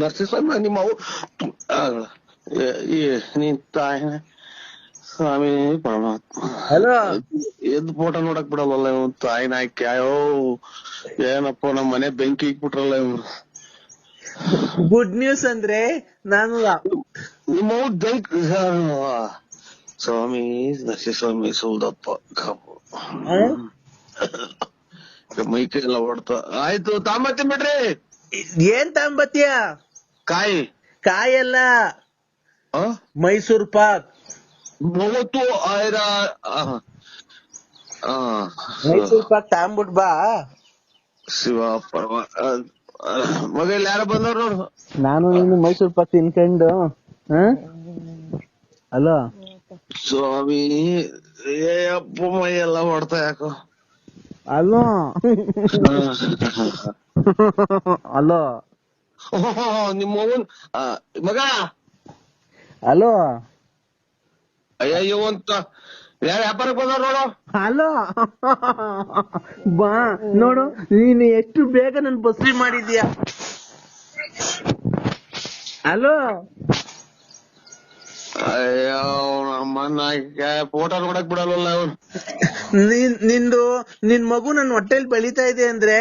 ನರಸಿಂಹಸ್ವಾಮಿ ನಿಮ್ಮ ನೀನ್ ತಾಯಿ ಸ್ವಾಮಿ ಪರಮಾತ್ಮ. ಹಲೋ ಎದ್ ಫೋಟೋ ನೋಡಕ್ ಬಿಡಲ್ಲ ಇವ್ ತಾಯಿನ ಹಾಕಿ. ಅಯ್ಯೋ ಏನಪ್ಪ ನಮ್ ಮನೆ ಬೆಂಕಿ ಇಕ್ಬಿಟ್ರಲ್ಲ ಇವ್ರು. ಗುಡ್ ನ್ಯೂಸ್ ಅಂದ್ರೆ ನಾನು ನಿಮ್ಮ ಸ್ವಾಮಿ ನರಸಿಂಹಸ್ವಾಮಿ ಸುಲ್ದಪ್ಪ ಮೈಕೈ ಎಲ್ಲ ಹೊಡ್ತಾ. ಆಯ್ತು ತಾಂಬತ್ತೀನಿ ಬಿಡ್ರಿ. ಏನ್ ತಗೊಂಬತ್ತೀಯ? ಕಾಯಲ್ಲ, ಮೈಸೂರ್ ಪಾಕ್. ಮೈಸೂರ್ ಪಾಕ್ ತಗೊಂಬಿಟ್ ಬಾ. ಶಿವ ಪರಮ ಮಗ ಇಲ್ಲಿ ಯಾರ ಬಂದವ್ರು ನೋಡು. ನಾನು ನೀನು ಮೈಸೂರ್ ಪಾಕ್ ತಿನ್ಕೊಂಡು. ಹಲೋ ಸ್ವಾಮಿ ಅಪ್ಪ ಮೈ ಎಲ್ಲ ಹೊಡ್ತಾ ಯಾಕೋ. ಹಲೋ ಹಲೋ ನಿಮ್ಮ ಮಗ. ಹಲೋ ಅಯ್ಯೋ ಅಂತ ಯಾರ ವ್ಯಾಪಾರಕ್ಕೆ ಬಂದವ್ರು ನೋಡು. ಹಲೋ ಬಾ ನೋಡು, ನೀನು ಎಷ್ಟು ಬೇಗ ನನ್ ಬಸ್ರಿ ಮಾಡಿದ್ಯಾ. ಹಲೋ ಅಯ್ಯೋ ನಮ್ಮನ್ನ ಫೋಟೋ ನೋಡಕ್ ಬಿಡಲ್ವಲ್ಲ ಅವ್ರು. ನಿನ್ ಮಗು ನನ್ನ ಹೊಟ್ಟೆಲ್ ಬೆಳೀತಾ ಇದೆ ಅಂದ್ರೆ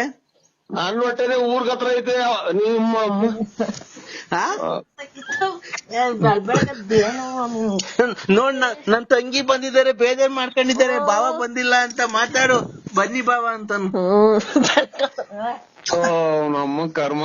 ನನ್ನ ಹೊಟ್ಟೆನೆ ಊರ್ಗ್ ಹತ್ರ ಐತೆ. ನಿಮ್ಮ ನೋಡ್ ನನ್ ತಂಗಿ ಬಂದಿದ್ದಾರೆ, ಬೇಜಾರ್ ಮಾಡ್ಕೊಂಡಿದ್ದಾರೆ. ಭಾವ ಬಂದಿಲ್ಲ ಅಂತ ಮಾತಾಡು, ಬನ್ನಿ ಭಾವ ಅಂತ. ನಮ್ಮ ಕರ್ಮ.